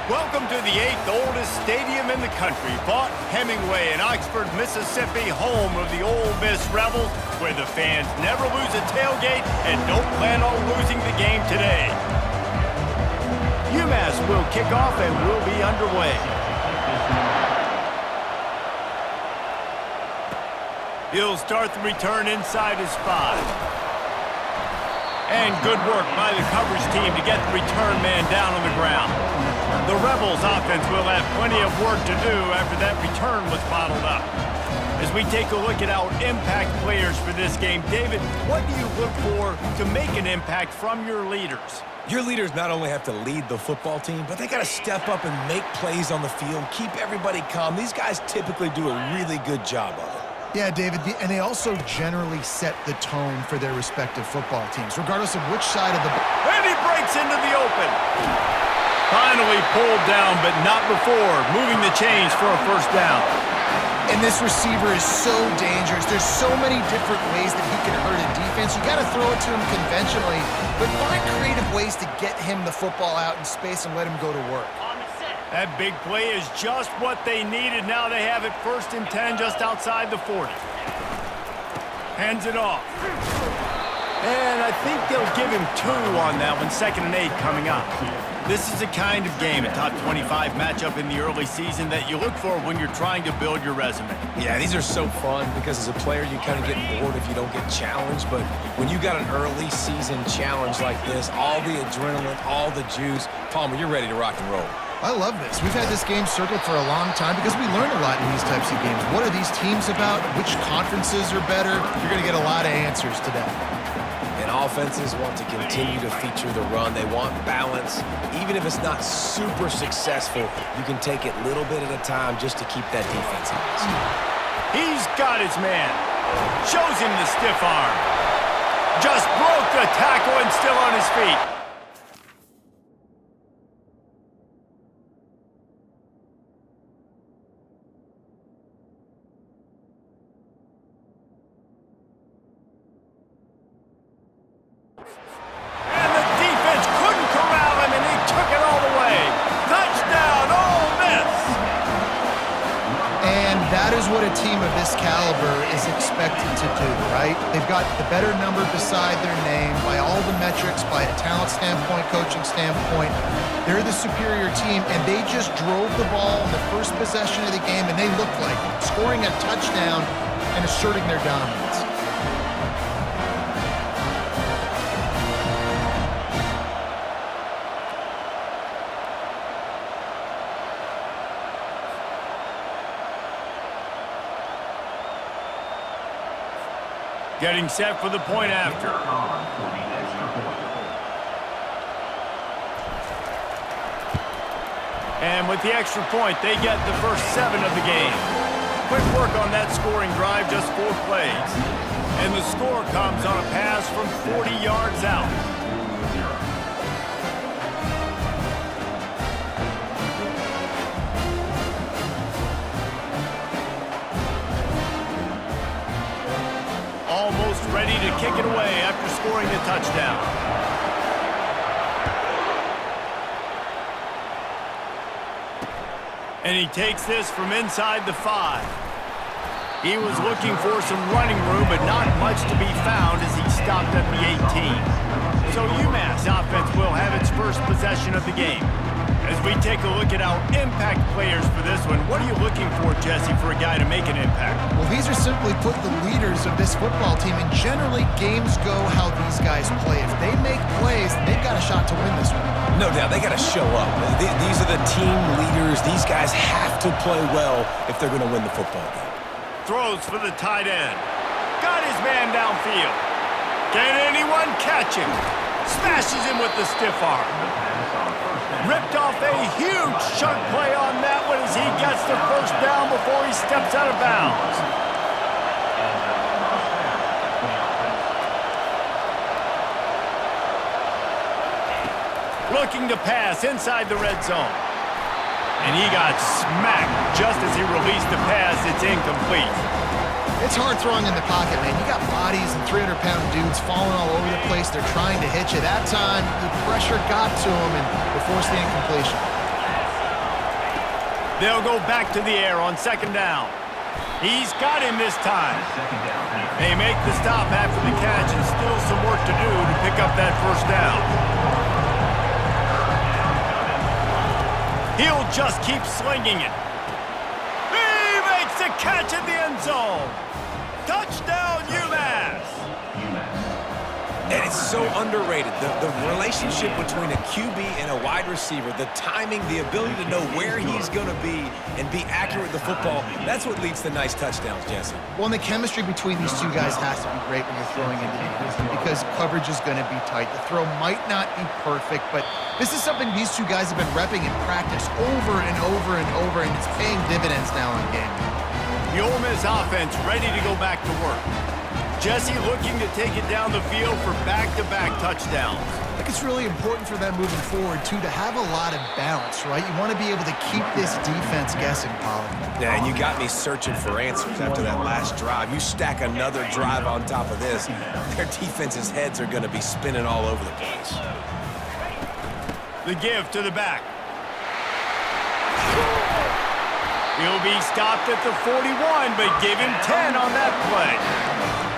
Welcome to the 8th oldest stadium in the country, Vaught Hemingway in Oxford, Mississippi, home of the Ole Miss Rebels, where the fans never lose a tailgate and don't plan on losing the game today. UMass will kick off and will be underway. He'll start the return inside his 5. And good work by the coverage team to get the return man down on the ground. The Rebels offense will have plenty of work to do after that return was bottled up. As we take a look at our impact players for this game, David, what do you look for to make an impact from your leaders? Your leaders not only have to lead the football team, but they got to step up and make plays on the field, keep everybody calm. These guys typically do a really good job of it. Yeah, David, and they also generally set the tone for their respective football teams, regardless of which side of the ball. And he breaks into the open. Finally pulled down, but not before moving the chains for a first down. And this receiver is so dangerous. There's so many different ways that he can hurt a defense. You got to throw it to him conventionally, but find creative ways to get him the football out in space and let him go to work. That big play is just what they needed. Now they have it 1st and 10 just outside the 40. Hands it off. And I think they'll give him 2 on that one, 2nd and 8 coming up. This is the kind of game, a top 25 matchup in the early season that you look for when you're trying to build your resume. Yeah, these are so fun because as a player, you kind of get bored if you don't get challenged. But when you got an early season challenge like this, all the adrenaline, all the juice, Palmer, you're ready to rock and roll. I love this. We've had this game circled for a long time because we learn a lot in these types of games. What are these teams about? Which conferences are better? You're going to get a lot of answers today. And offenses want to continue to feature the run. They want balance. Even if it's not super successful, you can take it little bit at a time just to keep that defense honest. He's got his man. Shows him the stiff arm. Just broke the tackle and still on his feet. What a team of this caliber is expected to do, right? They've got the better number beside their name by all the metrics, by a talent standpoint, coaching standpoint. They're the superior team, and they just drove the ball in the first possession of the game, and they looked like scoring a touchdown and asserting their dominance. Getting set for the point after. And with the extra point, they get the first 7 of the game. Quick work on that scoring drive, just 4 plays. And the score comes on a pass from 40 yards out. Almost ready to kick it away after scoring a touchdown. And he takes this from inside the 5. He was looking for some running room, but not much to be found as he stopped at the 18. So UMass offense will have its first possession of the game. As we take a look at our impact players for this one, what are you looking for, Jesse, for a guy to make an impact? Well, these are simply put the leaders of this football team, and generally games go how these guys play. If they make plays, they've got a shot to win this one. No doubt, they got to show up. These are the team leaders. These guys have to play well if they're going to win the football game. Throws for the tight end. Got his man downfield. Can anyone catch him? Smashes him with the stiff arm. Ripped off a huge chunk play on that one as he gets the first down before he steps out of bounds. Looking to pass inside the red zone. And he got smacked just as he released the pass. It's incomplete. It's hard throwing in the pocket, man. You got bodies and 300-pound dudes falling all over the place. They're trying to hit you. That time, the pressure got to him, and they forced the incompletion. They'll go back to the air on second down. He's got him this time. They make the stop after the catch and still some work to do to pick up that first down. He'll just keep slinging it. He makes the catch in the end zone. Touchdown, UMass. And it's so underrated. The relationship between a QB and a wide receiver, the timing, the ability to know where he's going to be and be accurate with the football, that's what leads to nice touchdowns, Jesse. Well, and the chemistry between these two guys has to be great when you're throwing into the end zone because coverage is going to be tight. The throw might not be perfect, but this is something these two guys have been repping in practice over and over and over, and it's paying dividends now in game. The Ole Miss offense ready to go back to work. Jesse looking to take it down the field for back-to-back touchdowns. I think it's really important for them moving forward, too, to have a lot of balance, right? You want to be able to keep this defense guessing, Colin. Yeah, and you got me searching for answers after that last drive. You stack another drive on top of this, their defense's heads are going to be spinning all over the place. The give to the back. He'll be stopped at the 41, but give him 10 on that play.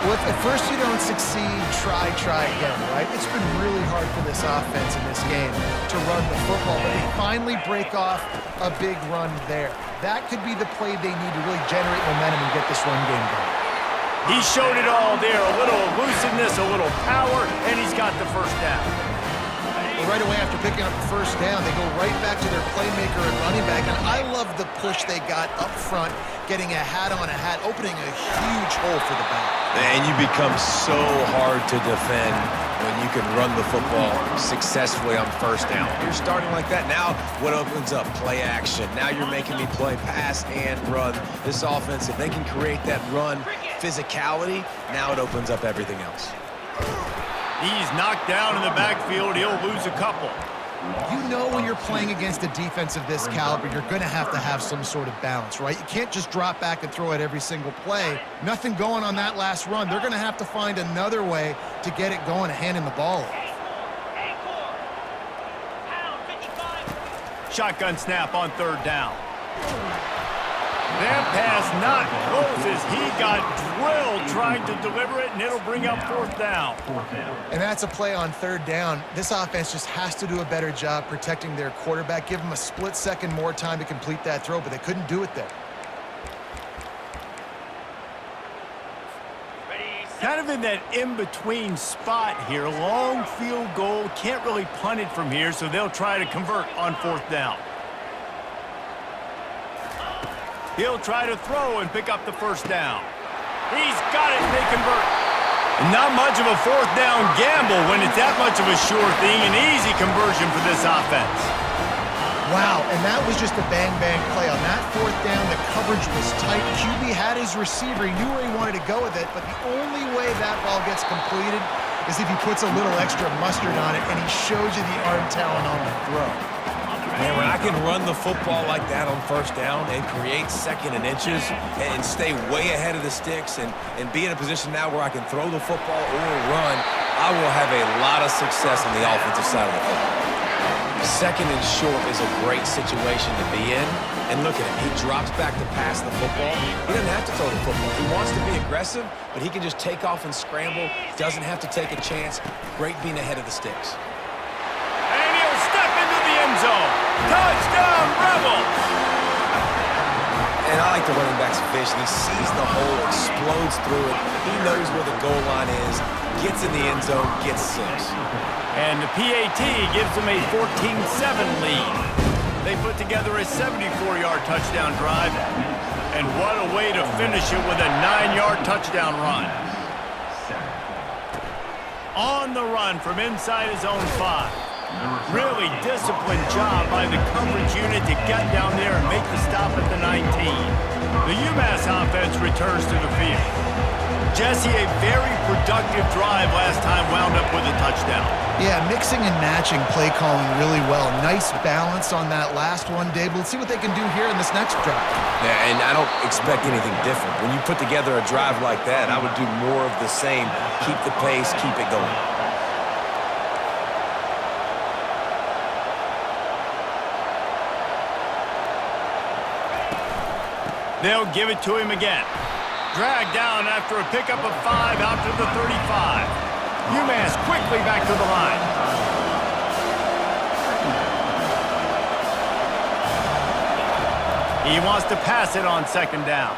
Well, if at first you don't succeed, try again, right? It's been really hard for this offense in this game to run the football, but they finally break off a big run there. That could be the play they need to really generate momentum and get this run game going. He showed it all there, a little elusiveness, a little power, and he's got the first down. Well, right away after picking up the first down, they go right back to their playmaker at running back, and I love the push they got up front, getting a hat on a hat, opening a huge hole for the back. And you become so hard to defend when you can run the football successfully on first down. You're starting like that. Now what opens up? Play action. Now you're making me play pass and run. This offense, if they can create that run physicality, now it opens up everything else. He's knocked down in the backfield. He'll lose a couple. You know when you're playing against a defense of this caliber, you're going to have some sort of balance, right? You can't just drop back and throw it every single play. Nothing going on that last run. They're going to have to find another way to get it going and handing the ball off. Shotgun snap on third down. That pass not close as he got drilled trying to deliver it, and it'll bring up fourth down. And that's a play on third down. This offense just has to do a better job protecting their quarterback. Give them a split second more time to complete that throw, but they couldn't do it there. Kind of in that in-between spot here. Long field goal. Can't really punt it from here, so they'll try to convert on fourth down. He'll try to throw and pick up the first down. He's got it, and they convert. Not much of a fourth down gamble when it's that much of a sure thing. An easy conversion for this offense. Wow, and that was just a bang-bang play. On that fourth down, the coverage was tight. QB had his receiver. He knew where he wanted to go with it, but the only way that ball gets completed is if he puts a little extra mustard on it, and he shows you the arm talent on the throw. Man, when I can run the football like that on first down and create second and inches and stay way ahead of the sticks and be in a position now where I can throw the football or run, I will have a lot of success on the offensive side of the football. Second and short is a great situation to be in. And look at him. He drops back to pass the football. He doesn't have to throw the football. He wants to be aggressive, but he can just take off and scramble. Doesn't have to take a chance. Great being ahead of the sticks. And he'll step into the end zone. Touchdown, Rebels! And I like the running back's vision. He sees the hole, explodes through it. He knows where the goal line is, gets in the end zone, gets 6. And the PAT gives them a 14-7 lead. They put together a 74-yard touchdown drive. And what a way to finish it with a 9-yard touchdown run. On the run from inside his own 5. Really disciplined job by the coverage unit to get down there and make the stop at the 19. The UMass offense returns to the field. Jesse, a very productive drive last time, wound up with a touchdown. Yeah, mixing and matching play calling really well. Nice balance on that last one, Dave. Let's see what they can do here in this next drive. Yeah, and I don't expect anything different. When you put together a drive like that, I would do more of the same. Keep the pace, keep it going. They'll give it to him again. Dragged down after a pickup of 5 out to the 35. UMass quickly back to the line. He wants to pass it on second down.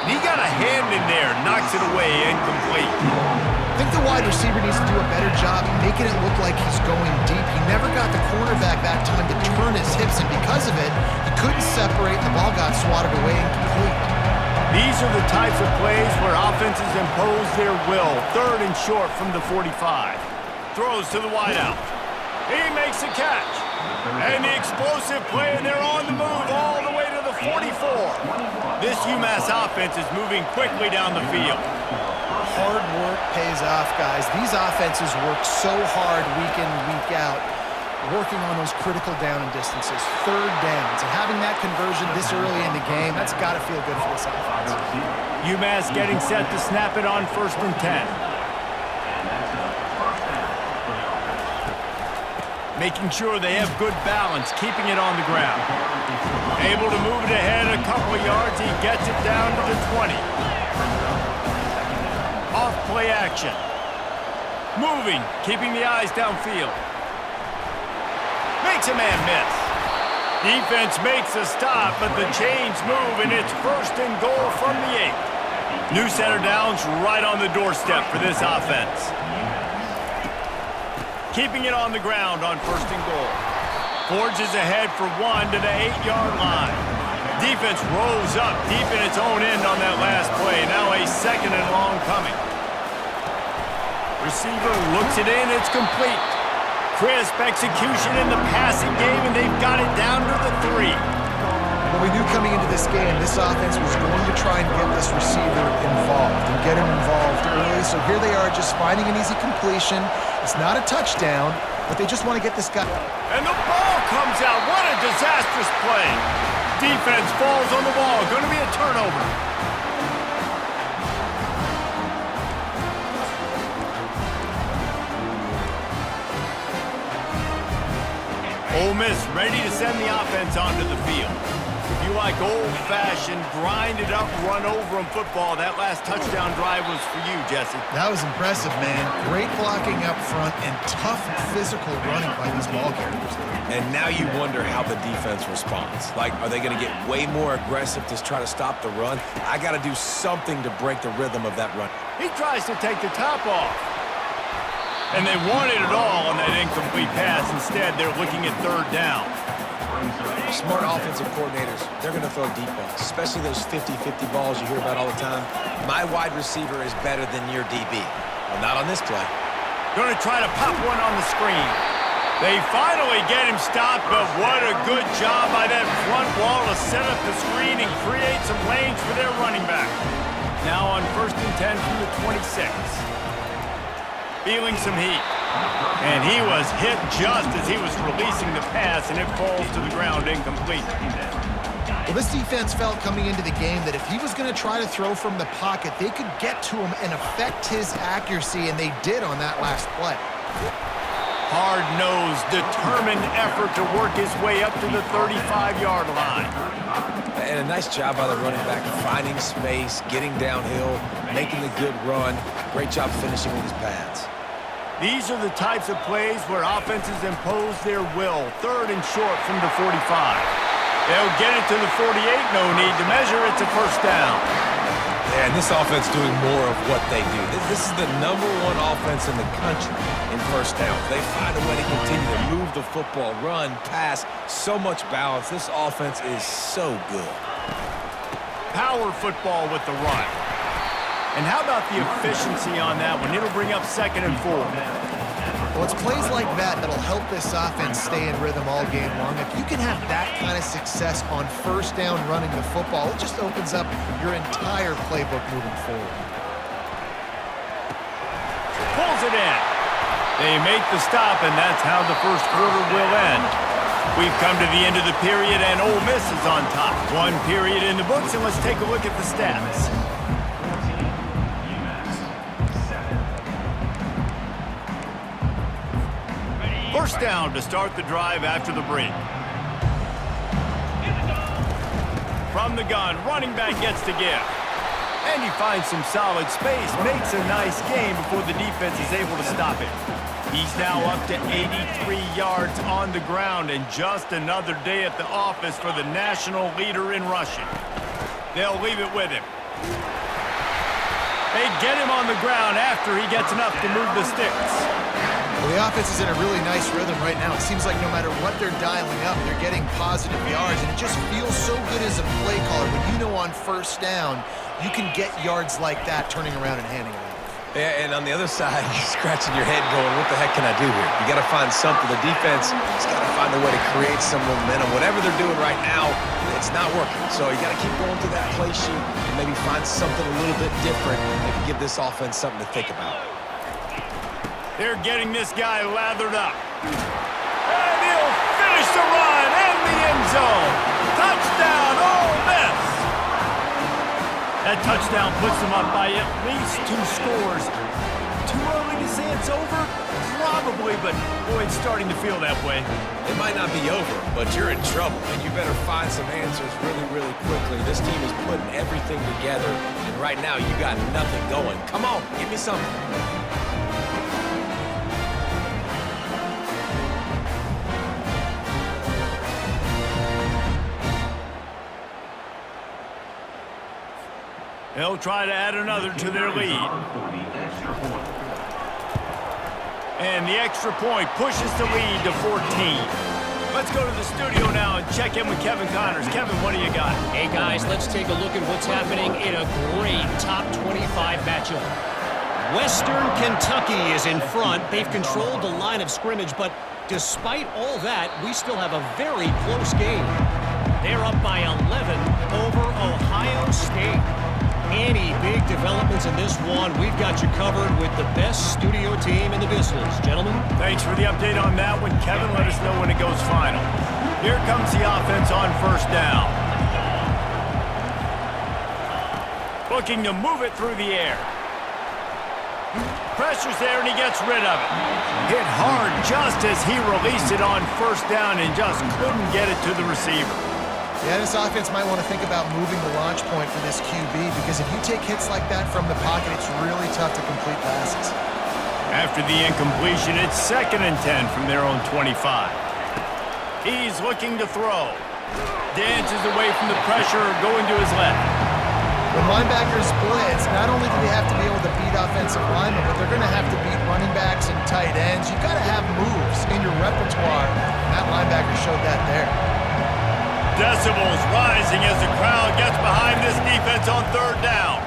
And he got a hand in there, knocks it away, incomplete. I think the wide receiver needs to do a better job making it look like he's going deep. He never got the cornerback that time to turn his hips, and because of it, he couldn't separate, and the ball got swatted away incomplete. These are the types of plays where offenses impose their will. 3rd and short from the 45. Throws to the wideout. He makes the catch. And the explosive play, and they're on the move all the way to the 44. This UMass offense is moving quickly down the field. Hard work pays off, guys. These offenses work so hard week in, week out, working on those critical down and distances, 3rd downs, and having that conversion this early in the game, that's got to feel good for this offense. UMass getting set to snap it on 1st and 10. Making sure they have good balance, keeping it on the ground. Able to move it ahead a couple of yards, he gets it down to the 20. Off play action. Moving, keeping the eyes downfield. Makes a man miss. Defense makes a stop, but the chains move, and it's 1st and goal from the 8. New center downs right on the doorstep for this offense. Keeping it on the ground on 1st and goal. Forges ahead for 1 to the 8-yard line. Defense rolls up deep in its own end on that last play. Now a 2nd and long coming. Receiver looks it in, it's complete. Crisp execution in the passing game, and they've got it down to the 3. Well, we knew coming into this game, this offense was going to try and get this receiver involved and get him involved early. So here they are just finding an easy completion. It's not a touchdown, but they just want to get this guy. And the ball comes out. What a disastrous play. Defense falls on the ball. Going to be a turnover. Ole Miss ready to send the offense onto the field. If you like old-fashioned, grind-it-up, run-over-'em football, that last touchdown drive was for you, Jesse. That was impressive, man. Great blocking up front and tough physical running by these ball carriers. And now you wonder how the defense responds. Like, are they going to get way more aggressive to try to stop the run? I got to do something to break the rhythm of that run. He tries to take the top off. And they wanted it all on that incomplete pass. Instead, they're looking at 3rd down. Smart offensive coordinators, they're going to throw deep balls, especially those 50-50 balls you hear about all the time. My wide receiver is better than your DB. Well, not on this play. Going to try to pop one on the screen. They finally get him stopped, but what a good job by that front wall to set up the screen and create some lanes for their running back. Now on 1st and 10 from the 26. Feeling some heat. And he was hit just as he was releasing the pass, and it falls to the ground incomplete. Well, this defense felt coming into the game that if he was going to try to throw from the pocket, they could get to him and affect his accuracy, and they did on that last play. Hard-nosed, determined effort to work his way up to the 35-yard line. And a nice job by the running back, finding space, getting downhill, making a good run. Great job finishing with his pads. These are the types of plays where offenses impose their will. 3rd and short from the 45. They'll get it to the 48, no need to measure. It's a 1st down. Yeah, and this offense doing more of what they do. This is the #1 offense in the country in 1st down. They find a way to continue to move the football, run, pass, so much balance. This offense is so good. Power football with the run. And how about the efficiency on that one? It'll bring up 2nd and 4. Well, it's plays like that that'll help this offense stay in rhythm all game long. If you can have that kind of success on 1st down running the football, it just opens up your entire playbook moving forward. Pulls it in. They make the stop, and that's how the 1st quarter will end. We've come to the end of the period, and Ole Miss is on top. 1 period in the books, and let's take a look at the stats. First down to start the drive after the break. From the gun, running back gets to give. And he finds some solid space, makes a nice gain before the defense is able to stop it. He's now up to 83 yards on the ground, and just another day at the office for the national leader in rushing. They'll leave it with him. They get him on the ground after he gets enough to move the sticks. Well, the offense is in a really nice rhythm right now. It seems like no matter what they're dialing up, they're getting positive yards, and it just feels so good as a play caller when you know on first down you can get yards like that turning around and handing it off. Yeah, and on the other side, you're scratching your head going, what the heck can I do here? You got to find something. The defense has got to find a way to create some momentum. Whatever they're doing right now, it's not working. So you got to keep going through that play sheet and maybe find something a little bit different that can give this offense something to think about. They're getting this guy lathered up. And he'll finish the run in the end zone. Touchdown, Ole Miss! That touchdown puts them up by at least 2 scores. Too early to say it's over? Probably, but boy, it's starting to feel that way. It might not be over, but you're in trouble, and you better find some answers really, really quickly. This team is putting everything together, and right now you got nothing going. Come on, give me something. They'll try to add another to their lead. And the extra point pushes the lead to 14. Let's go to the studio now and check in with Kevin Connors. Kevin, what do you got? Hey, guys, let's take a look at what's happening in a great top 25 matchup. Western Kentucky is in front. They've controlled the line of scrimmage, but despite all that, we still have a very close game. They're up by 11 over Ohio State. Any big developments in this one, we've got you covered with the best studio team in the business. Gentlemen? Thanks for the update on that one. Kevin, let us know when it goes final. Here comes the offense on first down. Looking to move it through the air. Pressure's there, and he gets rid of it. Hit hard just as he released it on first down and just couldn't get it to the receiver. Yeah, this offense might want to think about moving the launch point for this QB, because if you take hits like that from the pocket, it's really tough to complete passes. After the incompletion, it's 2nd and 10 from their own 25. He's looking to throw. Dances away from the pressure, going to his left. When linebackers blitz, not only do they have to be able to beat offensive linemen, but they're going to have to beat running backs and tight ends. You've got to have moves in your repertoire. That linebacker showed that there. Decibels rising as the crowd gets behind this defense on 3rd down.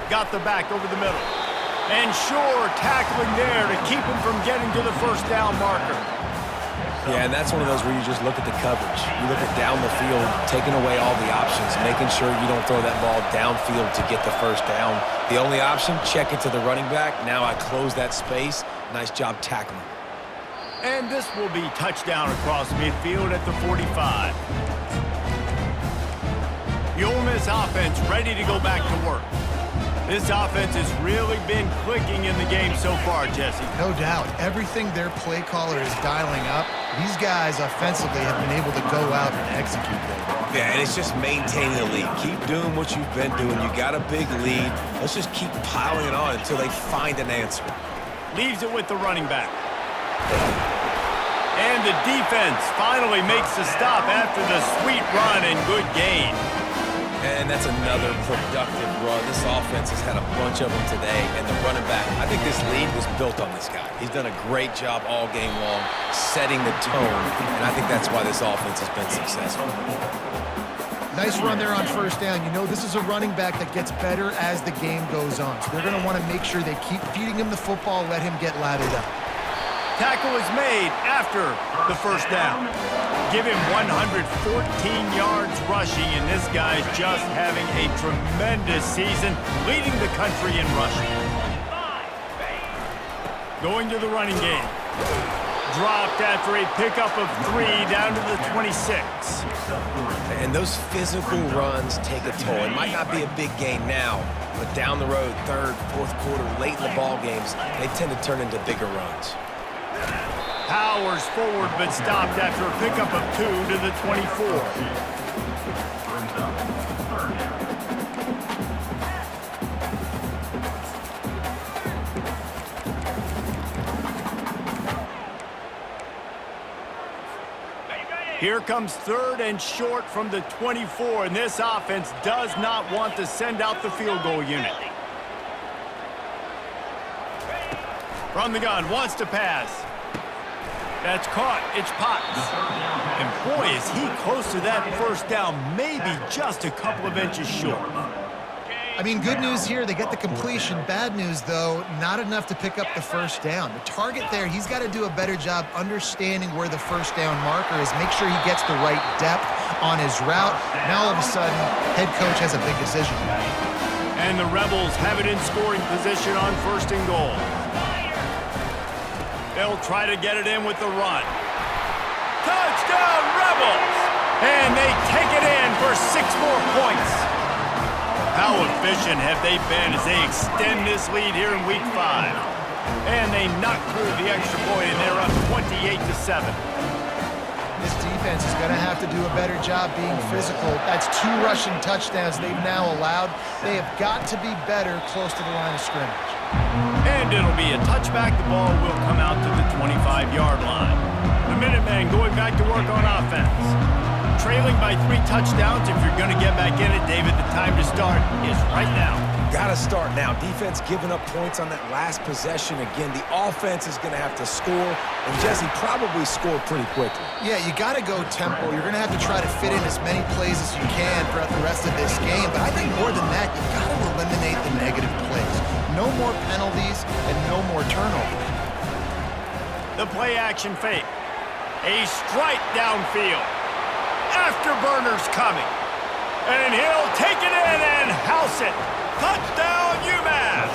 Got the back over the middle. And sure, tackling there to keep him from getting to the first down marker. Yeah, and that's one of those where you just look at the coverage. You look at down the field, taking away all the options, making sure you don't throw that ball downfield to get the first down. The only option, check it to the running back. Now I close that space. Nice job tackling. And this will be touchdown across midfield at the 45. The Ole Miss offense ready to go back to work. This offense has really been clicking in the game so far, Jesse. No doubt. Everything their play caller is dialing up, these guys offensively have been able to go out and execute them. Yeah, and it's just maintaining the lead. Keep doing what you've been doing. You got a big lead. Let's just keep piling it on until they find an answer. Leaves it with the running back. And the defense finally makes the stop after the sweet run and good gain. And that's another productive run. This offense has had a bunch of them today, and the running back, I think this lead was built on this guy. He's done a great job all game long, setting the tone, and I think that's why this offense has been successful. Nice run there on first down. You know, this is a running back that gets better as the game goes on, so they're going to want to make sure they keep feeding him the football, let him get lathered up. Tackle is made after the first down. Give him 114 yards rushing, and this guy's just having a tremendous season, leading the country in rushing. Going to the running game. Dropped after a pickup of 3 down to the 26. And those physical runs take a toll. It might not be a big gain now, but down the road, 3rd, 4th quarter, late in the ball games, they tend to turn into bigger runs. Powers forward, but stopped after a pickup of 2 to the 24. Here comes 3rd and short from the 24, and this offense does not want to send out the field goal unit. From the gun, wants to pass. That's caught. It's Potts. And boy, is he close to that first down, maybe just a couple of inches short. I mean, good news here, they get the completion. Bad news, though, not enough to pick up the first down. The target there, he's got to do a better job understanding where the first down marker is, make sure he gets the right depth on his route. Now, all of a sudden, head coach has a big decision. And the Rebels have it in scoring position on 1st and goal. They'll try to get it in with the run. Touchdown, Rebels! And they take it in for 6 more points. How efficient have they been as they extend this lead here in Week 5? And they knock through the extra point, and they're up 28-7. This defense is going to have to do a better job being physical. That's 2 rushing touchdowns they've now allowed. They have got to be better close to the line of scrimmage. And it'll be a touchback. The ball will come out to the 25-yard line. The Minutemen going back to work on offense. Trailing by 3 touchdowns. If you're going to get back in it, David, the time to start is right now. Got to start now. Defense giving up points on that last possession. Again, the offense is going to have to score, and Jesse probably scored pretty quickly. Yeah, you got to go tempo. You're going to have to try to fit in as many plays as you can throughout the rest of this game, but I think more than that, you've got to eliminate the negative plays. No more penalties and no more turnovers. The play-action fake. A strike downfield. Afterburner's coming. And he'll take it in and house it. Touchdown, UMass!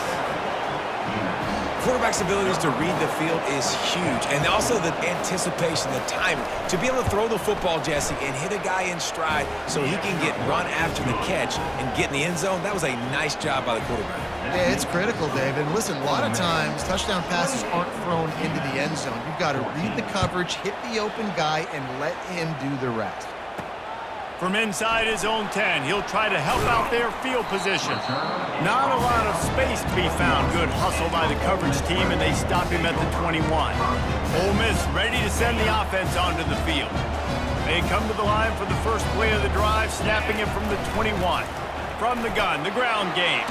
Quarterback's abilities to read the field is huge, and also the anticipation, the timing. To be able to throw the football, Jesse, and hit a guy in stride so he can get run after the catch and get in the end zone, that was a nice job by the quarterback. Yeah, it's critical, David. Listen, a lot of times, touchdown passes aren't thrown into the end zone. You've got to read the coverage, hit the open guy, and let him do the rest. From inside his own 10, he'll try to help out their field position. Not a lot of space to be found. Good hustle by the coverage team, and they stop him at the 21. Ole Miss ready to send the offense onto the field. They come to the line for the first play of the drive, snapping it from the 21. From the gun, the ground game.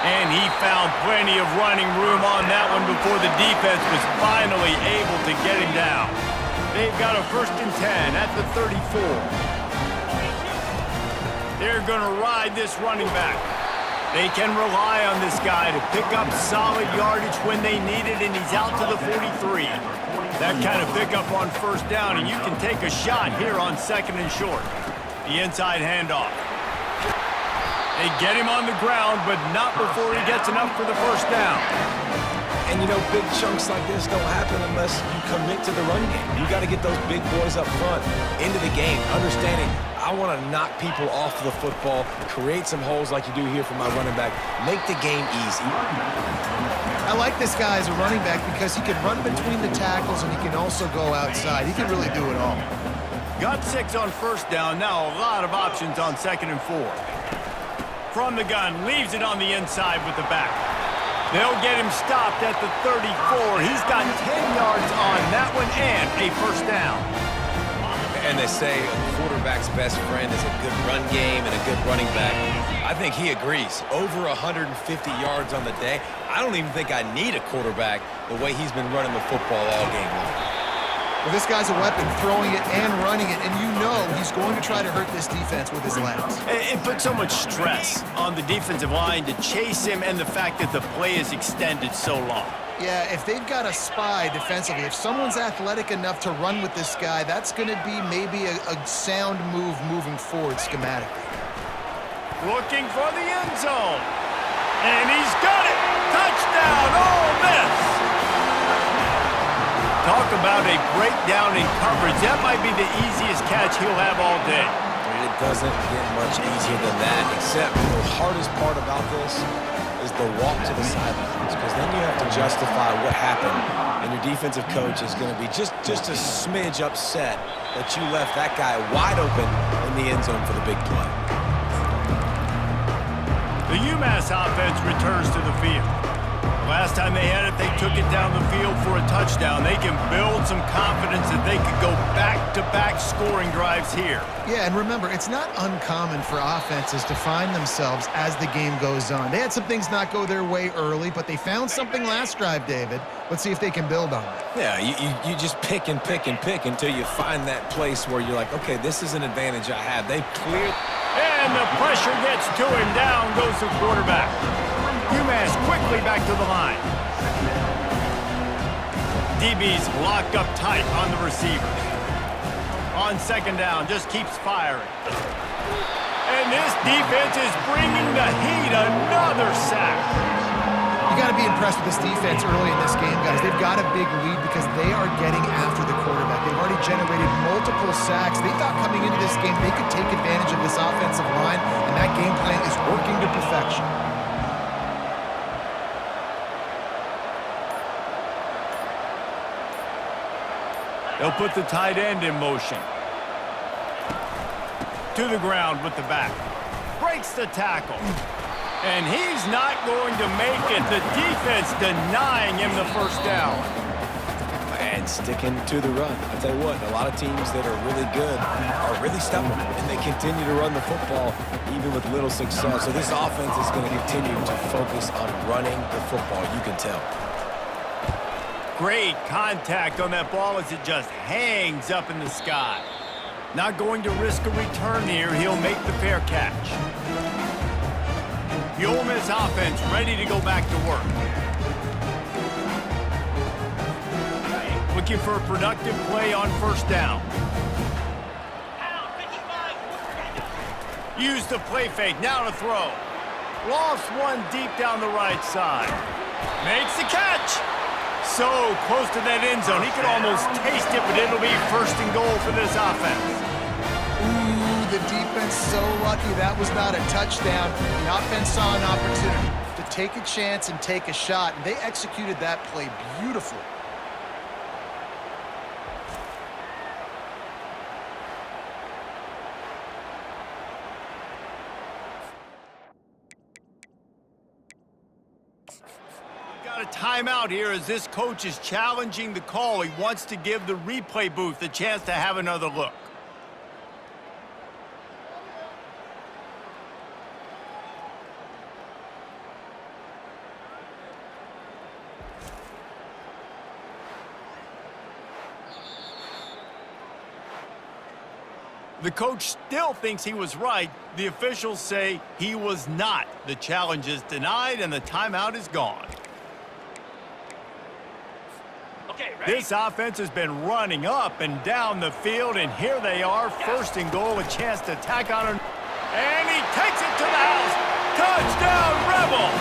And he found plenty of running room on that one before the defense was finally able to get him down. They've got a 1st and 10 at the 34. They're going to ride this running back. They can rely on this guy to pick up solid yardage when they need it, and he's out to the 43. That kind of pickup on 1st down, and you can take a shot here on 2nd and short. The inside handoff. They get him on the ground, but not before he gets enough for the 1st down. And, you know, big chunks like this don't happen unless you commit to the run game. You got to get those big boys up front into the game, understanding I want to knock people off the football, create some holes like you do here for my running back, make the game easy. I like this guy as a running back because he can run between the tackles and he can also go outside. He can really do it all. Got 6 on 1st down. Now a lot of options on 2nd and 4. From the gun, leaves it on the inside with the back. They'll get him stopped at the 34. He's got 10 yards on that one and a 1st down. And they say a quarterback's best friend is a good run game and a good running back. I think he agrees. Over 150 yards on the day. I don't even think I need a quarterback the way he's been running the football all game long. Well, this guy's a weapon, throwing it and running it, and you know he's going to try to hurt this defense with his legs. It puts so much stress on the defensive line to chase him and the fact that the play is extended so long. Yeah, if they've got a spy defensively, if someone's athletic enough to run with this guy, that's going to be maybe a sound move moving forward schematically. Looking for the end zone. And he's got it! Touchdown, Ole Miss! Talk about a breakdown in coverage. That might be the easiest catch he'll have all day. It doesn't get much easier than that, except the hardest part about this is the walk to the sidelines, because then you have to justify what happened, and your defensive coach is going to be just a smidge upset that you left that guy wide open in the end zone for the big play. The UMass offense returns to the field. Last time they had it, they took it down the field for a touchdown. They can build some confidence that they could go back-to-back scoring drives here. Yeah, and remember, it's not uncommon for offenses to find themselves as the game goes on. They had some things not go their way early, but they found something last drive, David. Let's see if they can build on it. Yeah, you just pick and pick and pick until you find that place where you're like, okay, this is an advantage I have. They've cleared. And the pressure gets to him. Down goes the quarterback. UMass quickly back to the line. DB's locked up tight on the receivers. On second down, just keeps firing. And this defense is bringing the heat. Another sack. You got to be impressed with this defense early in this game, guys. They've got a big lead because they are getting after the quarterback. They've already generated multiple sacks. They thought coming into this game they could take advantage of this offensive line, and that game plan is working to perfection. They'll put the tight end in motion. To the ground with the back. Breaks the tackle. And he's not going to make it. The defense denying him the first down. And sticking to the run. I tell you what, a lot of teams that are really good are really stubborn, and they continue to run the football even with little success. So this offense is going to continue to focus on running the football. You can tell. Great contact on that ball as it just hangs up in the sky. Not going to risk a return here. He'll make the fair catch. The Ole Miss offense ready to go back to work. Looking for a productive play on first down. Use the play fake. Now to throw. Lost one deep down the right side. Makes the catch. So close to that end zone. He could almost taste it, but it'll be first and goal for this offense. Ooh, the defense so lucky that was not a touchdown. The offense saw an opportunity to take a chance and take a shot, and they executed that play beautifully. Got a timeout here as this coach is challenging the call. He wants to give the replay booth a chance to have another look. The coach still thinks he was right. The officials say he was not. The challenge is denied and the timeout is gone. This offense has been running up and down the field, and here they are, first and goal, a chance to tack on. And he takes it to the house. Touchdown, Rebels!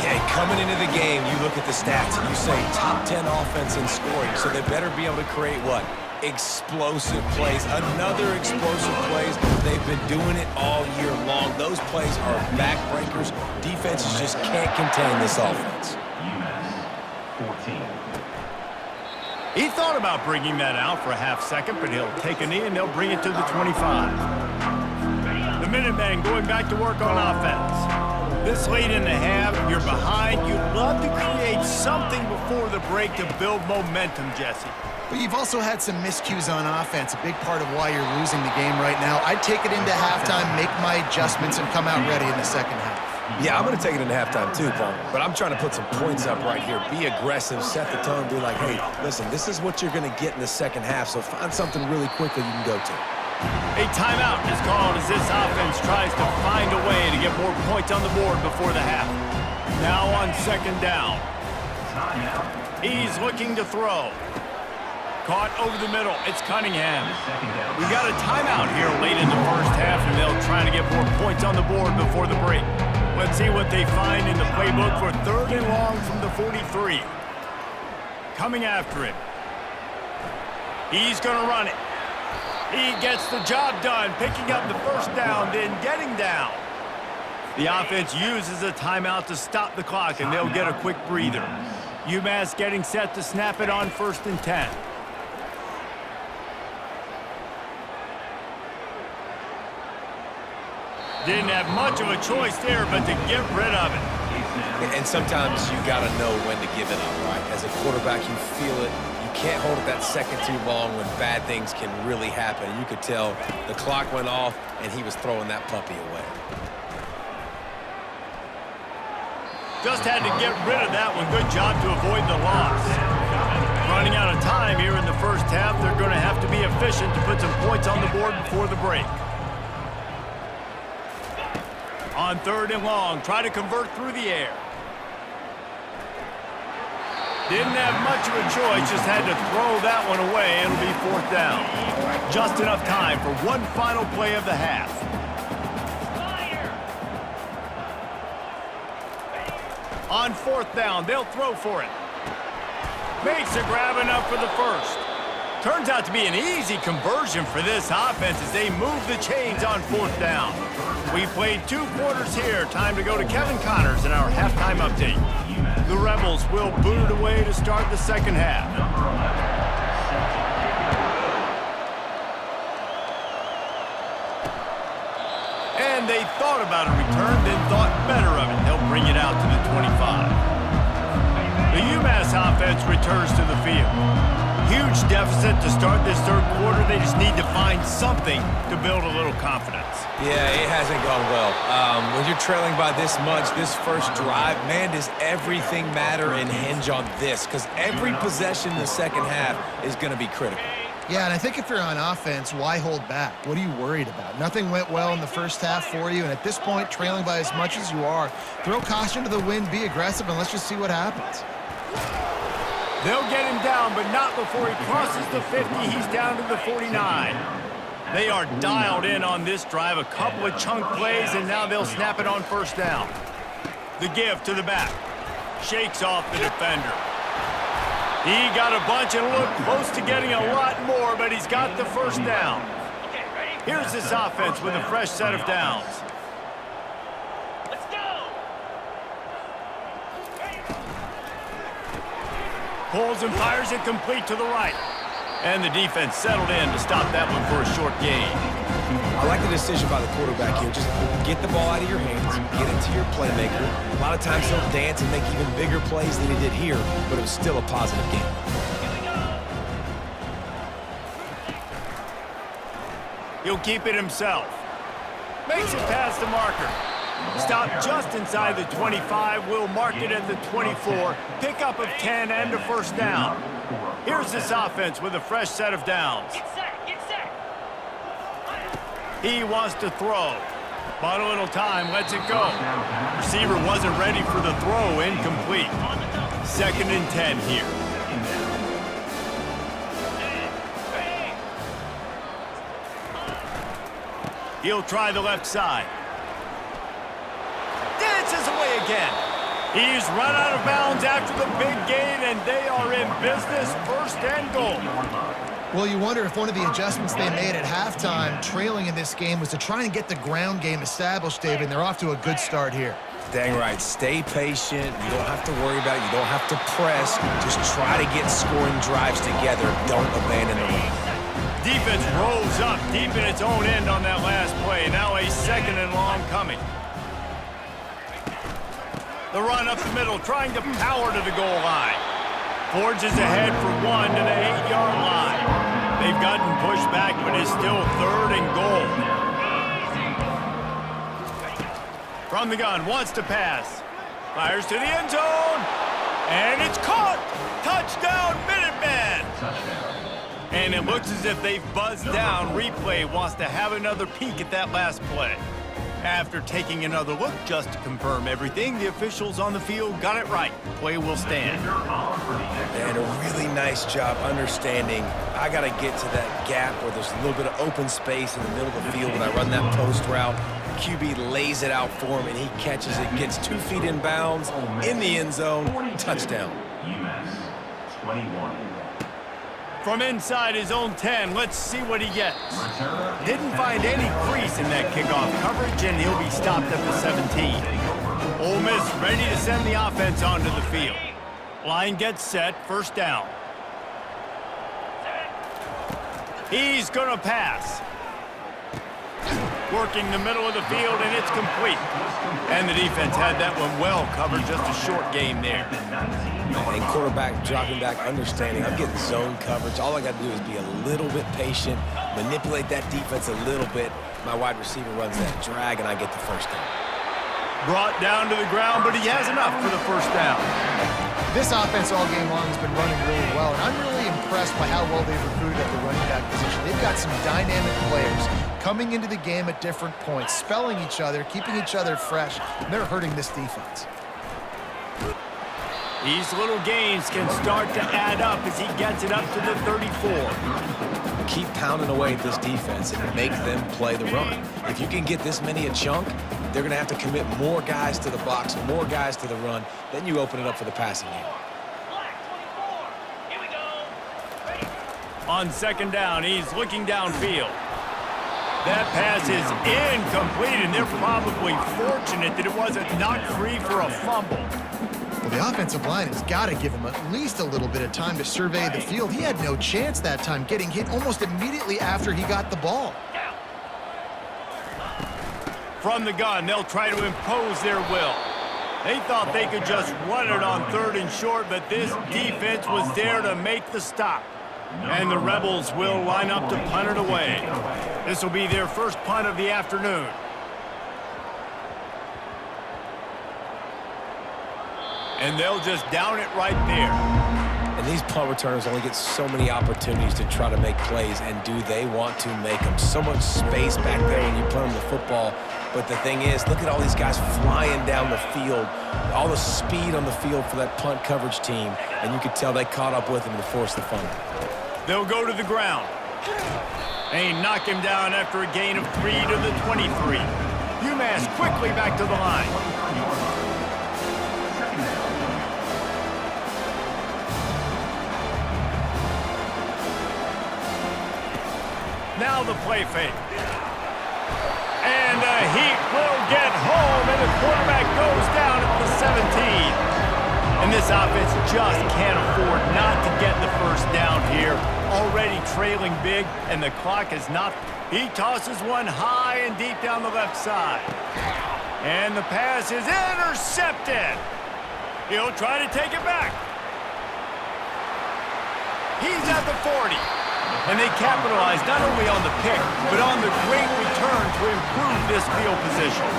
Yeah, coming into the game, you look at the stats and you say top 10 offense in scoring, so they better be able to create what? Explosive plays. Another explosive plays. They've been doing it all year long. Those plays are backbreakers. Defenses just can't contain this offense. 14. He thought about bringing that out for a half second, but he'll take a knee and they'll bring it to the 25. The Minutemen going back to work on offense. This late in the half, you're behind. You'd love to create something before the break to build momentum, Jesse. But you've also had some miscues on offense, a big part of why you're losing the game right now. I'd take it into halftime, make my adjustments, and come out ready in the second half. Yeah, I'm going to take it into halftime too, Paul. But I'm trying to put some points up right here. Be aggressive, set the tone, be like, hey, listen, this is what you're going to get in the second half, so find something really quickly you can go to. A timeout is called as this offense tries to find a way to get more points on the board before the half. Now on second down. He's looking to throw. Caught over the middle. It's Cunningham. We got a timeout here late in the first half, and they'll try to get more points on the board before the break. Let's see what they find in the playbook for third and long from the 43. Coming after it. He's going to run it. He gets the job done, picking up the first down, then getting down. The offense uses a timeout to stop the clock, and they'll get a quick breather. UMass getting set to snap it on 1st and 10. Didn't have much of a choice there, but to get rid of it. And sometimes you got to know when to give it up, right? As a quarterback, you feel it. You can't hold it that second too long when bad things can really happen. You could tell the clock went off, and he was throwing that puppy away. Just had to get rid of that one. Good job to avoid the loss. Running out of time here in the first half. They're going to have to be efficient to put some points on the board before the break. On 3rd and long, try to convert through the air. Didn't have much of a choice, just had to throw that one away. It'll be 4th down. Just enough time for one final play of the half. On 4th down, they'll throw for it. Makes a grab enough for the first. Turns out to be an easy conversion for this offense as they move the chains on 4th down. We played 2 quarters here. Time to go to Kevin Connors in our halftime update. The Rebels will boot it away to start the second half. And they thought about a return, then thought better of it. They'll bring it out to the 25. The UMass offense returns to the field. Huge deficit to start this 3rd quarter. They just need to find something to build a little confidence. Yeah, it hasn't gone well. When you're trailing by this much, this first drive, man, does everything matter and hinge on this? Because every possession in the second half is going to be critical. Yeah, and I think if you're on offense, why hold back? What are you worried about? Nothing went well in the first half for you, and at this point, trailing by as much as you are, throw caution to the wind, be aggressive, and let's just see what happens. They'll get him down, but not before he crosses the 50. He's down to the 49. They are dialed in on this drive. A couple of chunk plays, and now they'll snap it on 1st down. The give to the back. Shakes off the defender. He got a bunch and looked close to getting a lot more, but he's got the 1st down. Here's this offense with a fresh set of downs. Pulls and fires it complete to the right. And the defense settled in to stop that one for a short gain. I like the decision by the quarterback here. Just get the ball out of your hands, get it to your playmaker. A lot of times he'll dance and make even bigger plays than he did here, but it was still a positive game. He'll keep it himself. Makes it past the marker. Stop just inside the 25. We'll mark it at the 24. Pickup of 10 and a 1st down. Here's this offense with a fresh set of downs. Get set. He wants to throw. But a little time, lets it go. Receiver wasn't ready for the throw, incomplete. 2nd and 10 here. He'll try the left side. Dances away again. He's run out of bounds after the big gain, and they are in business. 1st and goal. Well, you wonder if one of the adjustments they made at halftime, trailing in this game, was to try and get the ground game established, David, and they're off to a good start here. Dang right. Stay patient. You don't have to worry about it. You don't have to press. Just try to get scoring drives together. Don't abandon the run. Defense rolls up deep in its own end on that last play. Now a 2nd and long coming. The run up the middle, trying to power to the goal line. Forges ahead for 1 to the 8-yard line. They've gotten pushed back, but it's still 3rd and goal. From the gun, wants to pass. Fires to the end zone. And it's caught. Touchdown, Minutemen. And it looks as if they've buzzed down. Replay wants to have another peek at that last play. After taking another look just to confirm everything, the officials on the field got it right. Play will stand. And a really nice job understanding I got to get to that gap where there's a little bit of open space in the middle of the field when I run that post route. QB lays it out for him, and he catches it, gets 2 feet in bounds, in the end zone, touchdown. From inside his own 10, let's see what he gets. Didn't find any crease in that kickoff coverage, and he'll be stopped at the 17. Ole Miss ready to send the offense onto the field. Line gets set, first down. He's going to pass. Working the middle of the field, and it's complete. And the defense had that one well covered, just a short game there. And quarterback dropping back, understanding I'm getting zone coverage. All I got to do is be a little bit patient, manipulate that defense a little bit. My wide receiver runs that drag, and I get the first down. Brought down to the ground, but he has enough for the first down. This offense all game long has been running really well, and I'm really impressed by how well they've recruited at the running back position. They've got some dynamic players coming into the game at different points, spelling each other, keeping each other fresh, and they're hurting this defense. These little gains can start to add up as he gets it up to the 34. Keep pounding away at this defense and make them play the run. If you can get this many a chunk, they're going to have to commit more guys to the box, more guys to the run. Then you open it up for the passing game. On second down, he's looking downfield. That pass is incomplete, and they're probably fortunate that it wasn't knocked free for a fumble. Well, the offensive line has got to give him at least a little bit of time to survey the field. He had no chance that time, getting hit almost immediately after he got the ball. From the gun, they'll try to impose their will. They thought they could just run it on third and short, but this defense was there to make the stop. And the Rebels will line up to punt it away. This will be their first punt of the afternoon. And they'll just down it right there. And these punt returners only get so many opportunities to try to make plays, and do they want to make them? So much space back there when you punt them the football. But the thing is, look at all these guys flying down the field, all the speed on the field for that punt coverage team, and you could tell they caught up with him to force the fumble. They'll go to the ground. They knock him down after a gain of 3 to the 23. UMass quickly back to the line. Now the play fake. And the Heat will get home, and the quarterback goes down at the 17. And this offense just can't afford not to get the first down here. Already trailing big, and the clock is not. He tosses one high and deep down the left side. And the pass is intercepted. He'll try to take it back. He's at the 40. And they capitalize not only on the pick, but on the great return to improve this field position.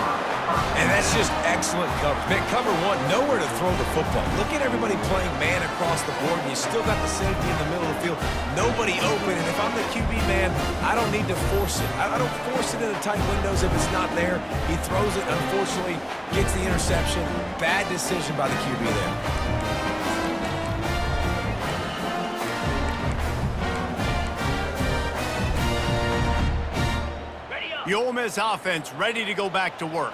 And that's just excellent coverage. Man, cover one, nowhere to throw the football. Look at everybody playing man across the board, and you still got the safety in the middle of the field. Nobody open, and if I'm the QB man, I don't need to force it. I don't force it into tight windows if it's not there. He throws it, unfortunately, gets the interception. Bad decision by the QB there. The Ole Miss offense ready to go back to work.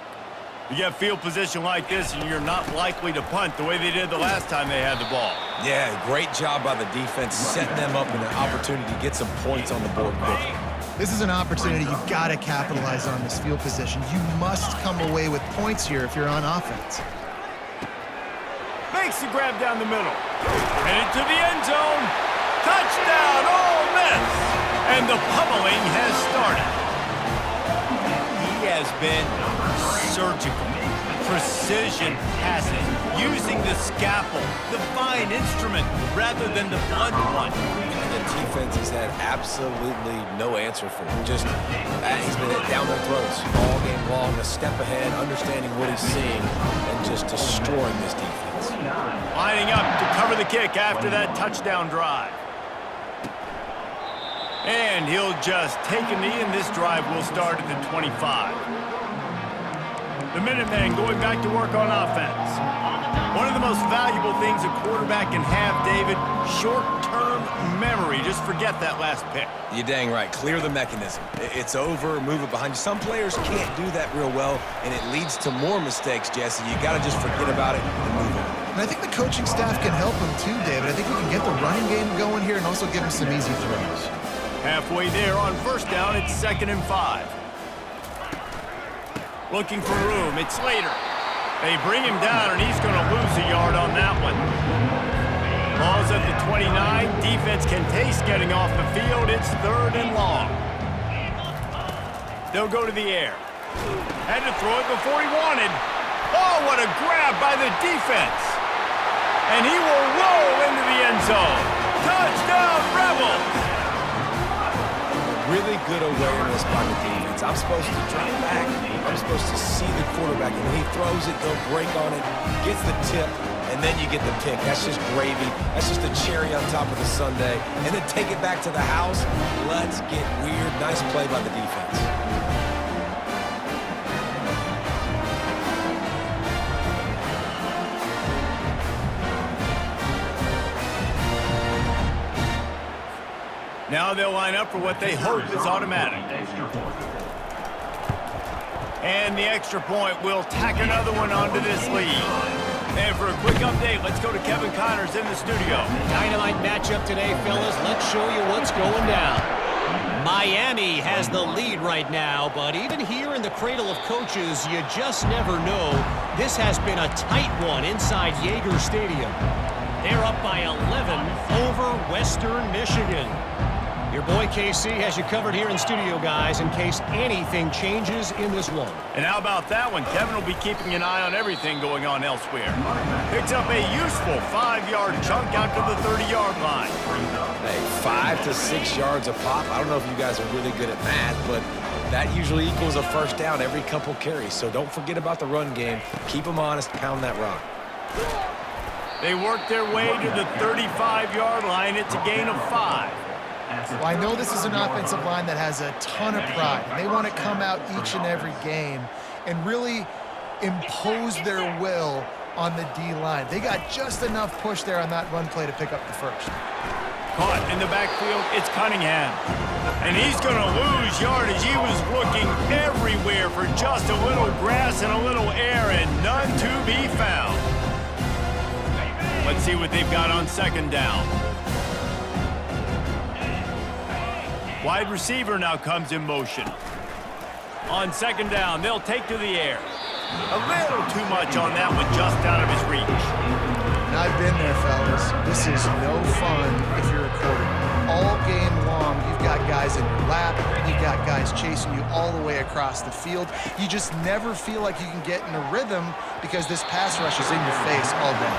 You get field position like this, and you're not likely to punt the way they did the last time they had the ball. Yeah, great job by the defense, setting them up in an opportunity to get some points on the board quickly. This is an opportunity you've got to capitalize on, this field position. You must come away with points here if you're on offense. Makes the grab down the middle. Headed to the end zone. Touchdown, Ole Miss! And the pummeling has started. He has been surgical. Precision passing, using the scalpel, the fine instrument, rather than the blunt one. And the defense has had absolutely no answer for him. Just, he's been down their throats all game long, a step ahead, understanding what he's seeing, and just destroying this defense. Lining up to cover the kick after that touchdown drive. And he'll just take a knee, and this drive will start at the 25. The Minutemen going back to work on offense. One of the most valuable things a quarterback can have, David, short-term memory. Just forget that last pick. You're dang right. Clear the mechanism. It's over, move it behind you. Some players can't do that real well, and it leads to more mistakes, Jesse. You got to just forget about it and move on. And I think the coaching staff can help him too, David. I think we can get the running game going here and also give him some easy throws. Halfway there on first down, it's 2nd and 5. Looking for room, it's Slater. They bring him down, and he's going to lose a yard on that one. Ball's at the 29. Defense can taste getting off the field. It's 3rd and long. They'll go to the air. Had to throw it before he wanted. Oh, what a grab by the defense. And he will roll into the end zone. Touchdown, Rebels! Really good awareness by the defense. I'm supposed to drop back. I'm supposed to see the quarterback. And when he throws it, they'll break on it, gets the tip, and then you get the pick. That's just gravy. That's just a cherry on top of the sundae. And then take it back to the house. Let's get weird. Nice play by the defense. Now they'll line up for what they hope is automatic. And the extra point will tack another one onto this lead. And for a quick update, let's go to Kevin Connors in the studio. Dynamite matchup today, fellas. Let's show you what's going down. Miami has the lead right now, but even here in the cradle of coaches, you just never know. This has been a tight one inside Yager Stadium. They're up by 11 over Western Michigan. Your boy KC has you covered here in studio, guys, in case anything changes in this one. And how about that one? Kevin will be keeping an eye on everything going on elsewhere. Picks up a useful 5-yard chunk out to the 30-yard line. Hey, 5 to 6 yards a pop. I don't know if you guys are really good at math, but that usually equals a first down every couple carries. So don't forget about the run game. Keep them honest, pound that rock. They work their way to the 35-yard line. It's a gain of 5. Well, I know this is an offensive line that has a ton of pride. They want to come out each and every game and really impose their will on the D-line. They got just enough push there on that run play to pick up the first. Caught in the backfield, it's Cunningham. And he's going to lose yardage. He was looking everywhere for just a little grass and a little air, and none to be found. Let's see what they've got on 2nd down. Wide receiver now comes in motion. On 2nd down, they'll take to the air. A little too much on that one, just out of his reach. And I've been there, fellas. This is no fun if you're a quarterback. All game long, you've got guys in your lap. You've got guys chasing you all the way across the field. You just never feel like you can get in a rhythm because this pass rush is in your face all day.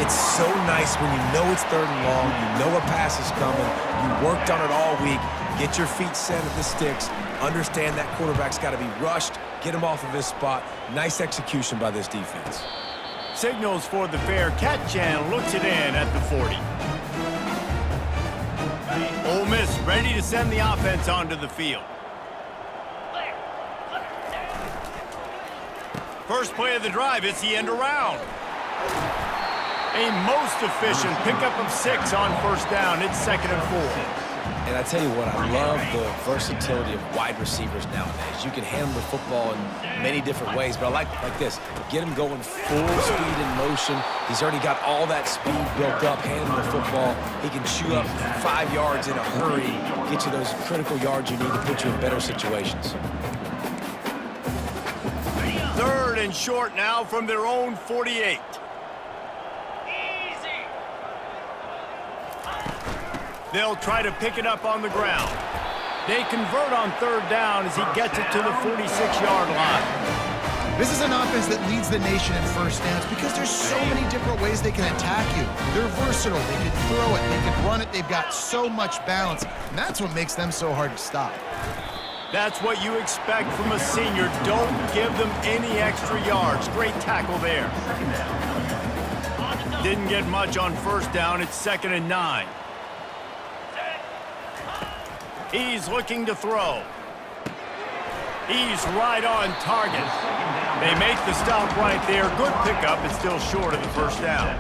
It's so nice when you know it's 3rd and long, you know a pass is coming, you worked on it all week, get your feet set at the sticks, understand that quarterback's got to be rushed, get him off of his spot. Nice execution by this defense. Signals for the fair catch and looks it in at the 40. Ole Miss ready to send the offense onto the field. First play of the drive, it's the end around. A most efficient pickup of 6 on first down. It's 2nd and 4. And I tell you what, I love the versatility of wide receivers nowadays. You can handle the football in many different ways, but I like this. Get him going full speed in motion. He's already got all that speed built up, handling the football. He can chew up 5 yards in a hurry, get you those critical yards you need to put you in better situations. 3rd and short now from their own 48. They'll try to pick it up on the ground. They convert on 3rd down as he gets it to the 46-yard line. This is an offense that leads the nation in first downs because there's so many different ways they can attack you. They're versatile. They can throw it. They can run it. They've got so much balance, and that's what makes them so hard to stop. That's what you expect from a senior. Don't give them any extra yards. Great tackle there. Didn't get much on first down. It's 2nd and 9. He's looking to throw. He's right on target. They make the stop right there. Good pickup. It's still short of the first down.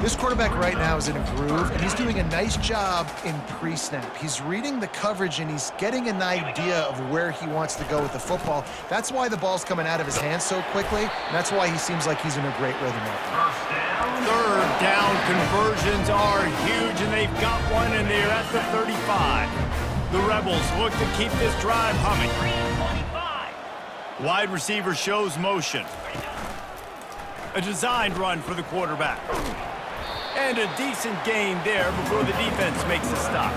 This quarterback right now is in a groove, and he's doing a nice job in pre-snap. He's reading the coverage, and he's getting an idea of where he wants to go with the football. That's why the ball's coming out of his hands so quickly, and that's why he seems like he's in a great rhythm right now. Third down conversions are huge, and they've got one, and they're at the 35. The Rebels look to keep this drive humming. Wide receiver shows motion. A designed run for the quarterback. And a decent gain there before the defense makes a stop.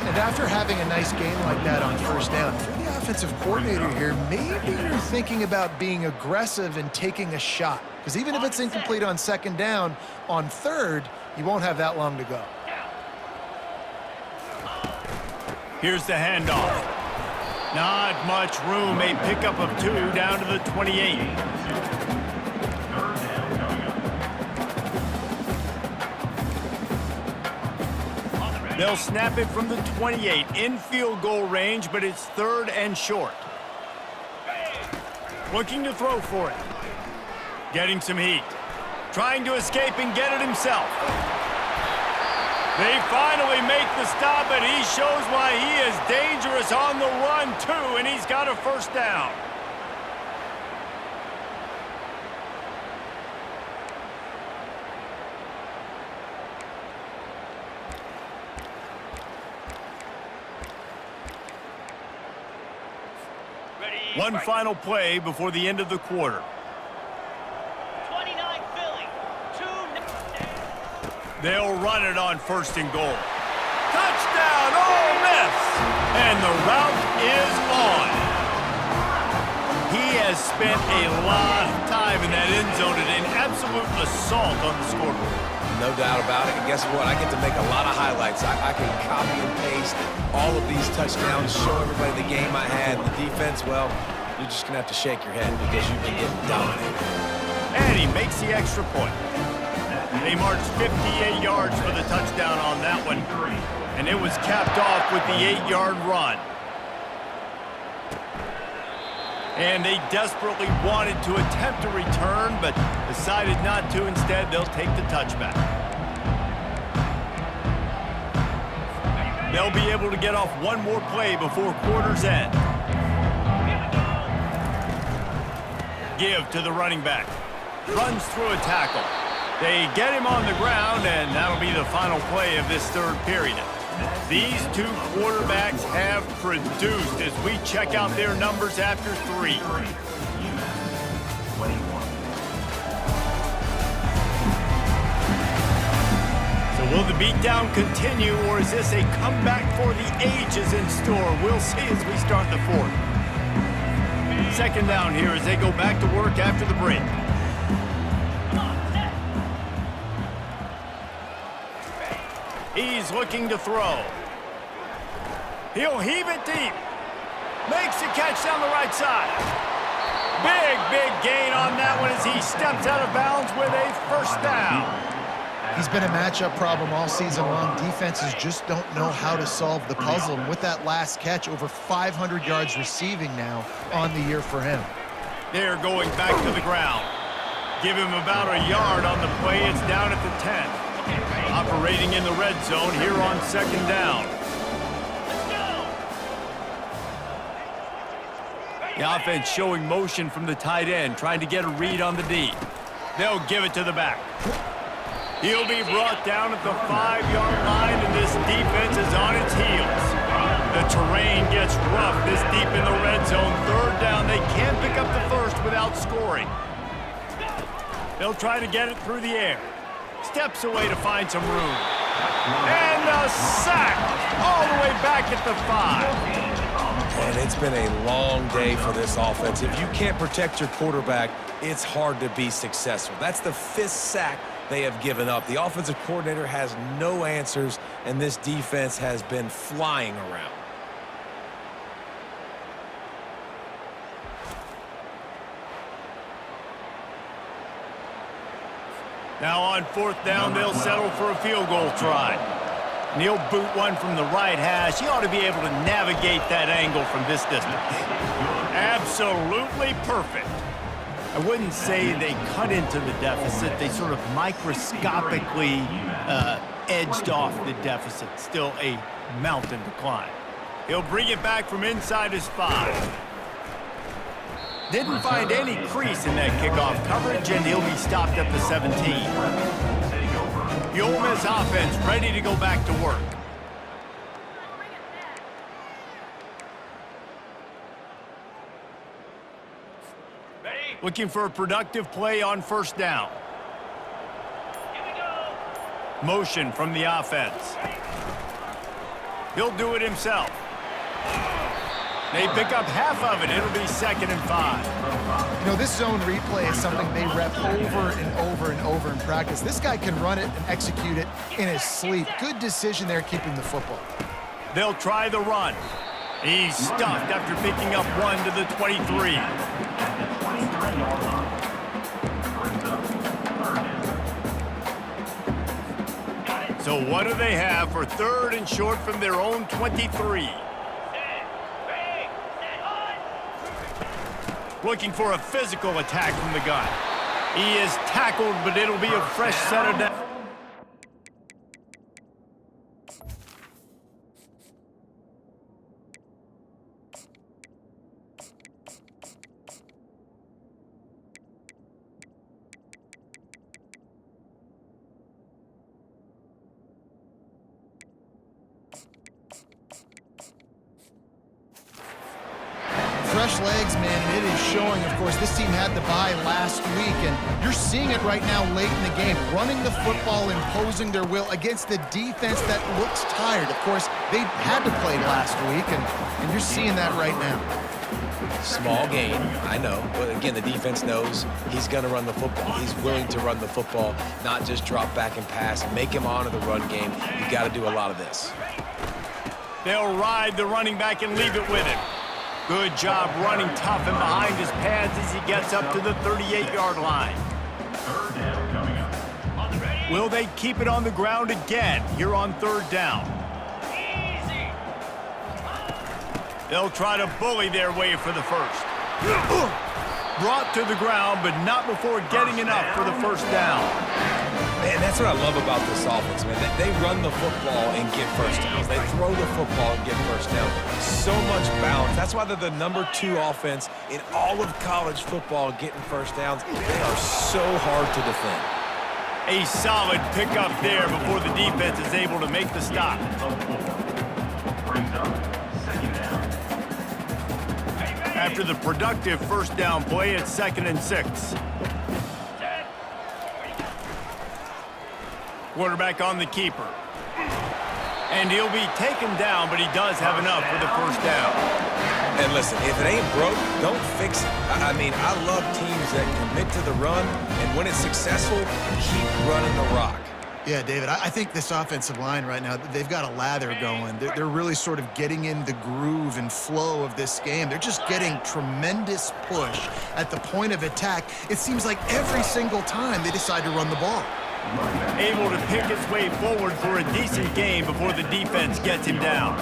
And after having a nice gain like that on first down, if you're the offensive coordinator here, maybe you're thinking about being aggressive and taking a shot. Because even if it's incomplete on second down, on third, you won't have that long to go. Here's the handoff. Not much room. A pickup of 2 down to the 28. They'll snap it from the 28 in field goal range, but it's third and short. Looking to throw for it. Getting some heat. Trying to escape and get it himself. They finally make the stop, and he shows why he is dangerous on the run, too, and he's got a first down. One final play before the end of the quarter. 29 Philly. 2. They'll run it on first and goal. Touchdown, Ole Miss! And the route is on. He has spent a lot of time in that end zone and an absolute assault on the scoreboard. No doubt about it. And guess what? I get to make a lot of highlights. I can copy and paste all of these touchdowns, show everybody the game I had. The defense, well, you're just going to have to shake your head because you've been getting dominated. And he makes the extra point. They marched 58 yards for the touchdown on that one. And it was capped off with the 8-yard run. And they desperately wanted to attempt a return, but decided not to. Instead, they'll take the touchback. They'll be able to get off one more play before quarter's end. Give to the running back. Runs through a tackle. They get him on the ground, and that'll be the final play of this third period. These two quarterbacks have produced as we check out their numbers after 3. So will the beatdown continue, or is this a comeback for the ages in store? We'll see as we start the fourth. Second down here as they go back to work after the break. He's looking to throw. He'll heave it deep. Makes the catch down the right side. Big gain on that one as he steps out of bounds with a first down. He's been a matchup problem all season long. Defenses just don't know how to solve the puzzle. And with that last catch, over 500 yards receiving now on the year for him. They're going back to the ground. Give him about a yard on the play. It's down at the 10. Operating in the red zone here on second down. The offense showing motion from the tight end, trying to get a read on the D. They'll give it to the back. He'll be brought down at the 5-yard line, and this defense is on its heels. The terrain gets rough this deep in the red zone. Third down, they can't pick up the first without scoring. They'll try to get it through the air. Steps away to find some room. And a sack all the way back at the 5. And it's been a long day for this offense. If you can't protect your quarterback, it's hard to be successful. That's the 5th sack they have given up. The offensive coordinator has no answers, and this defense has been flying around. Now on fourth down, they'll settle for a field goal try. And he'll boot one from the right hash. He ought to be able to navigate that angle from this distance. Absolutely perfect. I wouldn't say they cut into the deficit. They sort of microscopically edged off the deficit. Still a mountain to climb. He'll bring it back from inside his 5. Didn't find any crease in that kickoff coverage, and he'll be stopped at the 17. The Ole Miss offense ready to go back to work. Looking for a productive play on first down. Here we go. Motion from the offense. He'll do it himself. They pick up half of it. It'll be 2nd and 5. You know, this zone replay is something they rep over and over and over in practice. This guy can run it and execute it in his sleep. Good decision there keeping the football. They'll try the run. He's stuffed after picking up 1 to the 23. So what do they have for 3rd and short from their own 23? Looking for a physical attack from the gun. He is tackled, but it'll be a fresh set of down. Fresh legs, man, and it is showing. Of course, this team had the bye last week, and you're seeing it right now late in the game. Running the football, imposing their will against the defense that looks tired. Of course, they had to play last week, and you're seeing that right now. Small gain, I know. But again, the defense knows he's going to run the football. He's willing to run the football, not just drop back and pass, make him honor the run game. You got to do a lot of this. They'll ride the running back and leave it with him. Good job running tough and behind his pads as he gets up to the 38-yard line. Will they keep it on the ground again here on 3rd down? Easy. They'll try to bully their way for the first. Brought to the ground, but not before getting enough for the first down. Man, that's what I love about this offense, man. They run the football and get first downs. They throw the football and get first down. So much balance. That's why they're the #2 offense in all of college football getting first downs. They are so hard to defend. A solid pickup there before the defense is able to make the stop. After the productive first down play, it's 2nd and 6. Quarterback on the keeper. And he'll be taken down, but he does have enough for the first down. And listen, if it ain't broke, don't fix it. I mean, I love teams that commit to the run, and when it's successful, keep running the rock. Yeah, David, I think this offensive line right now, they've got a lather going. They're really sort of getting in the groove and flow of this game. They're just getting tremendous push at the point of attack. It seems like every single time they decide to run the ball. Able to pick his way forward for a decent game before the defense gets him down.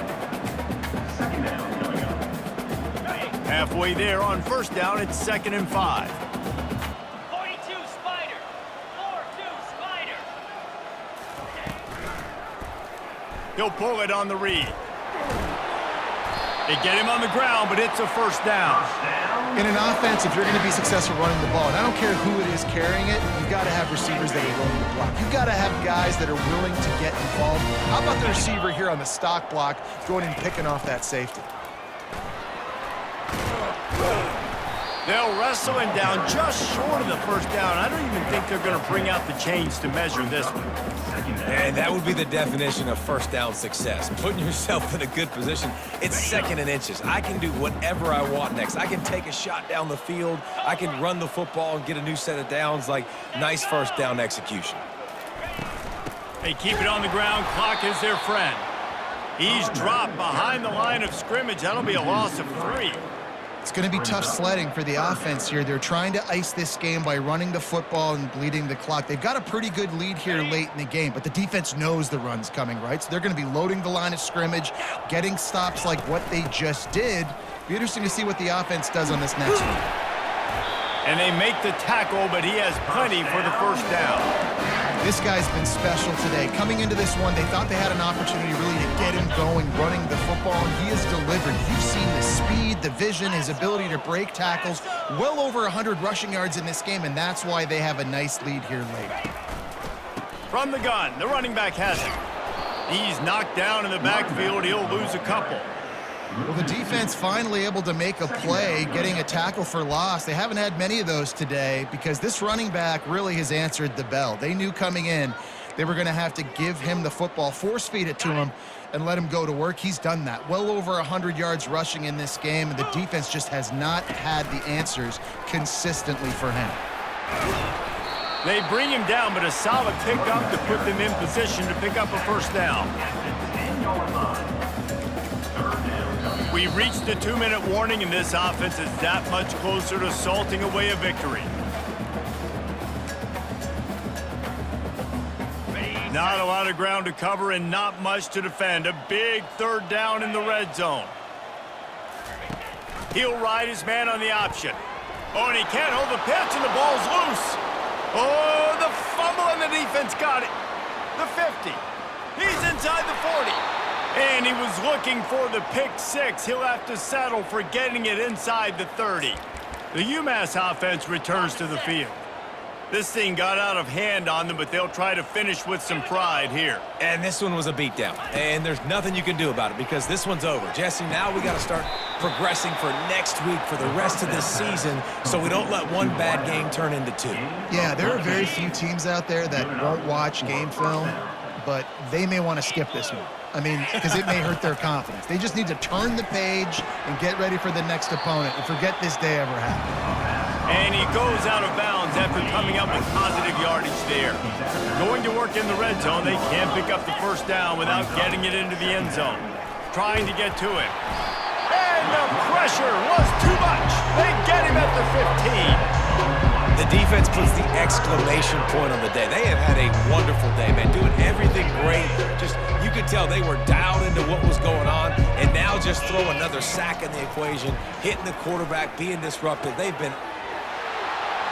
Halfway there on first down, it's 2nd and 5. 42 Spider. 4-2 Spider. He'll pull it on the read. They get him on the ground, but it's a first down. In an offense, if you're going to be successful running the ball, and I don't care who it is carrying it, you've got to have receivers that are willing to block. You've got to have guys that are willing to get involved. How about the receiver here on the stock block going and picking off that safety? They'll wrestle him down just short of the first down. I don't even think they're going to bring out the chains to measure this one. And that would be the definition of first down success. Putting yourself in a good position. It's 2nd and inches. I can do whatever I want next. I can take a shot down the field. I can run the football and get a new set of downs. Like, nice first down execution. They keep it on the ground. Clock is their friend. He's dropped behind the line of scrimmage. That'll be a loss of 3. It's going to be tough sledding for the offense here. They're trying to ice this game by running the football and bleeding the clock. They've got a pretty good lead here late in the game, but the defense knows the run's coming, right? So they're going to be loading the line of scrimmage, getting stops like what they just did. Be interesting to see what the offense does on this next one. And they make the tackle, but he has plenty for the first down. This guy's been special today. Coming into this one, they thought they had an opportunity really to get him going, running the football, and he has delivered. You've seen the speed, the vision, his ability to break tackles. Well over 100 rushing yards in this game, and that's why they have a nice lead here late. From the gun, the running back has it. He's knocked down in the backfield. He'll lose a couple. Well, the defense finally able to make a play, getting a tackle for loss. They haven't had many of those today because this running back really has answered the bell. They knew coming in they were going to have to give him the football, force feed it to him, and let him go to work. He's done that. Well over 100 yards rushing in this game, and the defense just has not had the answers consistently for him. They bring him down, but a solid pickup to put them in position to pick up a first down. We reached the 2-minute warning, and this offense is that much closer to salting away a victory. Not a lot of ground to cover and not much to defend. A big third down in the red zone. He'll ride his man on the option. Oh, and he can't hold the pitch, and the ball's loose. Oh, the fumble, and the defense got it. The 50. He's inside the 40. And he was looking for the pick six. He'll have to settle for getting it inside the 30. The UMass offense returns to the field. This thing got out of hand on them, but they'll try to finish with some pride here. And this one was a beatdown. And there's nothing you can do about it because this one's over. Jesse, now we got to start progressing for next week for the rest of this season so we don't let one bad game turn into two. Yeah, there are very few teams out there that won't watch game film, but they may want to skip this one. I mean, because it may hurt their confidence. They just need to turn the page and get ready for the next opponent and forget this day ever happened. And he goes out of bounds after coming up with positive yardage there. Going to work in the red zone, they can't pick up the first down without getting it into the end zone. Trying to get to it. And the pressure was too much. They get him at the 15. The defense puts the exclamation point on the day. They have had a wonderful day, man, doing everything great. Just, you could tell they were dialed into what was going on, and now just throw another sack in the equation, hitting the quarterback, being disruptive. They've been...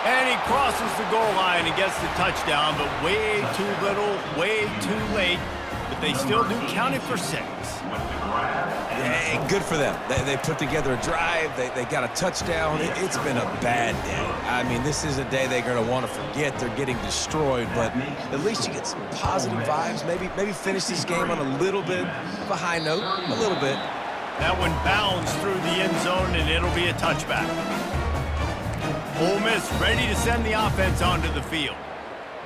And he crosses the goal line and gets the touchdown, but way too little, way too late. But they still do count it for 6. Yeah, good for them. They put together a drive. They got a touchdown. It's been a bad day. I mean, this is a day they're going to want to forget. They're getting destroyed, but at least you get some positive vibes. Maybe finish this game on a little bit of a high note, a little bit. That one bounds through the end zone, and it'll be a touchback. Ole Miss ready to send the offense onto the field.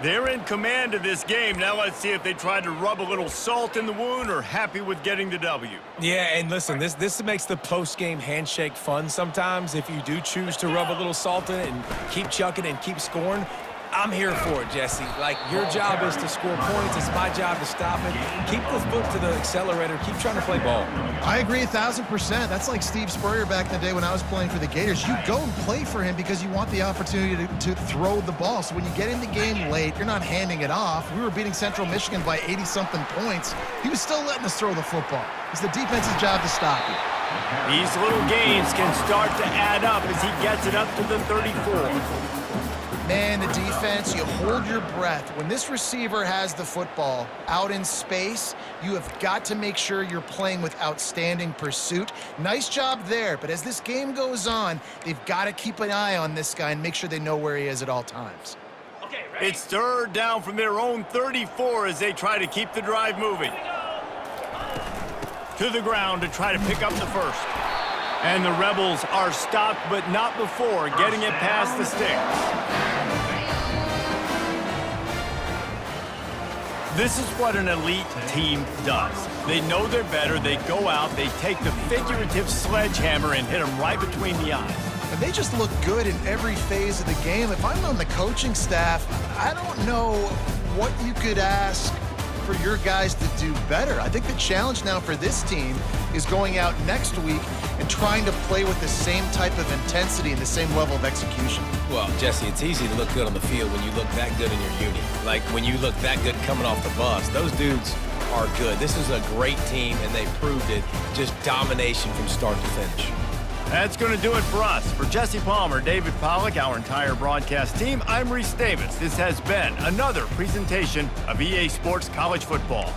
They're in command of this game. Now let's see if they try to rub a little salt in the wound or happy with getting the W. Yeah, and listen, this makes the post-game handshake fun sometimes. If you do choose to rub a little salt in it and keep chucking and keep scoring, I'm here for it, Jesse. Like, your job is to score points. It's my job to stop it. Keep the foot to the accelerator. Keep trying to play ball. I agree 1,000%. That's like Steve Spurrier back in the day when I was playing for the Gators. You go and play for him because you want the opportunity to throw the ball. So when you get in the game late, you're not handing it off. We were beating Central Michigan by 80-something points. He was still letting us throw the football. It's the defense's job to stop you. These little gains can start to add up as he gets it up to the 34. Man, the defense, you hold your breath. When this receiver has the football out in space, you have got to make sure you're playing with outstanding pursuit. Nice job there, but as this game goes on, they've got to keep an eye on this guy and make sure they know where he is at all times. Okay, ready? It's third down from their own 34 as they try to keep the drive moving. To the ground to try to pick up the first. And the Rebels are stopped, but not before getting it past the sticks. This is what an elite team does. They know they're better. They go out. They take the figurative sledgehammer and hit them right between the eyes. And they just look good in every phase of the game. If I'm on the coaching staff, I don't know what you could ask for your guys to do better. I think the challenge now for this team is going out next week and trying to play with the same type of intensity and the same level of execution. Well, Jesse, it's easy to look good on the field when you look that good in your unit. Like when you look that good coming off the bus. Those dudes are good. This is a great team, and they proved it. Just domination from start to finish. That's going to do it for us. For Jesse Palmer, David Pollack, our entire broadcast team, I'm Reese Davis. This has been another presentation of EA Sports College Football.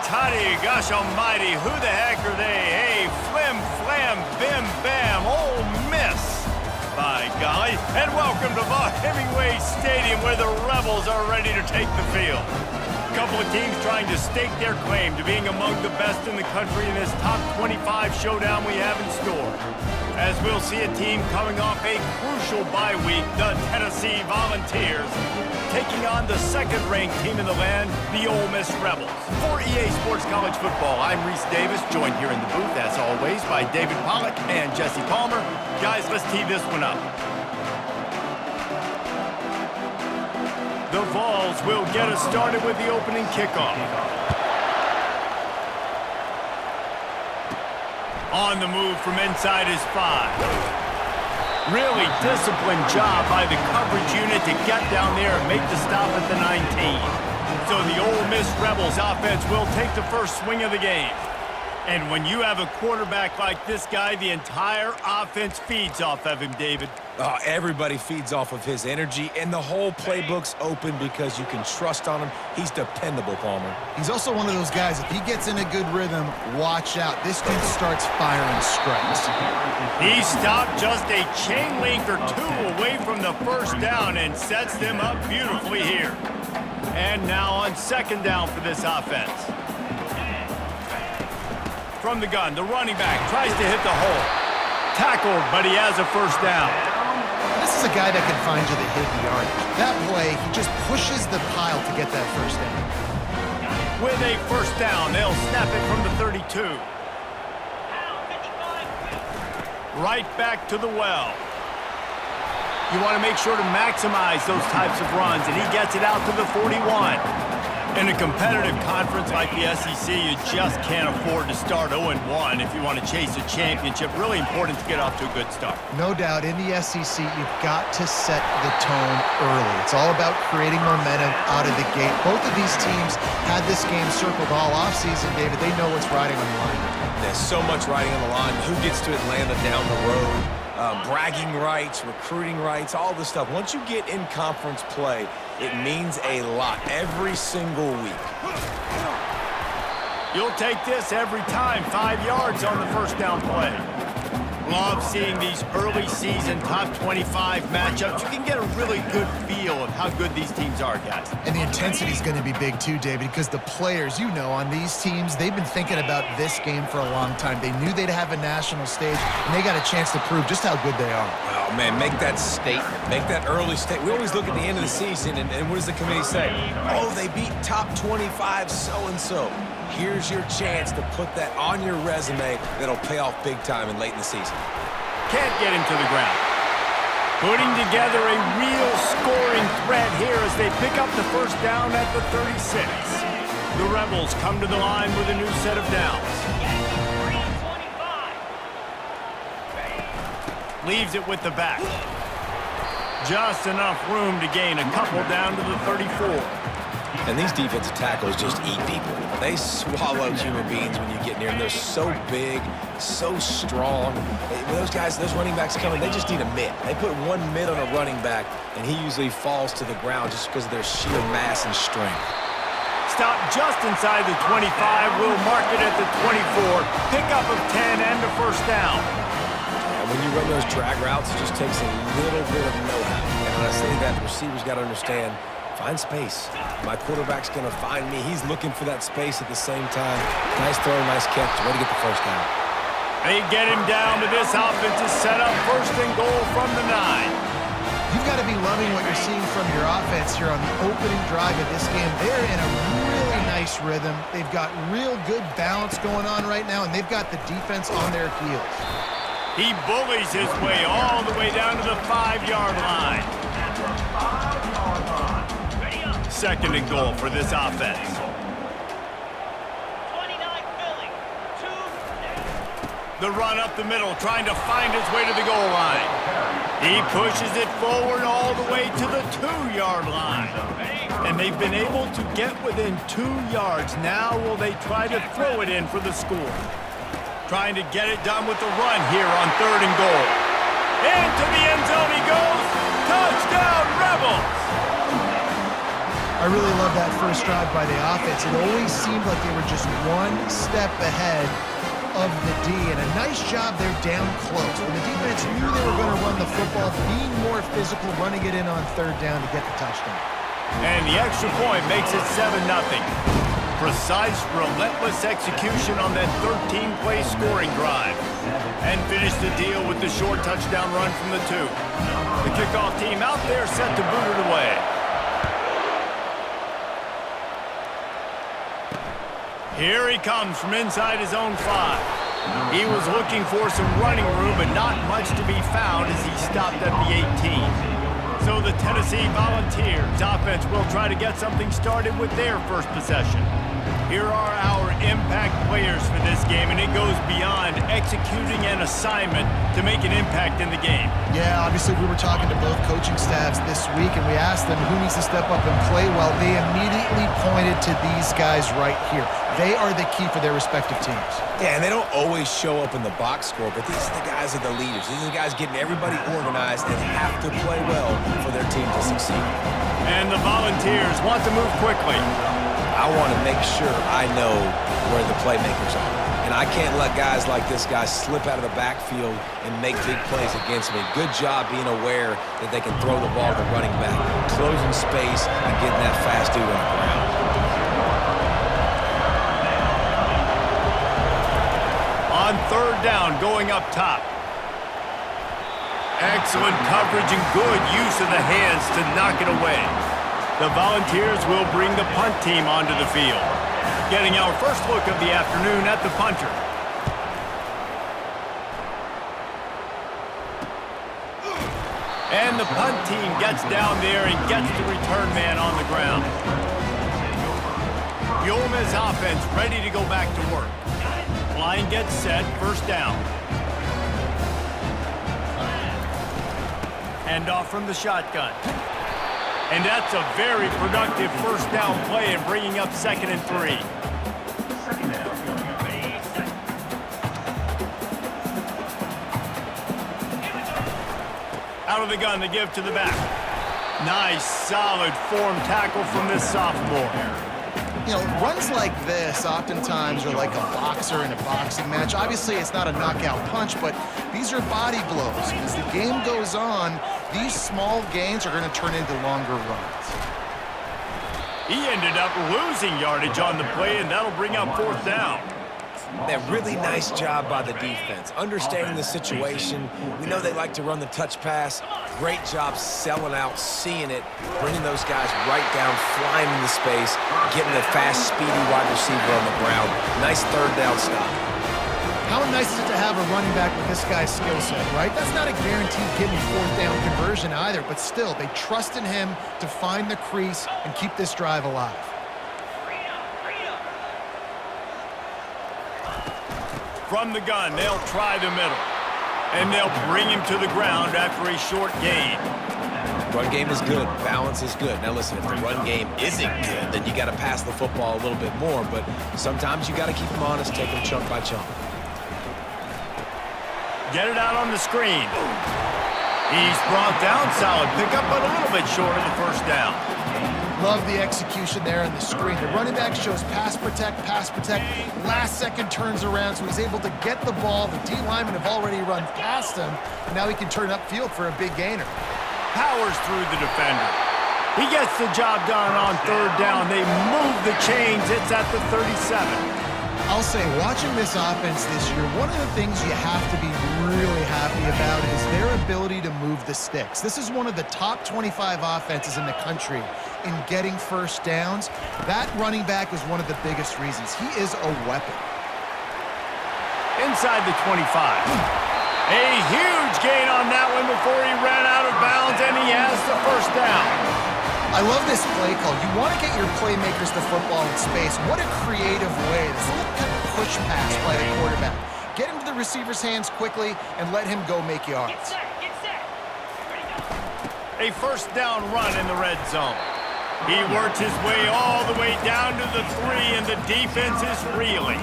toddy, gosh almighty, who the heck are they? Hey, flim, flam, bim, bam, Ole Miss. By golly, and welcome to Hemingway Stadium where the Rebels are ready to take the field. A couple of teams trying to stake their claim to being among the best in the country in this top 25 showdown we have in store. As we'll see a team coming off a crucial bye week, the Tennessee Volunteers, taking on the second-ranked team in the land, the Ole Miss Rebels. For EA Sports College Football, I'm Reese Davis, joined here in the booth, as always, by David Pollack and Jesse Palmer. Guys, let's tee this one up. The Vols will get us started with the opening kickoff. On the move from inside his 5. Really disciplined job by the coverage unit to get down there and make the stop at the 19. So the Ole Miss Rebels offense will take the first swing of the game. And when you have a quarterback like this guy, the entire offense feeds off of him, David. Everybody feeds off of his energy, and the whole playbook's open because you can trust on him. He's dependable, Palmer. He's also one of those guys, if he gets in a good rhythm, watch out. This dude starts firing strikes. He stopped just a chain link or two away from the first down and sets them up beautifully here. And now on second down for this offense. From the gun, the running back tries to hit the hole. Tackled, but he has a first down. This is a guy that can find you the hidden yardage. That play, he just pushes the pile to get that first down. With a first down, they'll snap it from the 32. Right back to the well. You want to make sure to maximize those types of runs, and he gets it out to the 41. In a competitive conference like the SEC, you just can't afford to start 0-1 if you want to chase a championship. Really important to get off to a good start. No doubt, in the SEC, you've got to set the tone early. It's all about creating momentum out of the gate. Both of these teams had this game circled all offseason, David. They know what's riding on the line. There's so much riding on the line. Who gets to Atlanta down the road? Bragging rights, recruiting rights, all this stuff. Once you get in conference play, it means a lot every single week. You'll take this every time. 5 yards on the first down play. Love seeing these early season top 25 matchups. You can get a really good feel of how good these teams are, guys. And the intensity is going to be big too, David, because the players, you know, on these teams, they've been thinking about this game for a long time. They knew they'd have a national stage, and they got a chance to prove just how good they are. Oh, man, make that statement. Make that early statement. We always look at the end of the season, and what does the committee say? Oh, they beat top 25 so-and-so. Here's your chance to put that on your resume that'll pay off big time and late in the season. Can't get him to the ground. Putting together a real scoring threat here as they pick up the first down at the 36. The Rebels come to the line with a new set of downs. Leaves it with the back. Just enough room to gain a couple down to the 34. And these defensive tackles just eat people. They swallow human beings when you get near them. They're so big, so strong. When those guys, those running backs come in, they just need a mitt. They put one mitt on a running back, and he usually falls to the ground just because of their sheer mass and strength. Stop just inside the 25. We'll mark it at the 24. Pickup of 10 and a first down. And when you run those drag routes, it just takes a little bit of know-how. And when I say that, the receivers got to understand, find space. My quarterback's going to find me. He's looking for that space at the same time. Nice throw, nice catch. Way to get the first down. They get him down, but this offense is set up first and goal from the 9. You've got to be loving what you're seeing from your offense here on the opening drive of this game. They're in a really nice rhythm. They've got real good balance going on right now, and they've got the defense on their heels. He bullies his way all the way down to the 5-yard line. Second and goal for this offense. 29 Philly. 2 The run up the middle, trying to find his way to the goal line. He pushes it forward all the way to the 2-yard line. And they've been able to get within 2 yards. Now will they try to throw it in for the score? Trying to get it done with the run here on 3rd and goal. Into the end zone he goes. Touchdown, Rebels! I really love that first drive by the offense. It always seemed like they were just one step ahead of the D, and a nice job there down close. When the defense knew they were going to run the football, being more physical, running it in on third down to get the touchdown. And the extra point makes it 7-0. Precise, relentless execution on that 13-play scoring drive. And finish the deal with the short touchdown run from the 2. The kickoff team out there set to boot it away. Here he comes from inside his own 5. He was looking for some running room, but not much to be found as he stopped at the 18. So the Tennessee Volunteers offense will try to get something started with their first possession. Here are our impact players for this game, and it goes beyond executing an assignment to make an impact in the game. Yeah, obviously we were talking to both coaching staffs this week, and we asked them who needs to step up and play well. They immediately pointed to these guys right here. They are the key for their respective teams. Yeah, and they don't always show up in the box score, but these are the guys that are the leaders. These are the guys getting everybody organized and have to play well for their team to succeed. And the Volunteers want to move quickly. I want to make sure I know where the playmakers are. And I can't let guys like this guy slip out of the backfield and make big plays against me. Good job being aware that they can throw the ball to running back, closing space, and getting that fast dude on the ground. On third down, going up top. Excellent coverage and good use of the hands to knock it away. The Volunteers will bring the punt team onto the field. Getting our first look of the afternoon at the punter. And the punt team gets down there and gets the return man on the ground. Yoma's offense ready to go back to work. Line gets set, first down. Hand off from the shotgun. And that's a very productive first down play and bringing up 2nd and 3. Out of the gun to give to the back. Nice, solid form tackle from this sophomore. You know, runs like this oftentimes are like a boxer in a boxing match. Obviously, it's not a knockout punch, but these are body blows. As the game goes on, these small gains are going to turn into longer runs. He ended up losing yardage on the play, and that'll bring up 4th down. That really nice job by the defense, understanding the situation. We know they like to run the touch pass. Great job selling out, seeing it, bringing those guys right down, flying into space, getting a fast, speedy wide receiver on the ground. Nice third down stop. How nice is it to have a running back with this guy's skill set, right? That's not a guaranteed given 4th down conversion either, but still, they trust in him to find the crease and keep this drive alive. From the gun, they'll try the middle. And they'll bring him to the ground after a short gain. Run game is good. Balance is good. Now listen, if the run game isn't good, then you got to pass the football a little bit more. But sometimes you got to keep them honest, take them chunk by chunk. Get it out on the screen. He's brought down, solid pickup, but a little bit short of the first down. Love the execution there on the screen. The running back shows pass protect, last second turns around, so he's able to get the ball. The D linemen have already run past him, and now he can turn upfield for a big gainer. Powers through the defender. He gets the job done on third down. They move the chains. It's at the 37. I'll say, watching this offense this year, one of the things you have to be really happy about is their ability to move the sticks. This is one of the top 25 offenses in the country in getting first downs. That running back is one of the biggest reasons. He is a weapon. Inside the 25. A huge gain on that one before he ran out of bounds, and he has the first down. I love this play call. You want to get your playmakers the football in space. What a creative way. This little kind of push pass by the quarterback. Get into the receiver's hands quickly and let him go make yards. Get set, get set. Ready, go. A first down run in the red zone. He works his way all the way down to the 3, and the defense is reeling.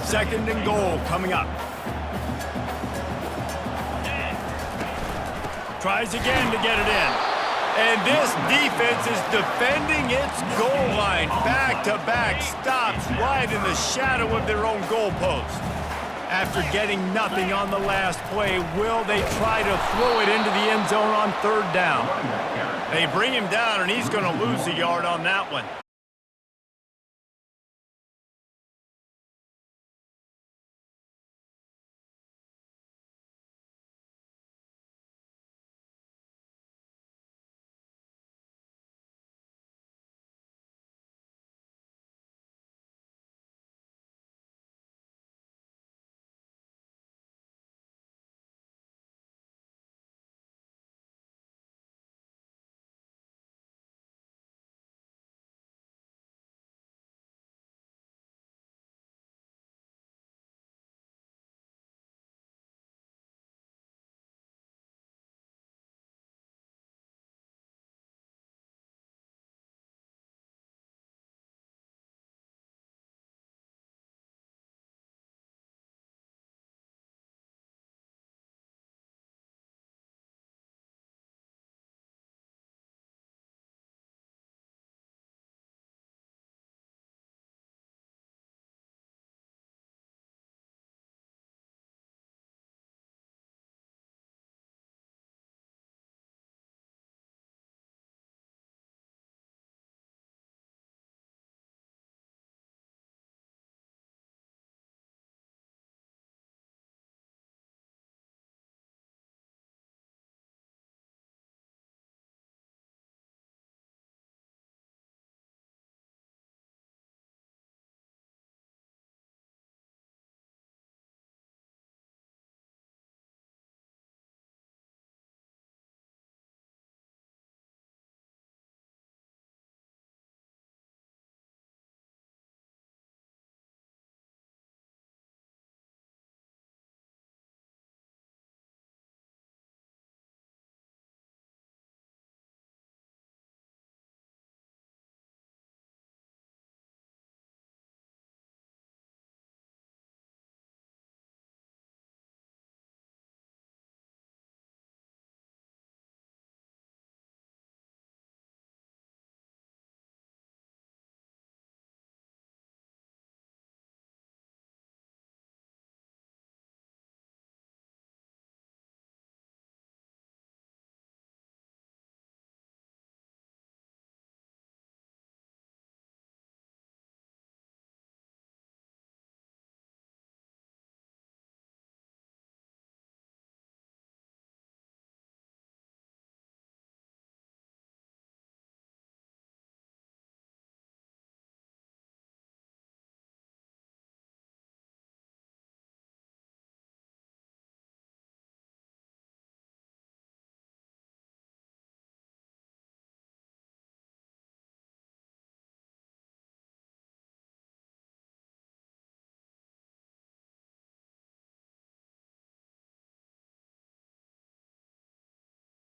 2nd and goal coming up. Tries again to get it in. And this defense is defending its goal line. Back-to-back stops right in the shadow of their own goalpost. After getting nothing on the last play, will they try to throw it into the end zone on third down? They bring him down, and he's going to lose a yard on that one.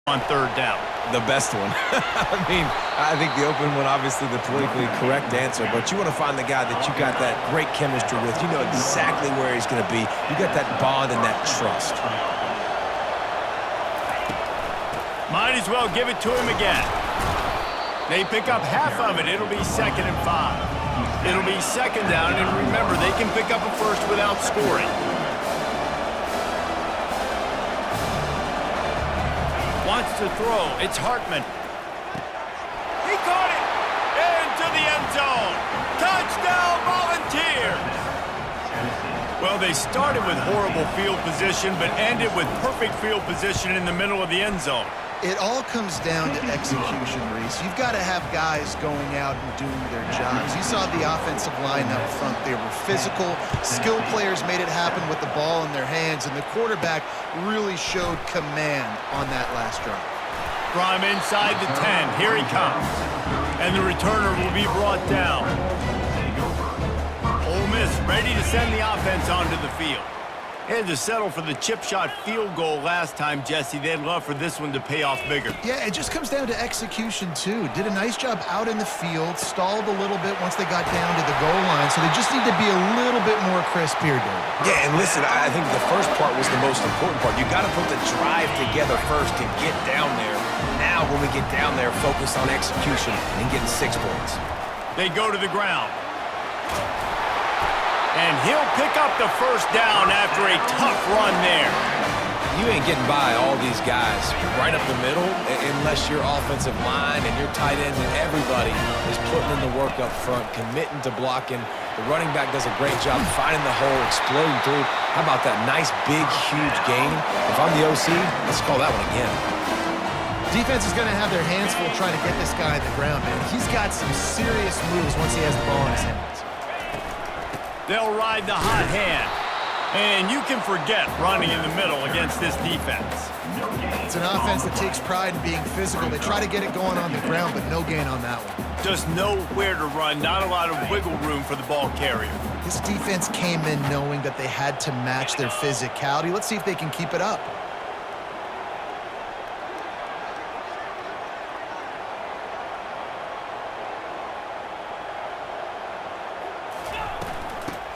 On third down. The best one. I think the open one, obviously the politically correct answer, but you want to find the guy that you got that great chemistry with. You know exactly where he's going to be. You got that bond and that trust. Might as well give it to him again. They pick up half of it. It'll be 2nd and 5. It'll be second down, and remember, they can pick up a first without scoring. Wants to throw. It's Hartman. He caught it! Into the end zone. Touchdown, Volunteers! Well, they started with horrible field position, but ended with perfect field position in the middle of the end zone. It all comes down to execution, Reese. You've got to have guys going out and doing their jobs. You saw the offensive line up front. They were physical. Skilled players made it happen with the ball in their hands, and the quarterback really showed command on that last drive. From inside the 10, here he comes. And the returner will be brought down. Ole Miss ready to send the offense onto the field. Had to settle for the chip shot field goal last time, Jesse. They'd love for this one to pay off bigger. Yeah, it just comes down to execution, too. Did a nice job out in the field, stalled a little bit once they got down to the goal line, so they just need to be a little bit more crisp here, David. Yeah, and listen, I think the first part was the most important part. You got to put the drive together first to get down there. Now, when we get down there, focus on execution and getting 6 points. They go to the ground. And he'll pick up the first down after a tough run there. You ain't getting by all these guys right up the middle unless your offensive line and your tight ends and everybody is putting in the work up front, committing to blocking. The running back does a great job finding the hole, exploding through. How about that nice, big, huge gain? If I'm the OC, let's call that one again. Defense is going to have their hands full trying to get this guy at the ground, man. He's got some serious moves once he has the ball in his hands. They'll ride the hot hand. And you can forget running in the middle against this defense. It's an offense that takes pride in being physical. They try to get it going on the ground, but no gain on that one. Just know where to run, not a lot of wiggle room for the ball carrier. This defense came in knowing that they had to match their physicality. Let's see if they can keep it up.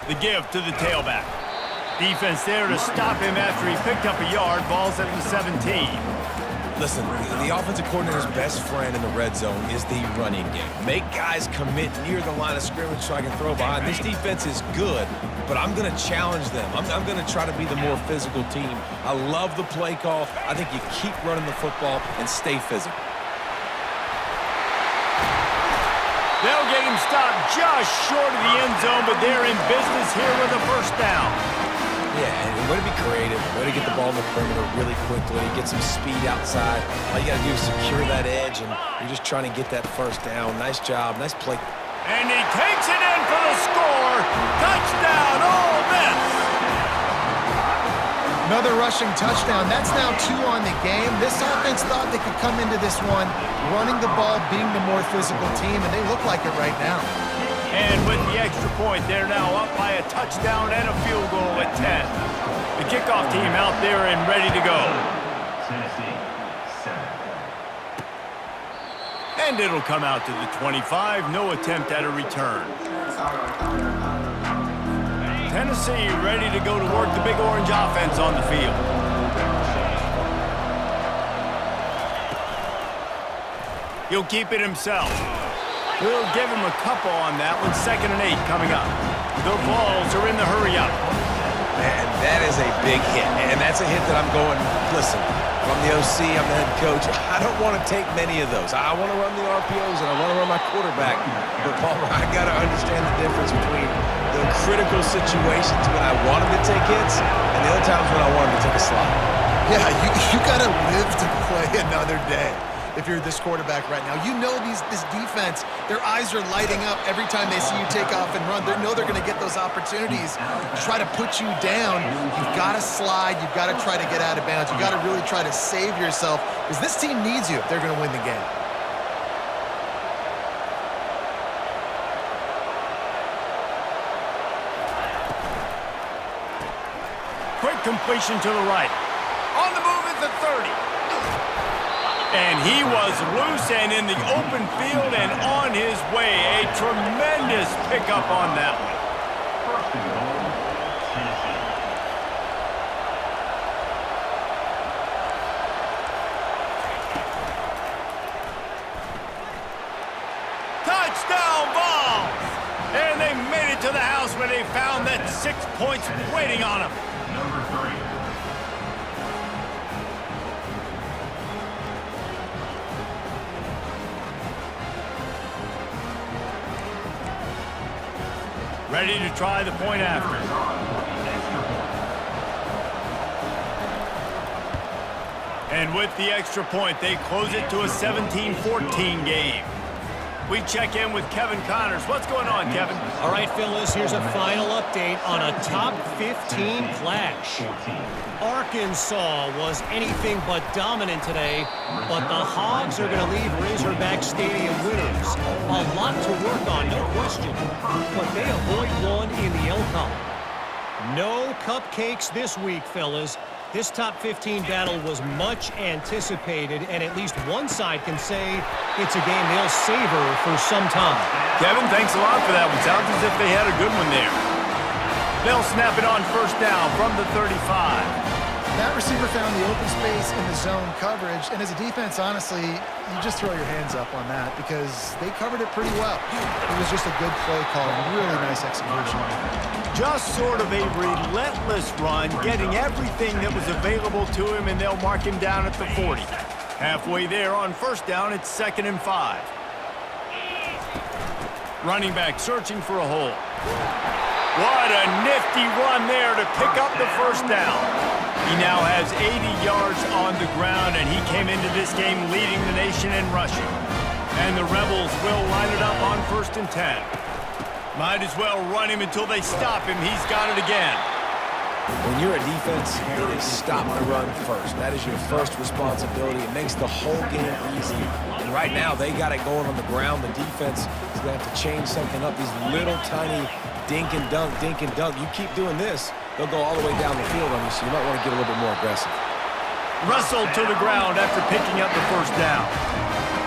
The give to the tailback. Defense there to stop him after he picked up a yard. Ball's at the 17. Listen, the offensive coordinator's best friend in the red zone is the running game. Make guys commit near the line of scrimmage so I can throw behind. This defense is good, but I'm going to challenge them. I'm going to try to be the more physical team. I love the play call. I think you keep running the football and stay physical. They'll get him stopped just short of the end zone, but they're in business here with a first down. Yeah, and way to be creative, way to get the ball in the perimeter really quickly, get some speed outside. All you got to do is secure that edge, and you're just trying to get that first down. Nice job, nice play. And he takes it in for the score. Touchdown, Ole Miss. Another rushing touchdown. That's now 2 on the game. This offense thought they could come into this one running the ball, being the more physical team, and they look like it right now. And with the extra point, they're now up by a touchdown and a field goal at 10. The kickoff team out there and ready to go. And it'll come out to the 25. No attempt at a return. Tennessee ready to go to work the big orange offense on the field. He'll keep it himself. We'll give him a couple on that one. 2nd and 8 coming up. The Vols are in the hurry-up. Man, that is a big hit. And that's a hit that I'm going, listen, if I'm the OC, I'm the head coach. I don't want to take many of those. I want to run the RPOs and I want to run my quarterback. But, Palmer, I got to understand the difference between the critical situations when I want him to take hits and the other times when I want him to take a slide. Yeah, you got to live to play another day. If you're this quarterback right now, you know this defense, their eyes are lighting up every time they see you take off and run. They know they're going to get those opportunities to try to put you down. You've got to slide. You've got to try to get out of bounds. You've got to really try to save yourself because this team needs you if they're going to win the game. Quick completion to the right. On the move at the 30. And he was loose and in the open field and on his way. A tremendous pickup on that one. First and goal, Tennessee. Touchdown Vols! And they made it to the house where they found that 6 points waiting on them. Number 3. Ready to try the point after. And with the extra point, they close it to a 17-14 game. We check in with Kevin Connors. What's going on, Kevin? All right, Phyllis, here's a final update on a top 15 clash. Arkansas was anything but dominant today, but the Hogs are going to leave Razorback Stadium winners. A lot to work on, no question, but they avoid one in the L column. No cupcakes this week, fellas. This top 15 battle was much anticipated, and at least one side can say it's a game they'll savor for some time. Kevin, thanks a lot for that one. Sounds as if they had a good one there. They'll snap it on first down from the 35. That receiver found the open space in the zone coverage, and as a defense, honestly, you just throw your hands up on that because they covered it pretty well. It was just a good play call, really nice execution. Just sort of a relentless run, getting everything that was available to him, and they'll mark him down at the 40. Halfway there on first down, it's 2nd and 5. Running back searching for a hole. What a nifty run there to pick up the first down. He now has 80 yards on the ground, and he came into this game leading the nation in rushing. And the Rebels will line it up on 1st and 10. Might as well run him until they stop him. He's got it again. When you're a defense, it is stop the run first. That is your first responsibility. It makes the whole game easy. And right now, they got it going on the ground. The defense is going to have to change something up. These little tiny dink and dunk, dink and dunk. You keep doing this, they'll go all the way down the field on you, so you might want to get a little bit more aggressive. Wrestled to the ground after picking up the first down.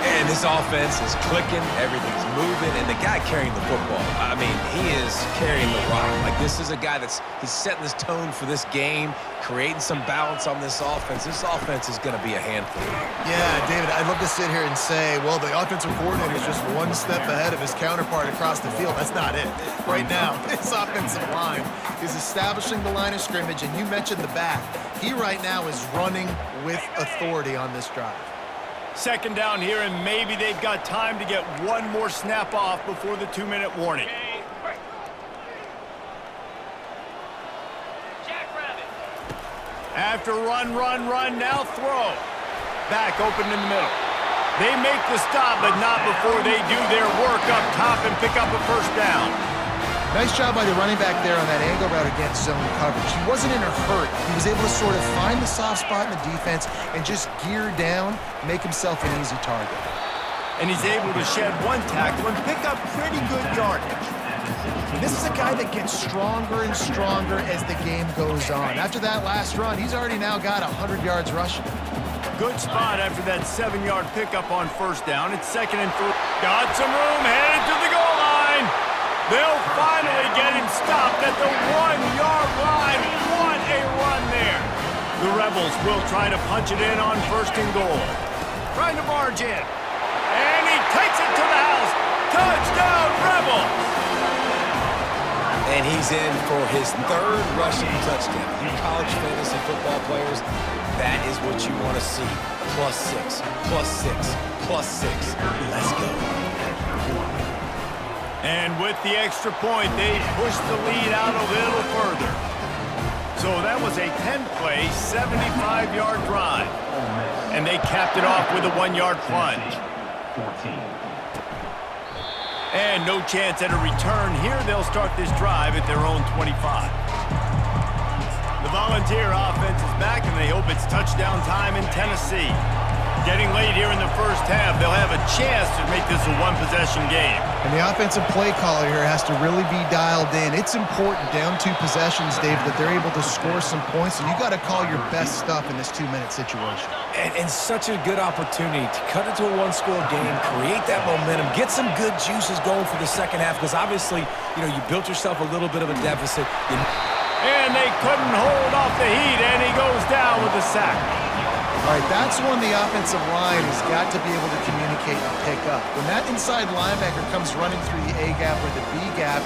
And this offense is clicking, everything's moving, and the guy carrying the football, I mean, he is carrying the rock. Like, this is a guy he's setting this tone for this game, creating some balance on this offense. This offense is going to be a handful. Yeah, David, I'd love to sit here and say, well, the offensive coordinator is just one step ahead of his counterpart across the field. That's not it. Right now, this offensive line is establishing the line of scrimmage, and you mentioned the back. He right now is running with authority on this drive. 2nd down here, and maybe they've got time to get one more snap off before the 2-minute warning. After run, now throw. Back open in the middle. They make the stop, but not before they do their work up top and pick up a first down. Nice job by the running back there on that angle route against zone coverage. He wasn't in a hurt. He was able to sort of find the soft spot in the defense and just gear down, make himself an easy target. And he's able to shed one tackle and pick up pretty good yardage. This is a guy that gets stronger and stronger as the game goes on. After that last run, he's already now got 100 yards rushing. Good spot after that 7-yard pickup on first down. It's 2nd and 3. Got some room, headed to the goal line. They'll finally get him stopped at the 1-yard line. What a run there. The Rebels will try to punch it in on 1st and goal. Trying to barge in. And he takes it to the house. Touchdown, Rebels. And he's in for his 3rd rushing touchdown. You college fantasy football players, that is what you want to see. +6, +6, +6. Let's go. And with the extra point, they pushed the lead out a little further. So that was a 10-play, 75-yard drive. And they capped it off with a 1-yard plunge. 14. And no chance at a return here. They'll start this drive at their own 25. The Volunteer offense is back, and they hope it's touchdown time in Tennessee. Getting late here in the first half, they'll have a chance to make this a one-possession game. And the offensive play caller here has to really be dialed in. It's important down 2 possessions, Dave, that they're able to score some points, and you got to call your best stuff in this 2-minute situation. And such a good opportunity to cut it to a 1-score game, create that momentum, get some good juices going for the second half, because obviously, you built yourself a little bit of a deficit. And they couldn't hold off the heat, and he goes down with a sack. All right, that's when the offensive line has got to be able to communicate and pick up. When that inside linebacker comes running through the A gap or the B gap,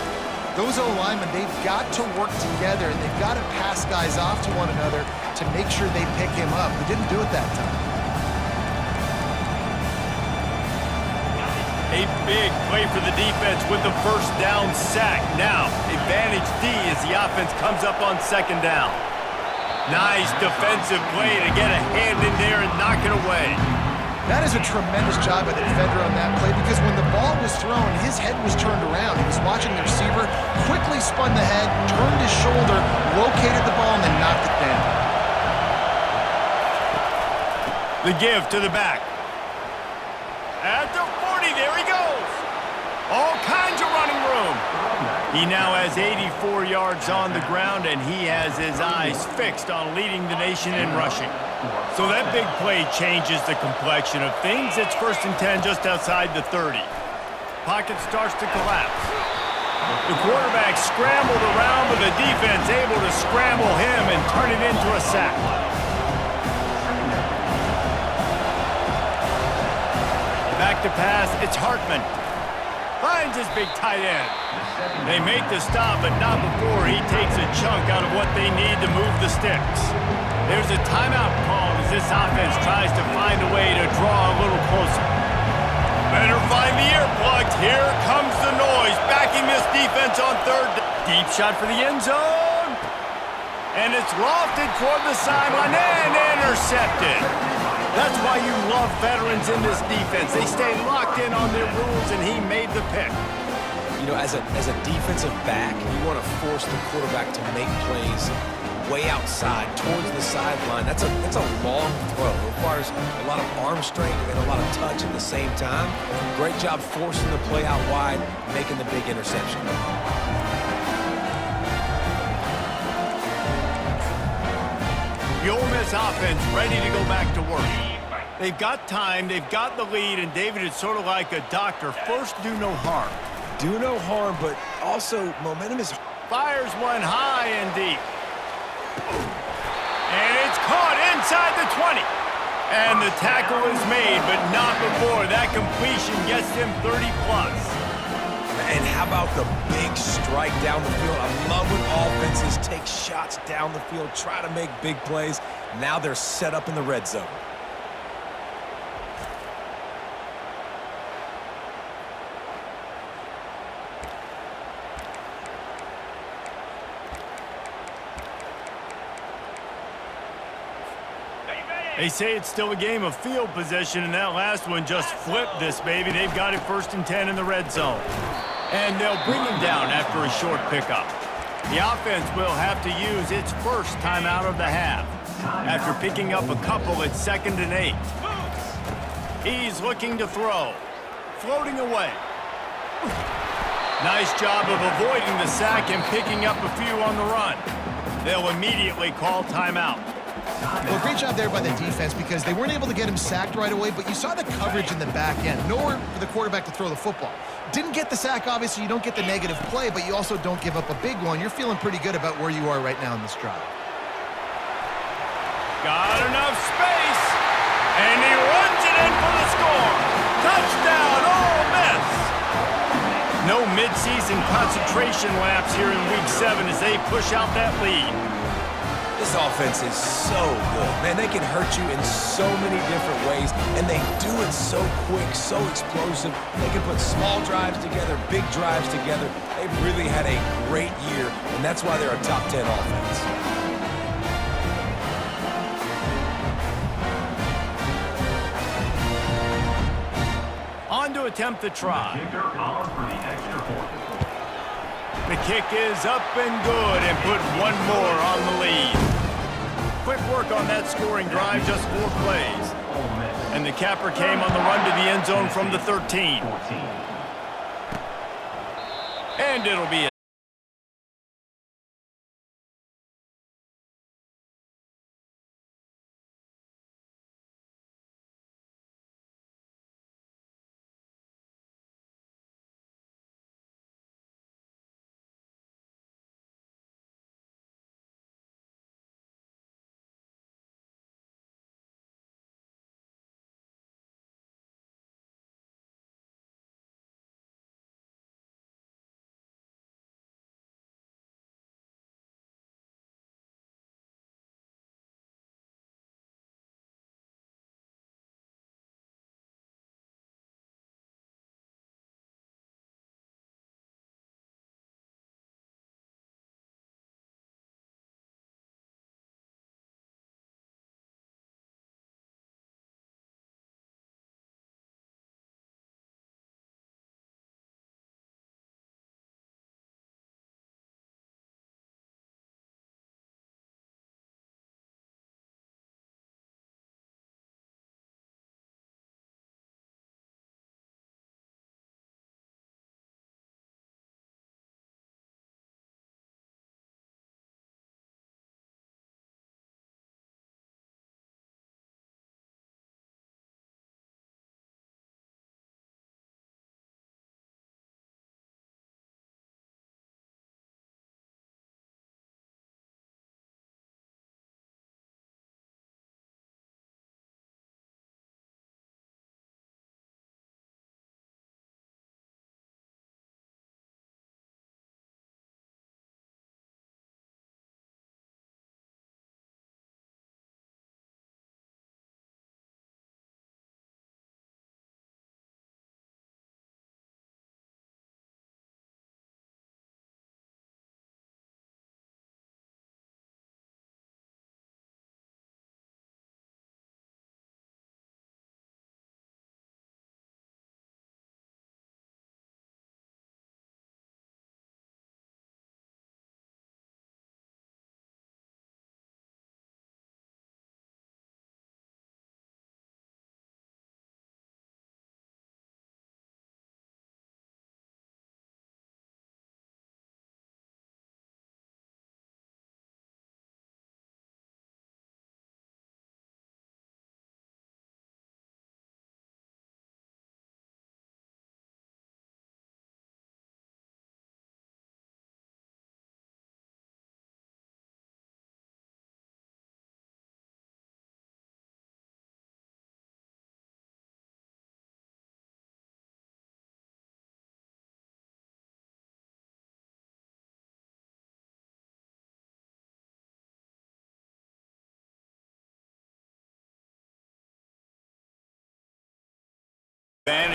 those O-linemen, they've got to work together, and they've got to pass guys off to one another to make sure they pick him up. They didn't do it that time. A big play for the defense with the first down sack. Now, advantage D as the offense comes up on 2nd down. Nice defensive play to get a hand in there and knock it away. That is a tremendous job by the defender on that play, because when the ball was thrown, his head was turned around. He was watching the receiver, quickly spun the head, turned his shoulder, located the ball, and then knocked it down. The give to the back. At the 40, there he goes. All kinds of running room. He now has 84 yards on the ground, and he has his eyes fixed on leading the nation in rushing. So that big play changes the complexion of things. It's 1st and 10 just outside the 30. Pocket starts to collapse. The quarterback scrambled around, but the defense able to scramble him and turn it into a sack. Back to pass, it's Hartman. Finds his big tight end. They make the stop, but not before he takes a chunk out of what they need to move the sticks. There's a timeout called as this offense tries to find a way to draw a little closer. Better find the earplugs. Here comes the noise, backing this defense on 3rd. Deep shot for the end zone. And it's lofted toward the sideline and intercepted. That's why you love veterans in this defense. They stay locked in on their rules, and he made the pick. You know, as a defensive back, you want to force the quarterback to make plays way outside, towards the sideline. That's a long throw. It requires a lot of arm strength and a lot of touch at the same time. Great job forcing the play out wide, making the big interception. The Ole Miss offense ready to go back to work. They've got time, they've got the lead, and David, it's sort of like a doctor. First, do no harm. Do no harm, but also momentum is... Fires one high and deep. And it's caught inside the 20. And the tackle is made, but not before. That completion gets him 30+. And how about the big strike down the field? I love when offenses take shots down the field, try to make big plays. Now they're set up in the red zone. They say it's still a game of field position, and that last one just flipped this baby. They've got it 1st and 10 in the red zone. And they'll bring him down after a short pickup. The offense will have to use its first timeout of the half. After picking up a couple at 2nd and 8. He's looking to throw. Floating away. Nice job of avoiding the sack and picking up a few on the run. They'll immediately call timeout. Well, great job there by the defense because they weren't able to get him sacked right away, but you saw the coverage in the back end. Nowhere for the quarterback to throw the football. Didn't get the sack, obviously. You don't get the negative play, but you also don't give up a big one. You're feeling pretty good about where you are right now in this drive. Got enough space, and he runs it in for the score. Touchdown, Ole Miss. No midseason concentration laps here in Week 7 as they push out that lead. This offense is so good. Man, they can hurt you in so many different ways, and they do it so quick, so explosive. They can put small drives together, big drives together. They've really had a great year, and that's why they're a top 10 offense. On to attempt the try. Kicker on for the extra point. The kick is up and good and put one more on the lead. Quick work on that scoring drive, just 4 plays. And the capper came on the run to the end zone from the 13. And it'll be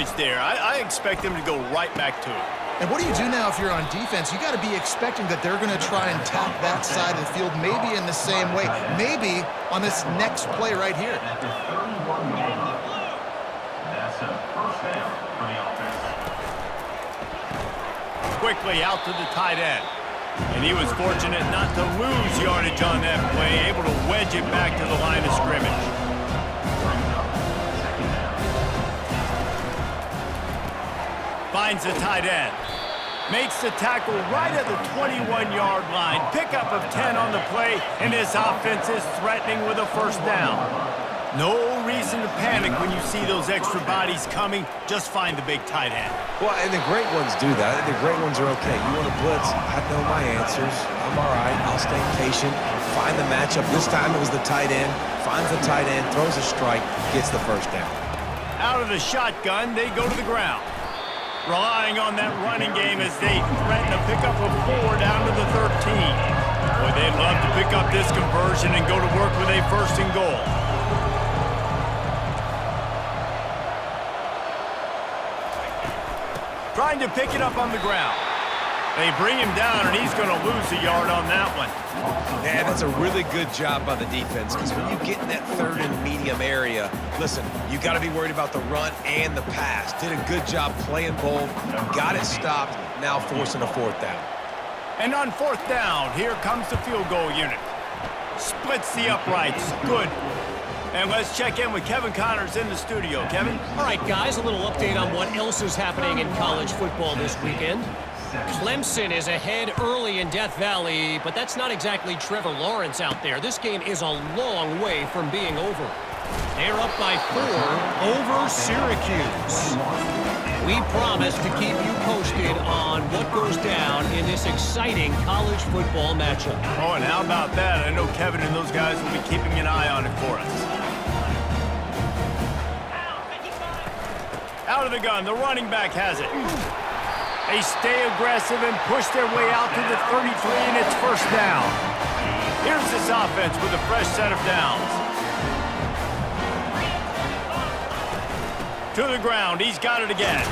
advantage there. I expect them to go right back to it. And what do you do now if you're on defense? You got to be expecting that they're going to try and tap that side of the field, maybe in the same way, maybe on this next play right here. At the 31-yard line. That's a first down for the offense. Quickly out to the tight end. And he was fortunate not to lose yardage on that play, able to wedge it back to the line of scrimmage. Finds the tight end. Makes the tackle right at the 21-yard line. Pickup of 10 on the play, and this offense is threatening with a first down. No reason to panic when you see those extra bodies coming. Just find the big tight end. Well, and the great ones do that. The great ones are okay. You want to blitz, I know my answers. I'm all right. I'll stay patient. Find the matchup. This time it was the tight end. Finds the tight end, throws a strike, gets the first down. Out of the shotgun, they go to the ground. Relying on that running game as they threaten to pick up a 4 down to the 13. Boy, they'd love to pick up this conversion and go to work with a first and goal. Trying to pick it up on the ground. They bring him down, and he's going to lose a yard on that one. Man, that's a really good job by the defense, because when you get in that third and medium area, listen, you got to be worried about the run and the pass. Did a good job playing both, got it stopped, now forcing a fourth down. And on fourth down, here comes the field goal unit. Splits the uprights. Good. And let's check in with Kevin Connors in the studio. Kevin? All right, guys, a little update on what else is happening in college football this weekend. Clemson is ahead early in Death Valley, but that's not exactly Trevor Lawrence out there. This game is a long way from being over. They're up by 4 over Syracuse. We promise to keep you posted on what goes down in this exciting college football matchup. Oh, and how about that? I know Kevin and those guys will be keeping an eye on it for us. Out of the gun, the running back has it. They stay aggressive and push their way out to the 33, and it's first down. Here's this offense with a fresh set of downs. To the ground, he's got it again.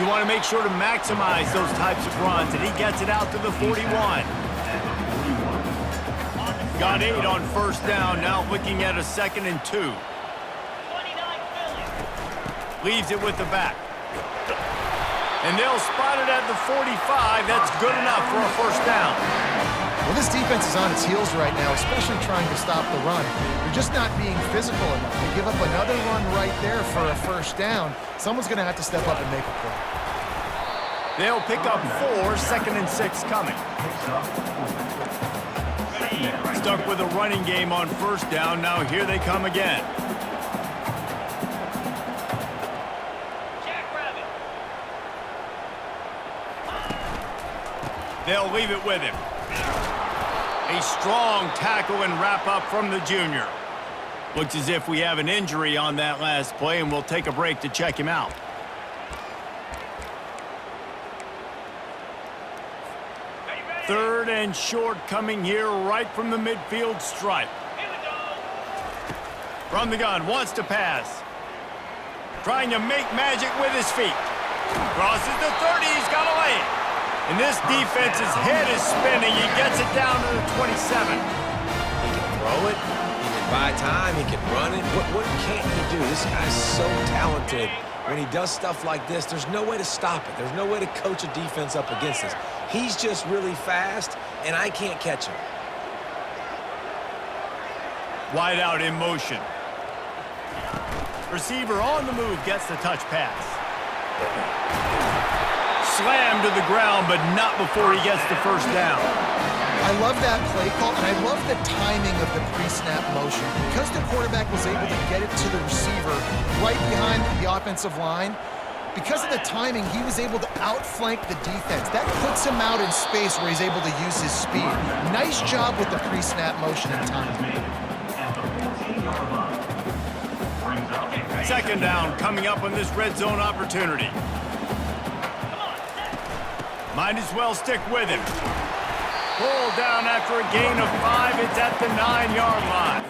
You want to make sure to maximize those types of runs, and he gets it out to the 41. Got 8 on first down, now looking at a 2nd and 2. Leaves it with the back. And they'll spot it at the 45. That's good enough for a first down. Well, this defense is on its heels right now, especially trying to stop the run. They're just not being physical enough. They give up another run right there for a first down. Someone's going to have to step up and make a play. They'll pick up 4, 2nd and 6 coming. Stuck with a running game on first down. Now here they come again. They'll leave it with him. A strong tackle and wrap up from the junior. Looks as if we have an injury on that last play, and we'll take a break to check him out. Third and short coming here right from the midfield stripe. From the gun, wants to pass. Trying to make magic with his feet. Crosses the 30, he's got to lay it. And this defense's head is spinning. He gets it down to the 27. He can throw it, he can buy time, he can run it. What can't he do? This guy's so talented. When he does stuff like this, there's no way to stop it. There's no way to coach a defense up against this. He's just really fast, and I can't catch him. Wide out in motion. Receiver on the move gets the touch pass. Slammed to the ground, but not before he gets the first down. I love that play call, and I love the timing of the pre-snap motion. Because the quarterback was able to get it to the receiver right behind the offensive line, because of the timing, he was able to outflank the defense. That puts him out in space where he's able to use his speed. Nice job with the pre-snap motion and timing. Second down coming up on this red zone opportunity. Might as well stick with him. Pulled down after a gain of 5. It's at the 9-yard line.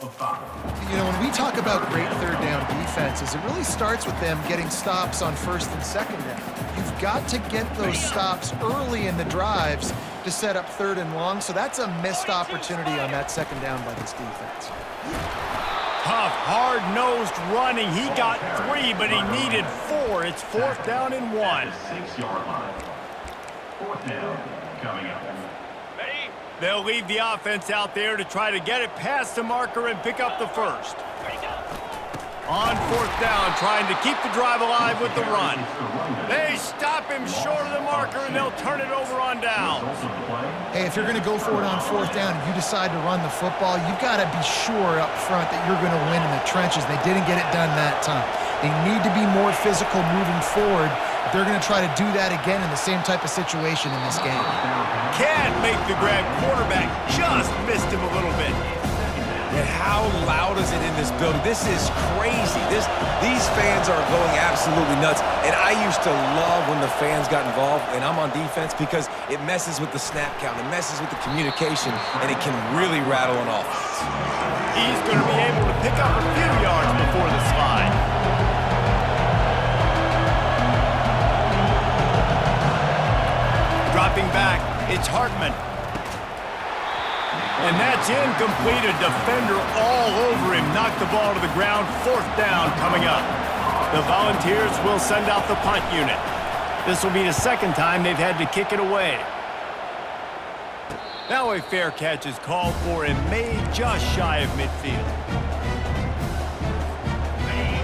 of 5. You know, when we talk about great third down defenses, it really starts with them getting stops on first and second down. You've got to get those stops early in the drives to set up third and long, so that's a missed opportunity on that second down by this defense. Tough, hard-nosed running. He got 3, but he needed 4. It's 4th down and 1. 6-yard line. 4th down coming up. Ready? They'll leave the offense out there to try to get it past the marker and pick up the first. Ready, go. On 4th down, trying to keep the drive alive with the run. They stop him short of the marker, and they'll turn it over on down. Hey, if you're going to go for it on 4th down and you decide to run the football, you've got to be sure up front that you're going to win in the trenches. They didn't get it done that time. They need to be more physical moving forward. They're going to try to do that again in the same type of situation in this game. Can't make the grab. Quarterback just missed him a little bit. And how loud is it in this building? This is crazy. These fans are going absolutely nuts. And I used to love when the fans got involved, and I'm on defense, because it messes with the snap count, it messes with the communication, and it can really rattle an offense. He's going to be able to pick up a few yards before the slide. Dropping back, it's Hartman. And that's incomplete. A defender all over him. Knocked the ball to the ground. 4th down coming up. The Volunteers will send out the punt unit. This will be the second time they've had to kick it away. Now a fair catch is called for and made just shy of midfield.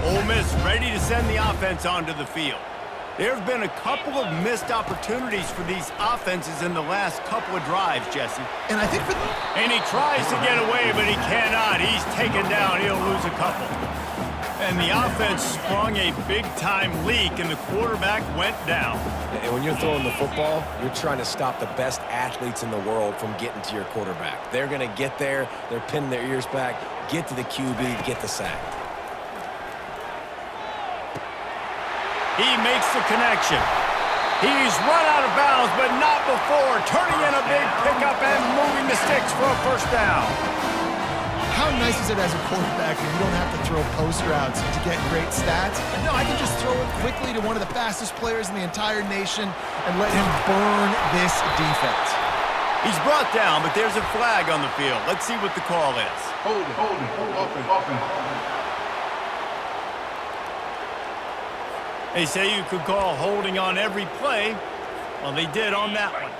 Ole Miss ready to send the offense onto the field. There have been a couple of missed opportunities for these offenses in the last couple of drives, Jesse. And I think And he tries to get away, but he cannot. He's taken down. He'll lose a couple. And the offense sprung a big-time leak, and the quarterback went down. And when you're throwing the football, you're trying to stop the best athletes in the world from getting to your quarterback. They're going to get there. They're pinning their ears back, get to the QB, get the sack. He makes the connection. He's run out of bounds, but not before. Turning in a big pickup and moving the sticks for a 1st down. how nice is it as a quarterback when you don't have to throw post routes to get great stats? No, I can just throw it quickly to one of the fastest players in the entire nation and let him burn this defense. He's brought down, but there's a flag on the field. Let's see what the call is. Hold it. They say you could call holding on every play. Well, they did on that one.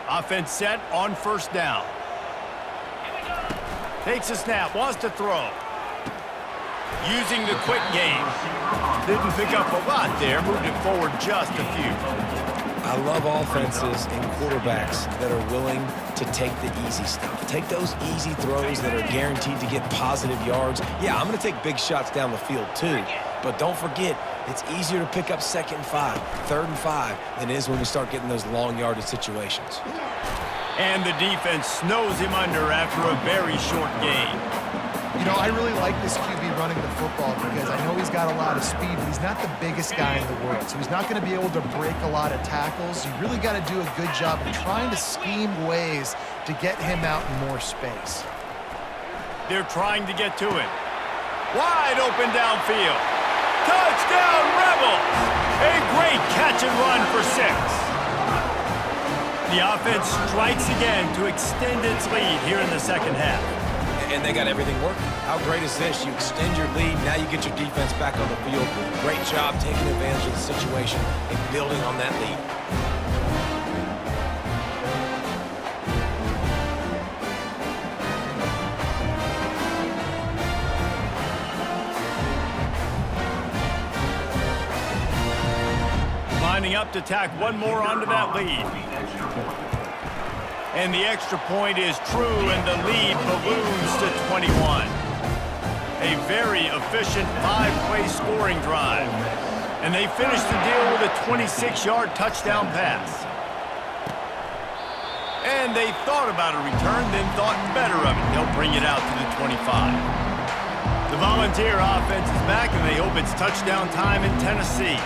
Offense set on 1st down. Takes a snap, wants to throw. Using the quick game. Didn't pick up a lot there, moved it forward just a few. I love offenses and quarterbacks that are willing to take the easy stuff. Take those easy throws that are guaranteed to get positive yards. Yeah, I'm going to take big shots down the field too. But don't forget, it's easier to pick up 2nd and 5, 3rd and 5 than it is when we start getting those long yardage situations. And the defense snows him under after a very short game. You know, I really like this QB running the football because I know he's got a lot of speed, but he's not the biggest guy in the world. So he's not going to be able to break a lot of tackles. You really got to do a good job of trying to scheme ways to get him out in more space. They're trying to get to it. Wide open downfield. Touchdown, Rebels! A great catch and run for 6. The offense strikes again to extend its lead here in the 2nd half. And they got everything working. How great is this? You extend your lead, now you get your defense back on the field. Great job taking advantage of the situation and building on that lead. Lining up to tack one more onto that lead. And the extra point is true, and the lead balloons to 21. A very efficient 5-play scoring drive. And they finish the deal with a 26-yard touchdown pass. And they thought about a return, then thought better of it. They'll bring it out to the 25. The Volunteer offense is back, and they hope it's touchdown time in Tennessee.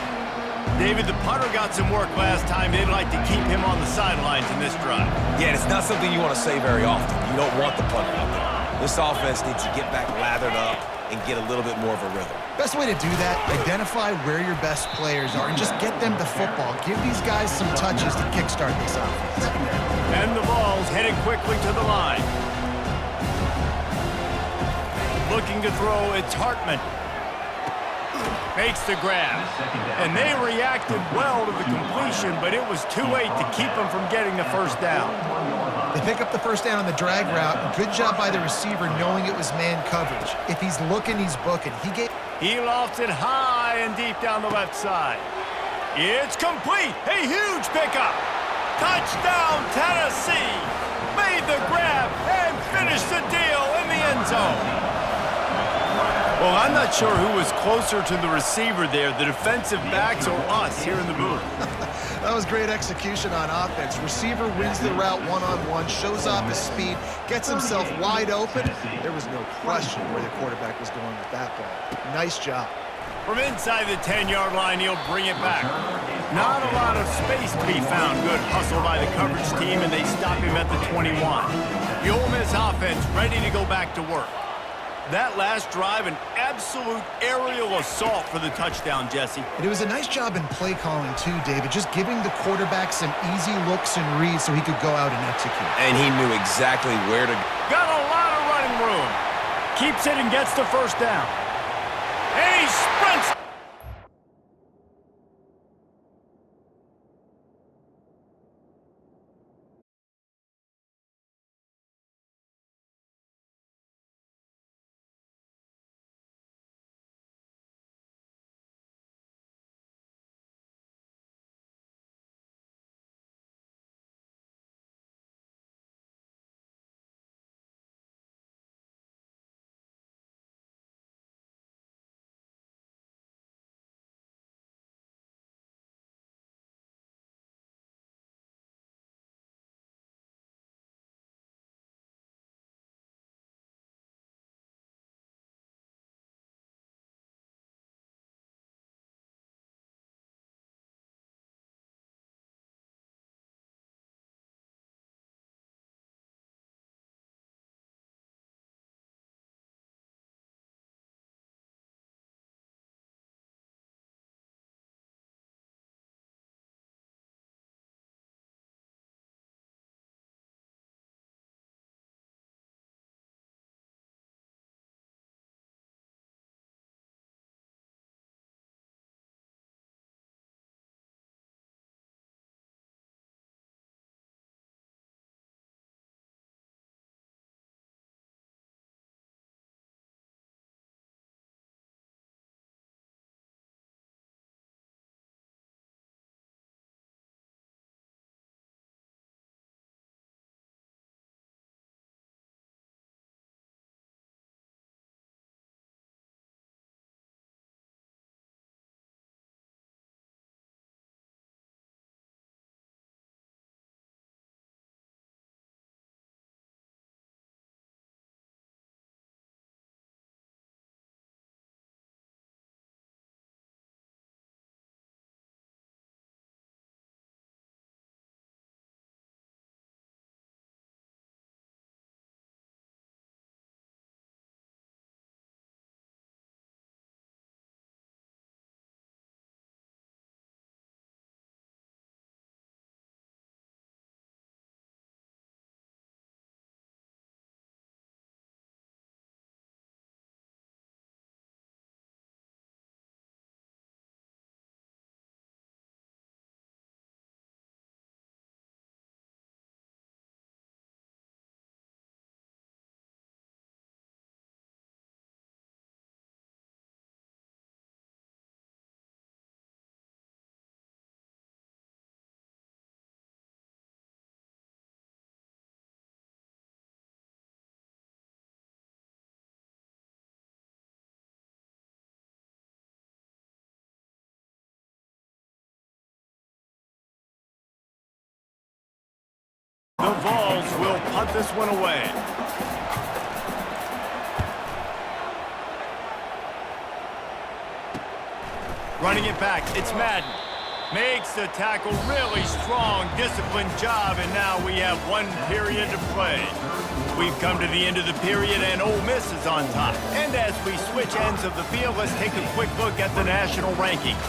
David, the punter got some work last time. They'd like to keep him on the sidelines in this drive. Yeah, it's not something you want to say very often. You don't want the punter out there. This offense needs to get back lathered up and get a little bit more of a rhythm. Best way to do that, identify where your best players are and just get them the football. Give these guys some touches to kickstart this offense. And the ball's headed quickly to the line. Looking to throw, it's Hartman. Makes the grab. And they reacted well to the completion, but it was too late to keep them from getting the first down. They pick up the first down on the drag route. Good job by the receiver knowing it was man coverage. If he's looking, he's booking. He lofts it high and deep down the left side. It's complete. A huge pickup. Touchdown, Tennessee. Made the grab and finished the deal in the end zone. Well, I'm not sure who was closer to the receiver there, the defensive backs or us here in the booth. That was great execution on offense. Receiver wins the route one-on-one, shows off his speed, gets himself wide open. There was no question where the quarterback was going with that ball. Nice job. From inside the 10-yard line, he'll bring it back. Not a lot of space to be found. Good hustle by the coverage team, and they stop him at the 21. The Ole Miss offense ready to go back to work. That last drive, an absolute aerial assault for the touchdown, Jesse. It was a nice job in play calling, too, David, just giving the quarterback some easy looks and reads so he could go out and execute. And he knew exactly where to go. Got a lot of running room. Keeps it and gets the first down. And he sprints. The Vols will punt this one away. Running it back, it's Madden. Makes the tackle really strong, disciplined job, and now we have 1 period to play. We've come to the end of the period, and Ole Miss is on top. And as we switch ends of the field, let's take a quick look at the national rankings.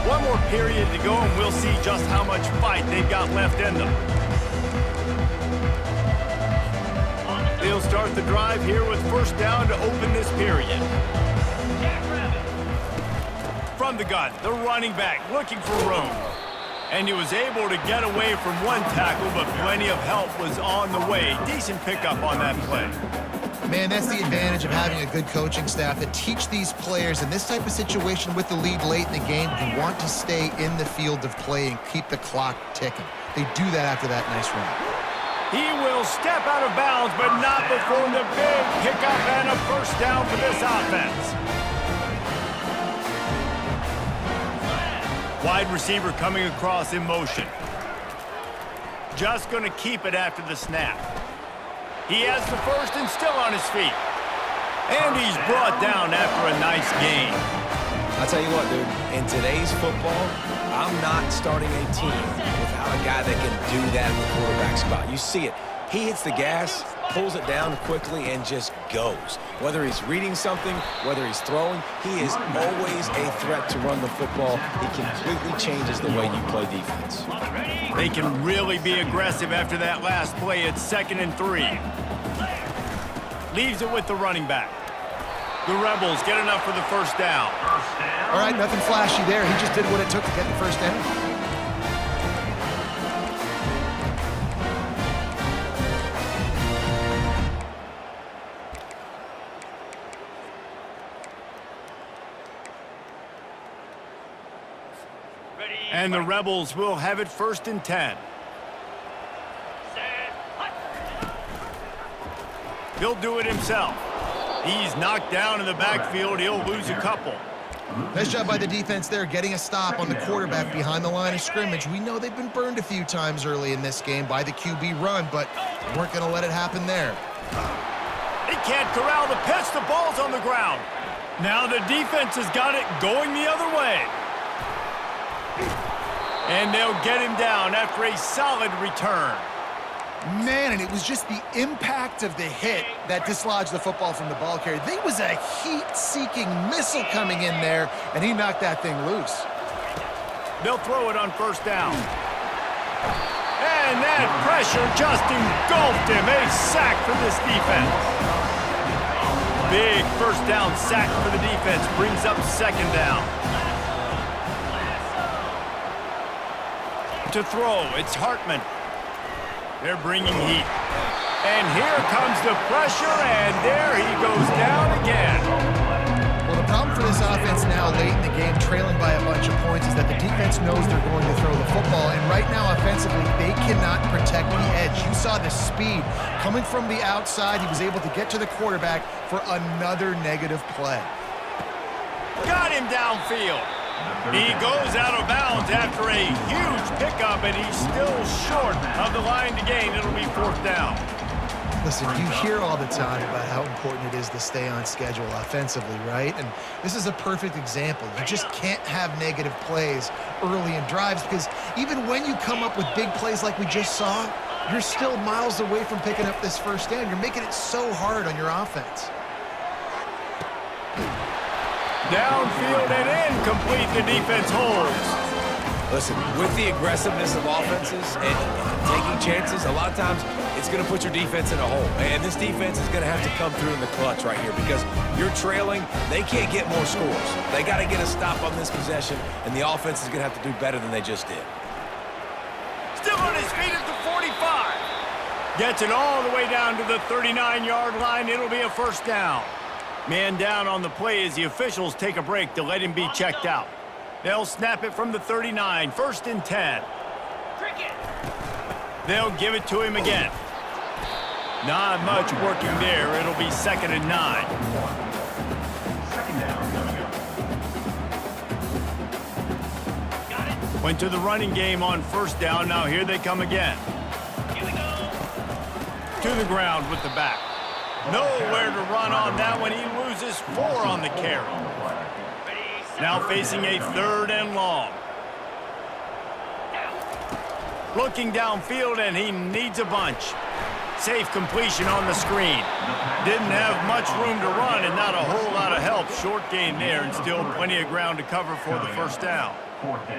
1 more period to go, and we'll see just how much fight they've got left in them. They'll start the drive here with first down to open this period. From the gun, the running back looking for room. And he was able to get away from 1 tackle, but plenty of help was on the way. Decent pickup on that play. Man, that's the advantage of having a good coaching staff that teach these players in this type of situation with the lead late in the game. You want to stay in the field of play and keep the clock ticking. They do that after that nice run. He will step out of bounds, but not before the big pickup and a first down for this offense. Wide receiver coming across in motion. Just going to keep it after the snap. He has the first and still on his feet. And he's brought down after a nice gain. I'll tell you what, dude, in today's football, I'm not starting a team without a guy that can do that in the quarterback spot. You see it. He hits the gas, pulls it down quickly, and just goes. Whether he's reading something, whether he's throwing, he is always a threat to run the football. He completely changes the way you play defense. They can really be aggressive after that last play. It's 2nd and 3. Leaves it with the running back. The Rebels get enough for the first down. All right, nothing flashy there. He just did what it took to get the first down. And the Rebels will have it 1st and 10. He'll do it himself. He's knocked down in the backfield. He'll lose a couple. Nice job by the defense there, getting a stop on the quarterback behind the line of scrimmage. We know they've been burned a few times early in this game by the QB run, but weren't going to let it happen there. He can't corral the pitch. The ball's on the ground. Now the defense has got it going the other way. And they'll get him down after a solid return. Man, and it was just the impact of the hit that dislodged the football from the ball carrier. There was a heat-seeking missile coming in there, and he knocked that thing loose. They'll throw it on first down. And that pressure just engulfed him. A sack for this defense. Big first down sack for the defense. Brings up 2nd down. To throw, it's Hartman. They're bringing heat. And here comes the pressure, and there he goes down again. Well, the problem for this offense now late in the game, trailing by a bunch of points, is that the defense knows they're going to throw the football, and right now offensively, they cannot protect the edge. You saw the speed coming from the outside. He was able to get to the quarterback for another negative play. Got him downfield. He goes out of bounds after a huge pickup, and he's still short of the line to gain. It'll be 4th down. Listen, you hear all the time about how important it is to stay on schedule offensively, right? And this is a perfect example. You just can't have negative plays early in drives because even when you come up with big plays like we just saw, you're still miles away from picking up this first down. You're making it so hard on your offense. Downfield and incomplete. The defense holds. Listen, with the aggressiveness of offenses and taking chances, a lot of times it's going to put your defense in a hole. And this defense is going to have to come through in the clutch right here because you're trailing. They can't get more scores. They got to get a stop on this possession, and the offense is going to have to do better than they just did. Still on his feet at the 45. Gets it all the way down to the 39-yard line. It'll be a first down. Man down on the play as the officials take a break to let him be checked out. They'll snap it from the 39, 1st and 10. They'll give it to him again. Not much working there. It'll be 2nd and 9. Went to the running game on first down. Now here they come again. To the ground with the back. Nowhere to run on that one. He loses 4 on the carry. Now facing a 3rd and long. Looking downfield, and he needs a bunch. Safe completion on the screen. Didn't have much room to run and not a whole lot of help. Short gain there and still plenty of ground to cover for the first down.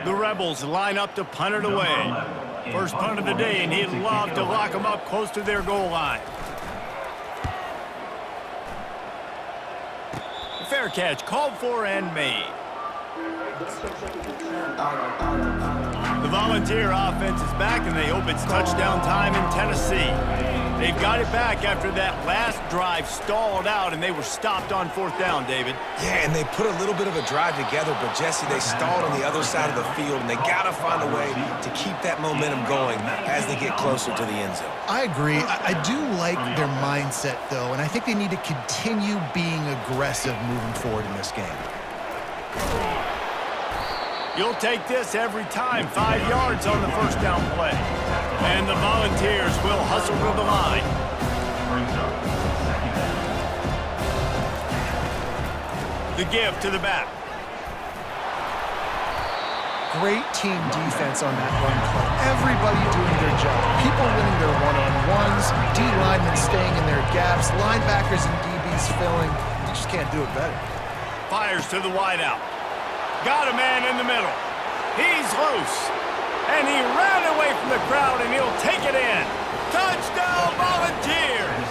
The Rebels line up to punt it away. First punt of the day, and he'd love to lock them up close to their goal line. Fair catch, called for and made. The Volunteer offense is back, and they hope it's touchdown time in Tennessee. They've got it back after that last drive stalled out, and they were stopped on 4th down, David. Yeah, and they put a little bit of a drive together, but, Jesse, they stalled on the other side of the field, and they got to find a way to keep that momentum going as they get closer to the end zone. I agree. I do like their mindset, though, and I think they need to continue being aggressive moving forward in this game. You'll take this every time. 5 yards on the first down play. And the Volunteers will hustle to the line. The give to the back. Great team defense on that run play. Everybody doing their job. People winning their one-on-ones, D-linemen staying in their gaps, linebackers and DBs filling. You just can't do it better. Fires to the wideout. Got a man in the middle. He's loose. And he ran away from the crowd, and he'll take it in. Touchdown, Volunteers!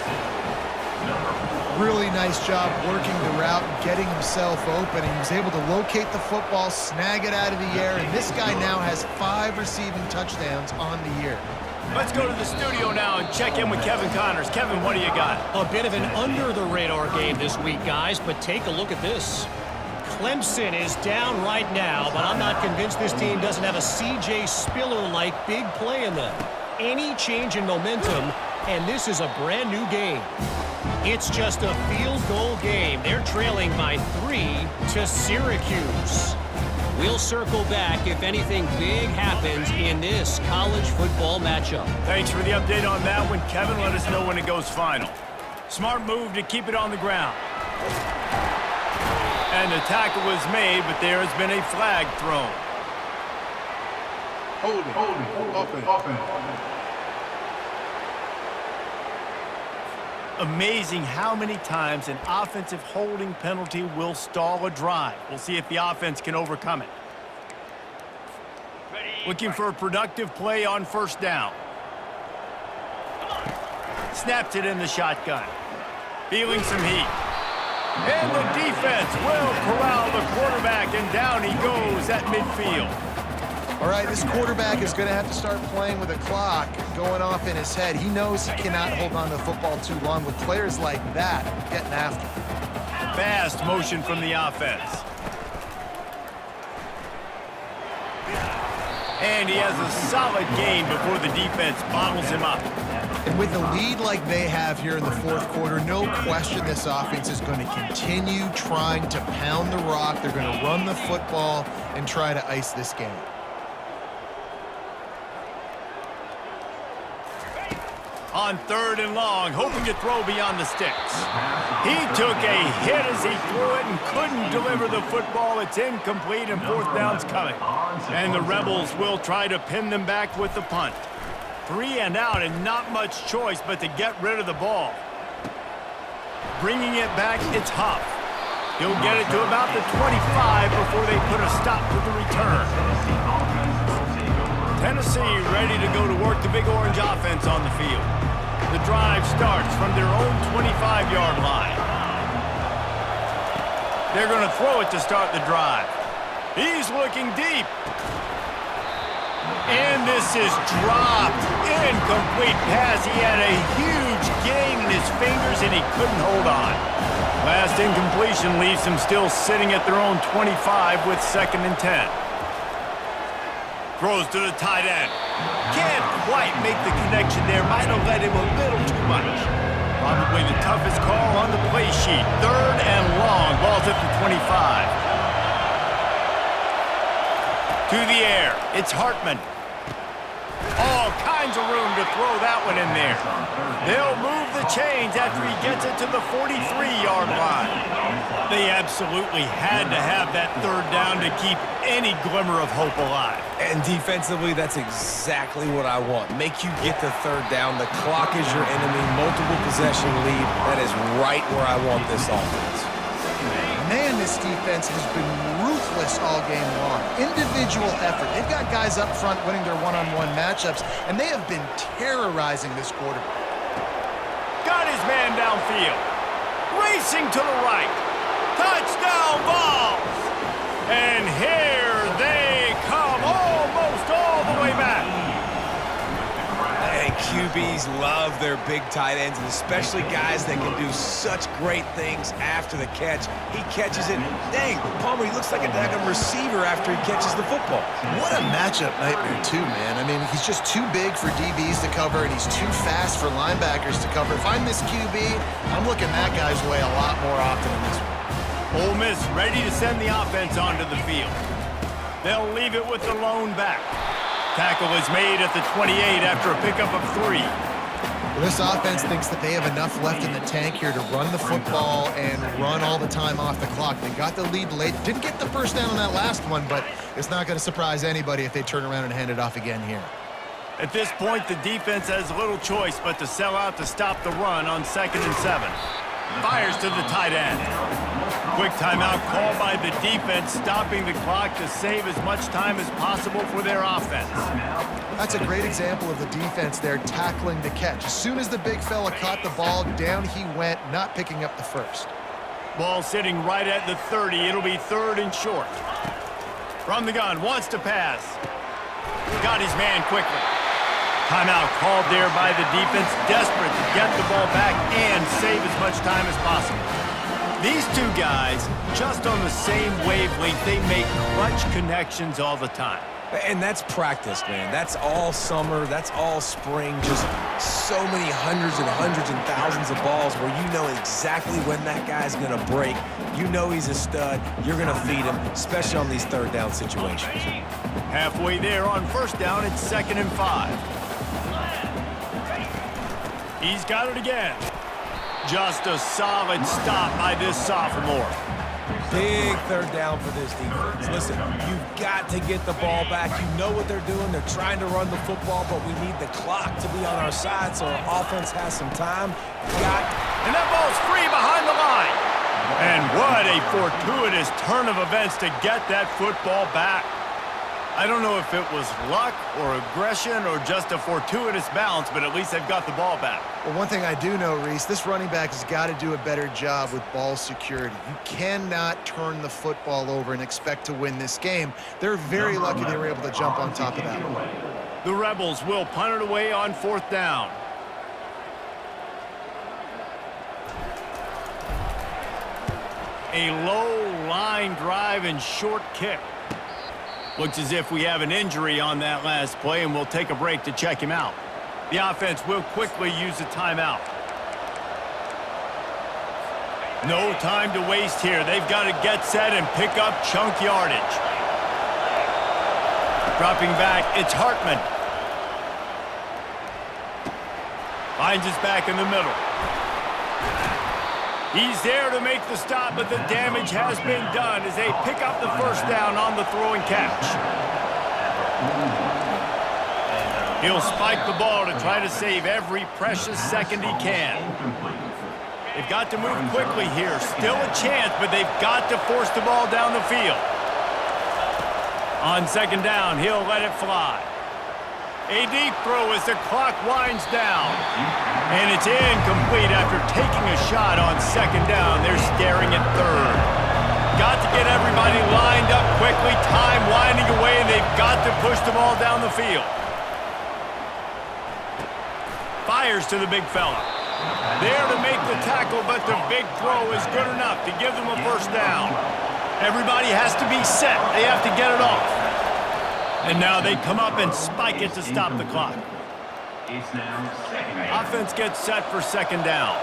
Really nice job working the route and getting himself open. He was able to locate the football, snag it out of the air, and this guy now has 5 receiving touchdowns on the year. Let's go to the studio now and check in with Kevin Connors. Kevin, what do you got? A bit of an under-the-radar game this week, guys, but take a look at this. Clemson is down right now, but I'm not convinced this team doesn't have a C.J. Spiller-like big play in them. Any change in momentum, and this is a brand new game. It's just a field goal game. They're trailing by 3 to Syracuse. We'll circle back if anything big happens in this college football matchup. Thanks for the update on that one, Kevin. Let us know when it goes final. Smart move to keep it on the ground. And the tackle was made, but there has been a flag thrown. Offense. Amazing how many times an offensive holding penalty will stall a drive. We'll see if the offense can overcome it. Looking for a productive play on first down. Snaps it in the shotgun. Feeling some heat. And the defense will corral the quarterback, and down he goes at midfield. All right, this quarterback is going to have to start playing with a clock going off in his head. He knows he cannot hold on to the football too long with players like that getting after him. Fast motion from the offense. And he has a solid gain before the defense bottles him up. And with a lead like they have here in the fourth quarter, no question this offense is going to continue trying to pound the rock. They're going to run the football and try to ice this game. On 3rd and long, hoping to throw beyond the sticks. He took a hit as he threw it and couldn't deliver the football. It's incomplete, and 4th down's coming. And the Rebels will try to pin them back with the punt. 3 and out, and not much choice but to get rid of the ball. Bringing it back, it's Huff. He'll get it to about the 25 before they put a stop to the return. Tennessee ready to go to work the Big Orange offense on the field. The drive starts from their own 25-yard line. They're going to throw it to start the drive. He's looking deep. And this is dropped. Incomplete pass. He had a huge gain in his fingers, and he couldn't hold on. Last incompletion leaves them still sitting at their own 25 with 2nd and 10. Throws to the tight end. Can't quite make the connection there. Might have led him a little too much. Probably the toughest call on the play sheet. 3rd and long. Ball's at the 25. To the air. It's Hartman. All kinds tons of room to throw that one in there. They'll move the chains after he gets it to the 43-yard line. They absolutely had to have that third down to keep any glimmer of hope alive. And defensively, that's exactly what I want. Make you get the third down. The clock is your enemy. Multiple possession lead. That is right where I want this offense. Man, this defense has been ruthless all game long. Individual effort. They've got guys up front winning their one-on-one matchups, and they have been terrorizing this quarterback. Got his man downfield. Racing to the right. Touchdown balls. And here they come almost all the way back. And QBs love their big tight ends, and especially guys that can do such great things after the catch. He catches it. Dang, Palmer, he looks like a daggum receiver after he catches the football. What a matchup nightmare, too, man. I mean, he's just too big for DBs to cover, and he's too fast for linebackers to cover. If I'm this QB, I'm looking that guy's way a lot more often than this one. Ole Miss ready to send the offense onto the field. They'll leave it with the lone back. Tackle is made at the 28 after a pickup of 3. Well, this offense thinks that they have enough left in the tank here to run the football and run all the time off the clock. They got the lead late. Didn't get the first down on that last one, but it's not going to surprise anybody if they turn around and hand it off again here. At this point, the defense has little choice but to sell out to stop the run on 2nd and 7. Fires to the tight end. Quick timeout called by the defense, stopping the clock to save as much time as possible for their offense. That's a great example of the defense there tackling the catch. As soon as the big fella caught the ball, down he went, not picking up the first. Ball sitting right at the 30. It'll be 3rd and short. From the gun, wants to pass. Got his man quickly. Timeout called there by the defense, desperate to get the ball back and save as much time as possible. These two guys, just on the same wavelength, they make clutch connections all the time. And that's practice, man. That's all summer. That's all spring. Just so many hundreds and thousands of balls where you know exactly when that guy's going to break. You know he's a stud. You're going to feed him, especially on these third down situations. Halfway there on 1st down, it's 2nd and 5. He's got it again. Just a solid stop by this sophomore. Big third down for this defense. Listen, you've got to get the ball back. You know what they're doing. They're trying to run the football, but we need the clock to be on our side so our offense has some time. And that ball's free behind the line. And what a fortuitous turn of events to get that football back. I don't know if it was luck or aggression or just a fortuitous bounce, but at least they've got the ball back. Well, one thing I do know, Reese, this running back has got to do a better job with ball security. You cannot turn the football over and expect to win this game. They're very lucky they were able to jump on top of that one. The Rebels will punt it away on 4th down. A low line drive and short kick. Looks as if we have an injury on that last play, and we'll take a break to check him out. The offense will quickly use a timeout. No time to waste here. They've got to get set and pick up chunk yardage. Dropping back, it's Hartman. Finds us back in the middle. He's there to make the stop, but the damage has been done as they pick up the 1st down on the throw and catch. He'll spike the ball to try to save every precious second he can. They've got to move quickly here. Still a chance, but they've got to force the ball down the field. On 2nd down, he'll let it fly. A deep throw as the clock winds down. And it's incomplete after taking a shot on 2nd down. They're staring at 3rd. Got to get everybody lined up quickly. Time winding away, and they've got to push the ball down the field. Fires to the big fella. There to make the tackle, but the big throw is good enough to give them a 1st down. Everybody has to be set. They have to get it off. And now they come up and spike it to stop the clock. It's now 2nd down. Offense gets set for 2nd down.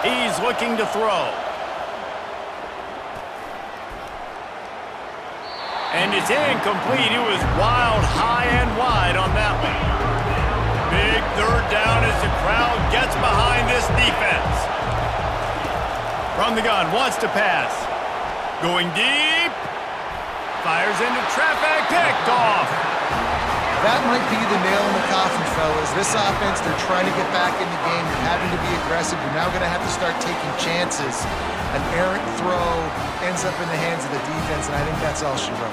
He's looking to throw. And it's incomplete. It was wild, high and wide on that one. Big third down as the crowd gets behind this defense. From the gun, wants to pass. Going deep. Fires into traffic, picked off. That might be the nail in the coffin, fellas. This offense, they're trying to get back in the game. You're having to be aggressive. You're now going to have to start taking chances. An errant throw ends up in the hands of the defense, and I think that's all she wrote.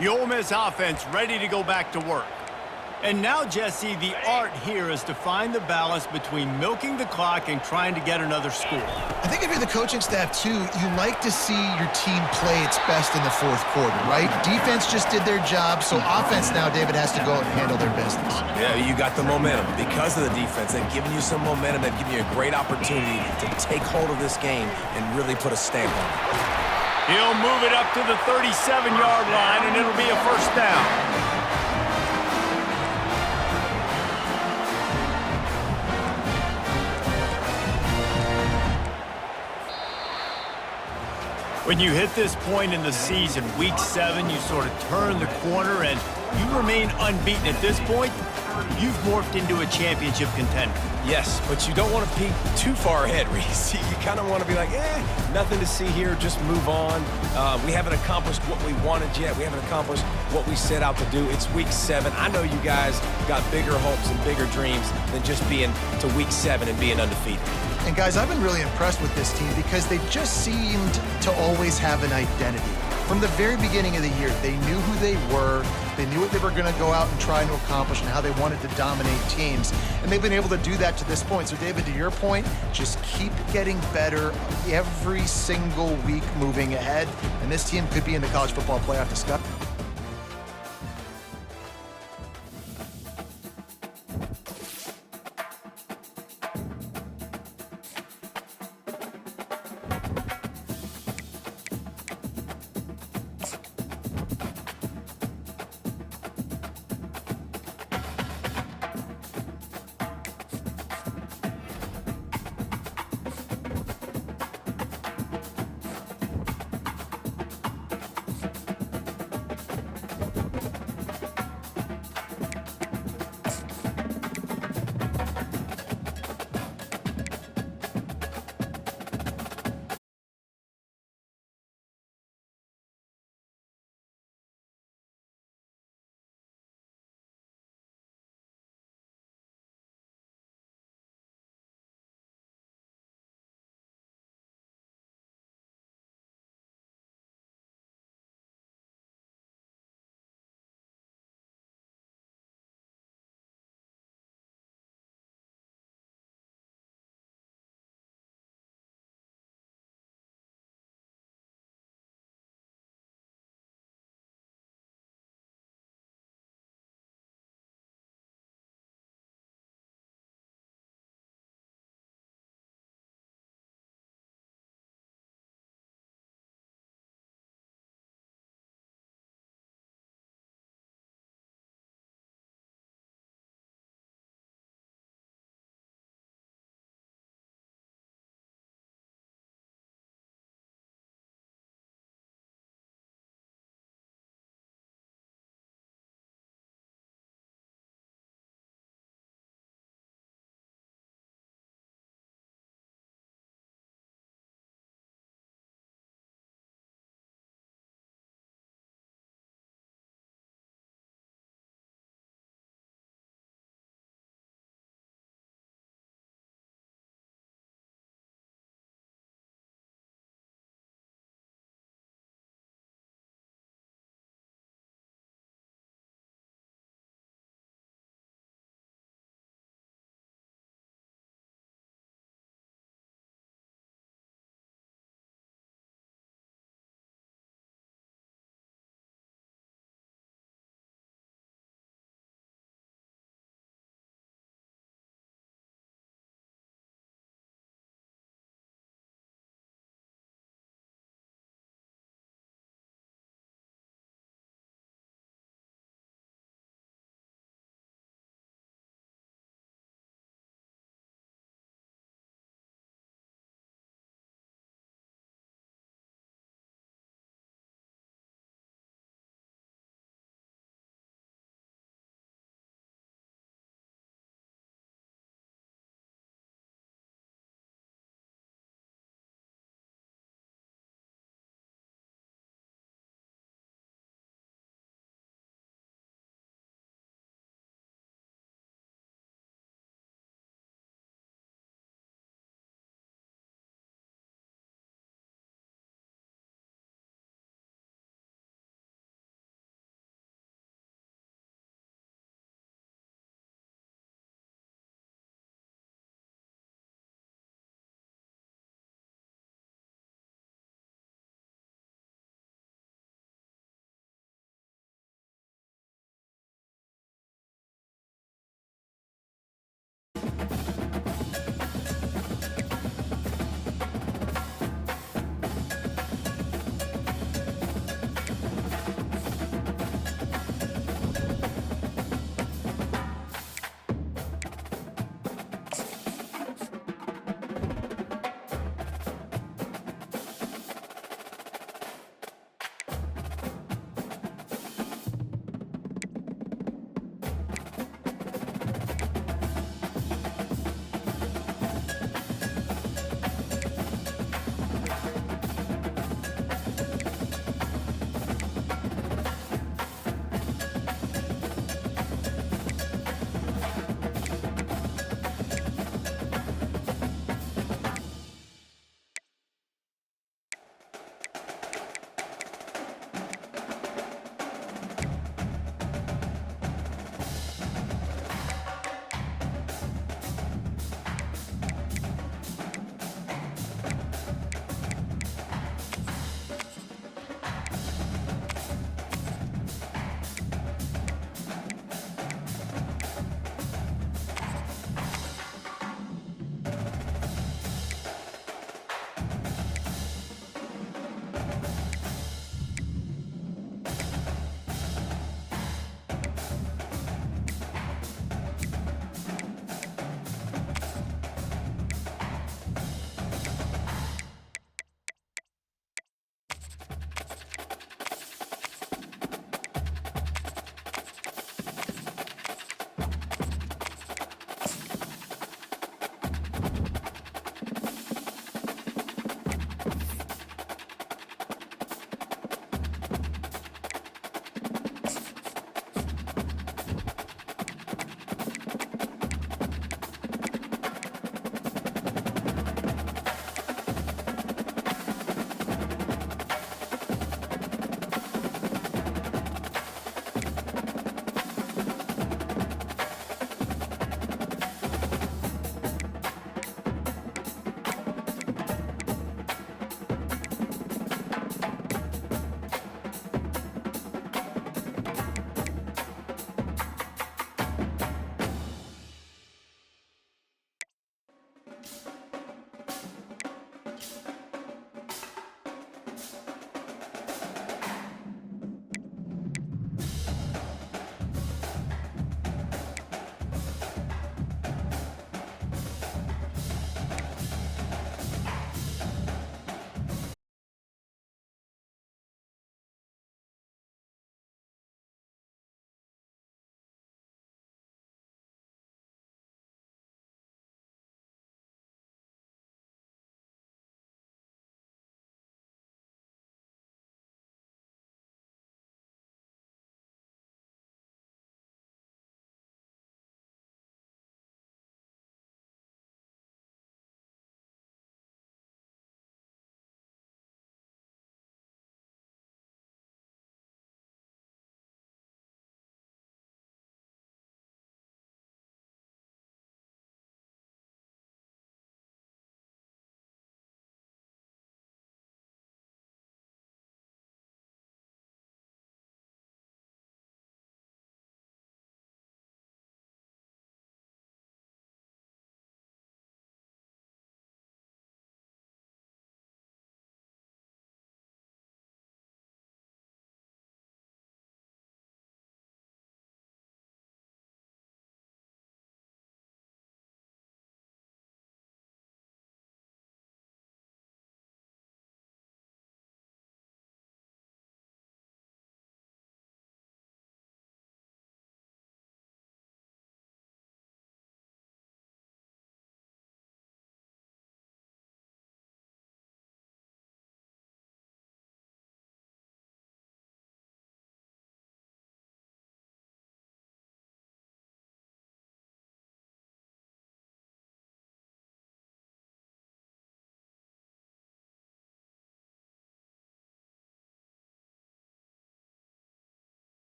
The Ole Miss offense ready to go back to work. And now, Jesse, the art here is to find the balance between milking the clock and trying to get another score. I think if you're the coaching staff, too, you like to see your team play its best in the fourth quarter, right? Defense just did their job, so offense now, David, has to go out and handle their business. Yeah, you got the momentum. Because of the defense, they've given you some momentum. They've given you a great opportunity to take hold of this game and really put a stamp on it. He'll move it up to the 37-yard line, and it'll be a first down. When you hit this point in the season, week 7, you sort of turn the corner and you remain unbeaten. At this point, you've morphed into a championship contender. Yes, but you don't want to peek too far ahead, Reese. You kind of want to be like, nothing to see here, just move on. We haven't accomplished what we wanted yet. We haven't accomplished what we set out to do. It's week 7. I know you guys got bigger hopes and bigger dreams than just being to week 7 and being undefeated. And guys, I've been really impressed with this team because they just seemed to always have an identity. From the very beginning of the year, they knew who they were, they knew what they were going to go out and try to accomplish and how they wanted to dominate teams. And they've been able to do that to this point. So David, to your point, just keep getting better every single week moving ahead. And this team could be in the college football playoff discussion.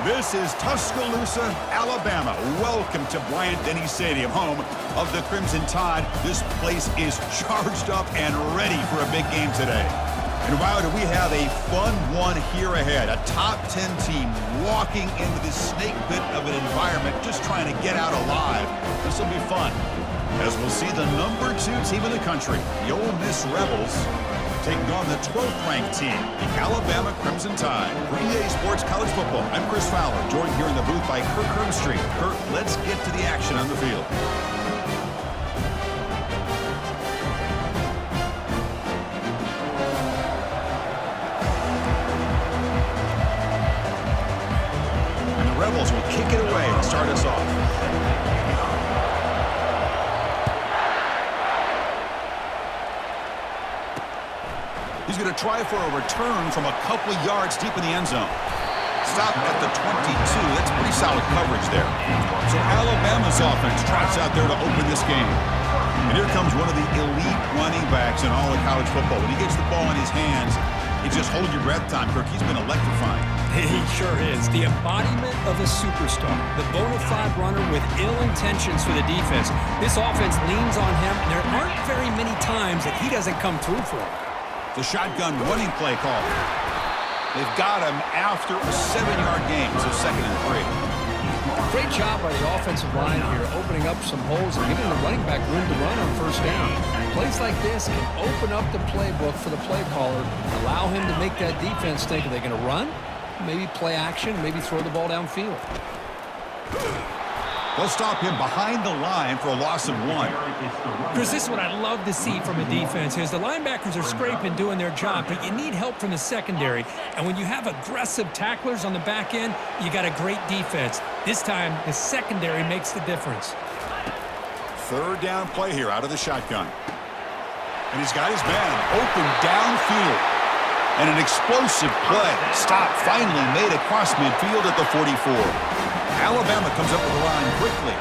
This is Tuscaloosa, Alabama. Welcome to Bryant-Denny Stadium, home of the Crimson Tide. This place is charged up and ready for a big game today. And wow, do we have a fun one here ahead. A top 10 team walking into this snake pit of an environment, just trying to get out alive. This will be fun, as we'll see the number 2 team in the country, the Ole Miss Rebels, taking on the 12th-ranked team, the Alabama Crimson Tide. For EA Sports College Football, I'm Chris Fowler, joined here in the booth by Kirk Herbstreit. Kirk, let's get to the action on the field. And the Rebels will kick it away and start us off. He's going to try for a return from a couple yards deep in the end zone. Stop at the 22. That's pretty solid coverage there. So Alabama's offense trots out there to open this game. And here comes one of the elite running backs in all of college football. When he gets the ball in his hands, he just hold your breath time, Kirk. He's been electrifying. He sure is. The embodiment of a superstar. The bona fide runner with ill intentions for the defense. This offense leans on him, and there aren't very many times that he doesn't come through for him. The shotgun running play call. They've got him after a 7-yard gain, so 2nd and 3. Great job by the offensive line here, opening up some holes and giving the running back room to run on first down. Plays like this can open up the playbook for the play caller, allow him to make that defense think, are they going to run? Maybe play action, maybe throw the ball downfield. They'll stop him behind the line for a loss of 1. Chris, this is what I love to see from a defense is the linebackers are scraping, doing their job, but you need help from the secondary. And when you have aggressive tacklers on the back end, you got a great defense. This time, the secondary makes the difference. 3rd down play here out of the shotgun. And he's got his man open downfield. And an explosive play. Stop finally made across midfield at the 44. Alabama comes up with the line quickly.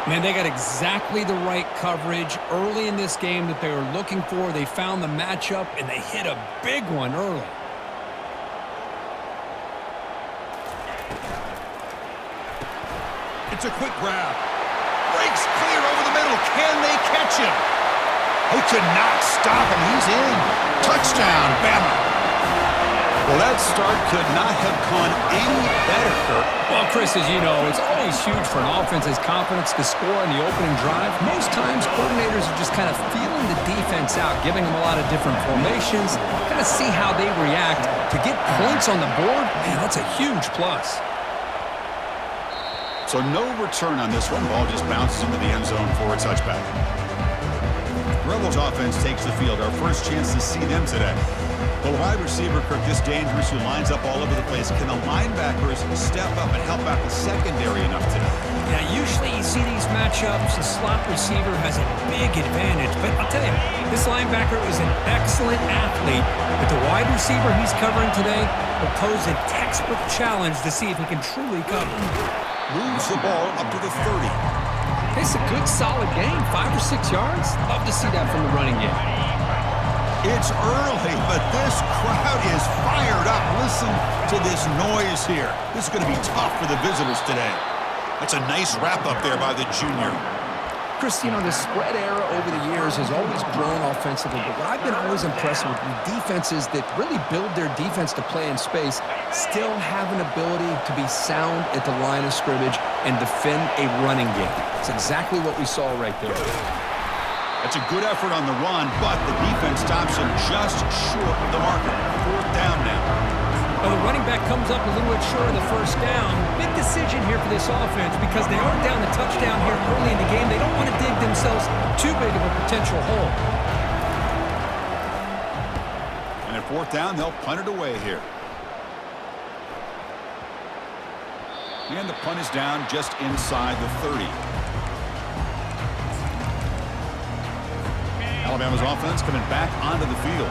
Man, they got exactly the right coverage early in this game that they were looking for. They found the matchup, and they hit a big one early. It's a quick grab. Breaks clear over the middle. Can they catch him? They could not stop him. He's in. Touchdown, Bama. Well, that start could not have gone any better, Kirk. Well, Chris, as you know, it's always huge for an offense's confidence to score in the opening drive. Most times, coordinators are just kind of feeling the defense out, giving them a lot of different formations, kind of see how they react. To get points on the board, man, that's a huge plus. So no return on this one. Ball just bounces into the end zone for a touchback. Rebels offense takes the field. Our first chance to see them today. The wide receiver, Kirk, this dangerous, who lines up all over the place. Can the linebackers step up and help out the secondary enough today? Yeah, usually you see these matchups, the slot receiver has a big advantage. But I'll tell you, this linebacker is an excellent athlete. But the wide receiver he's covering today will pose a textbook challenge to see if he can truly cover. Moves the ball up to the 30. It's a good, solid game, 5 or 6 yards. Love to see that from the running game. It's early, but this crowd is fired up. Listen to this noise here. This is going to be tough for the visitors today. That's a nice wrap up there by the junior. Chris, you know, the spread era over the years has always grown offensively, but what I've been always impressed with defenses that really build their defense to play in space still have an ability to be sound at the line of scrimmage and defend a running game. It's exactly what we saw right there. That's a good effort on the run, but the defense stops him just short of the marker. 4th down now. Well, the running back comes up a little bit short of the first down. Big decision here for this offense because they are down the touchdown here early in the game. They don't want to dig themselves too big of a potential hole. And at 4th down, they'll punt it away here. And the punt is down just inside the 30. Alabama's offense coming back onto the field.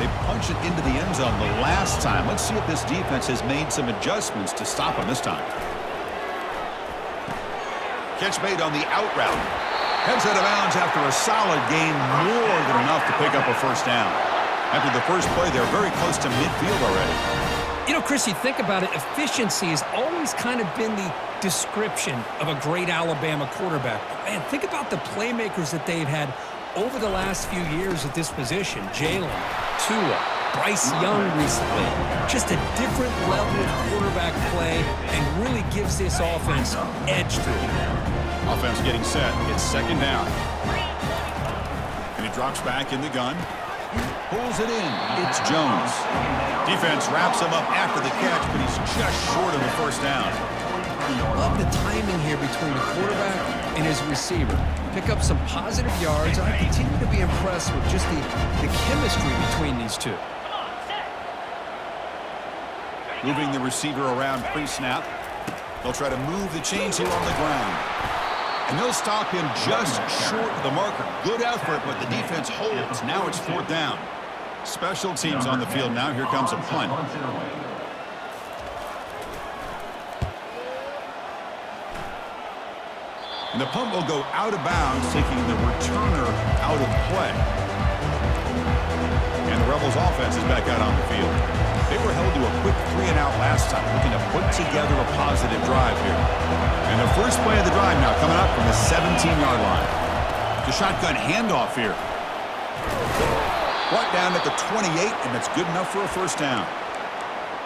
They punch it into the end zone the last time. Let's see if this defense has made some adjustments to stop them this time. Catch made on the out route. Heads out of bounds after a solid gain, more than enough to pick up a 1st down. After the first play, they're very close to midfield already. You know, know, Chris, you think about it, efficiency has always kind of been the description of a great Alabama quarterback. Man, think about the playmakers that they've had over the last few years at this position. Jalen, Tua, Bryce Young recently. Just a different level of quarterback play and really gives this offense edge to it. Offense getting set. It's second down. And he drops back in the gun. Pulls it in. It's Jones. Defense wraps him up after the catch, but he's just short of the first down. Love the timing here between the quarterback and his receiver. Pick up some positive yards. I continue to be impressed with just the chemistry between these two. Moving the receiver around pre-snap. They'll try to move the chains here on the ground. And they'll stop him just short of the marker. Good effort, but the defense holds. Now it's fourth down. Special teams on the field now. Here comes a punt. And the punt will go out of bounds, taking the returner out of play. And the Rebels offense is back out on the field. They were held to a quick 3-and-out last time, looking to put together a positive drive here. And the first play of the drive now coming up from the 17-yard line. The shotgun handoff here. Brought down at the 28, and that's good enough for a first down.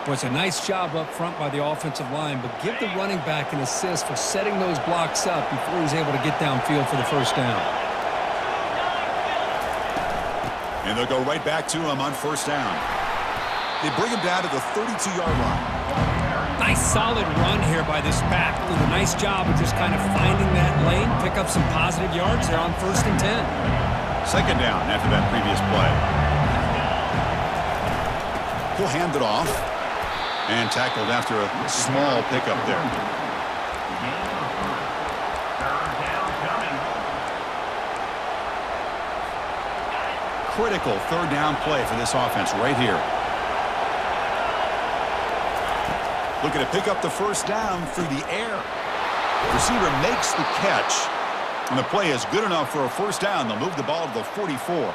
Well, it's a nice job up front by the offensive line, but give the running back an assist for setting those blocks up before he's able to get downfield for the first down. And they'll go right back to him on first down. They bring him down to the 32-yard line. Nice solid run here by this back. Did a nice job of just kind of finding that lane, pick up some positive yards there on 1st and 10. Second down after that previous play. He'll hand it off. And tackled after a small pickup there. Critical third down play for this offense right here. Looking to pick up the first down through the air. Receiver makes the catch, and the play is good enough for a first down. They'll move the ball to the 44.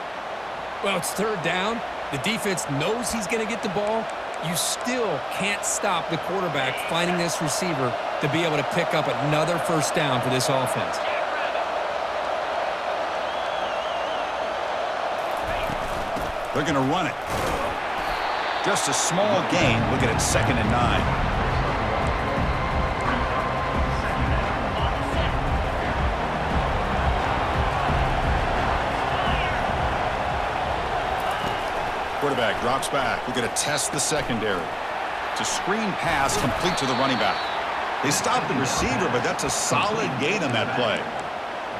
Well, it's third down. The defense knows he's going to get the ball. You still can't stop the quarterback finding this receiver to be able to pick up another first down for this offense. They're going to run it. Just a small gain. Looking at 2nd and 9. Quarterback drops back. We're going to test the secondary. It's a screen pass complete to the running back. They stopped the receiver, but that's a solid gain on that play.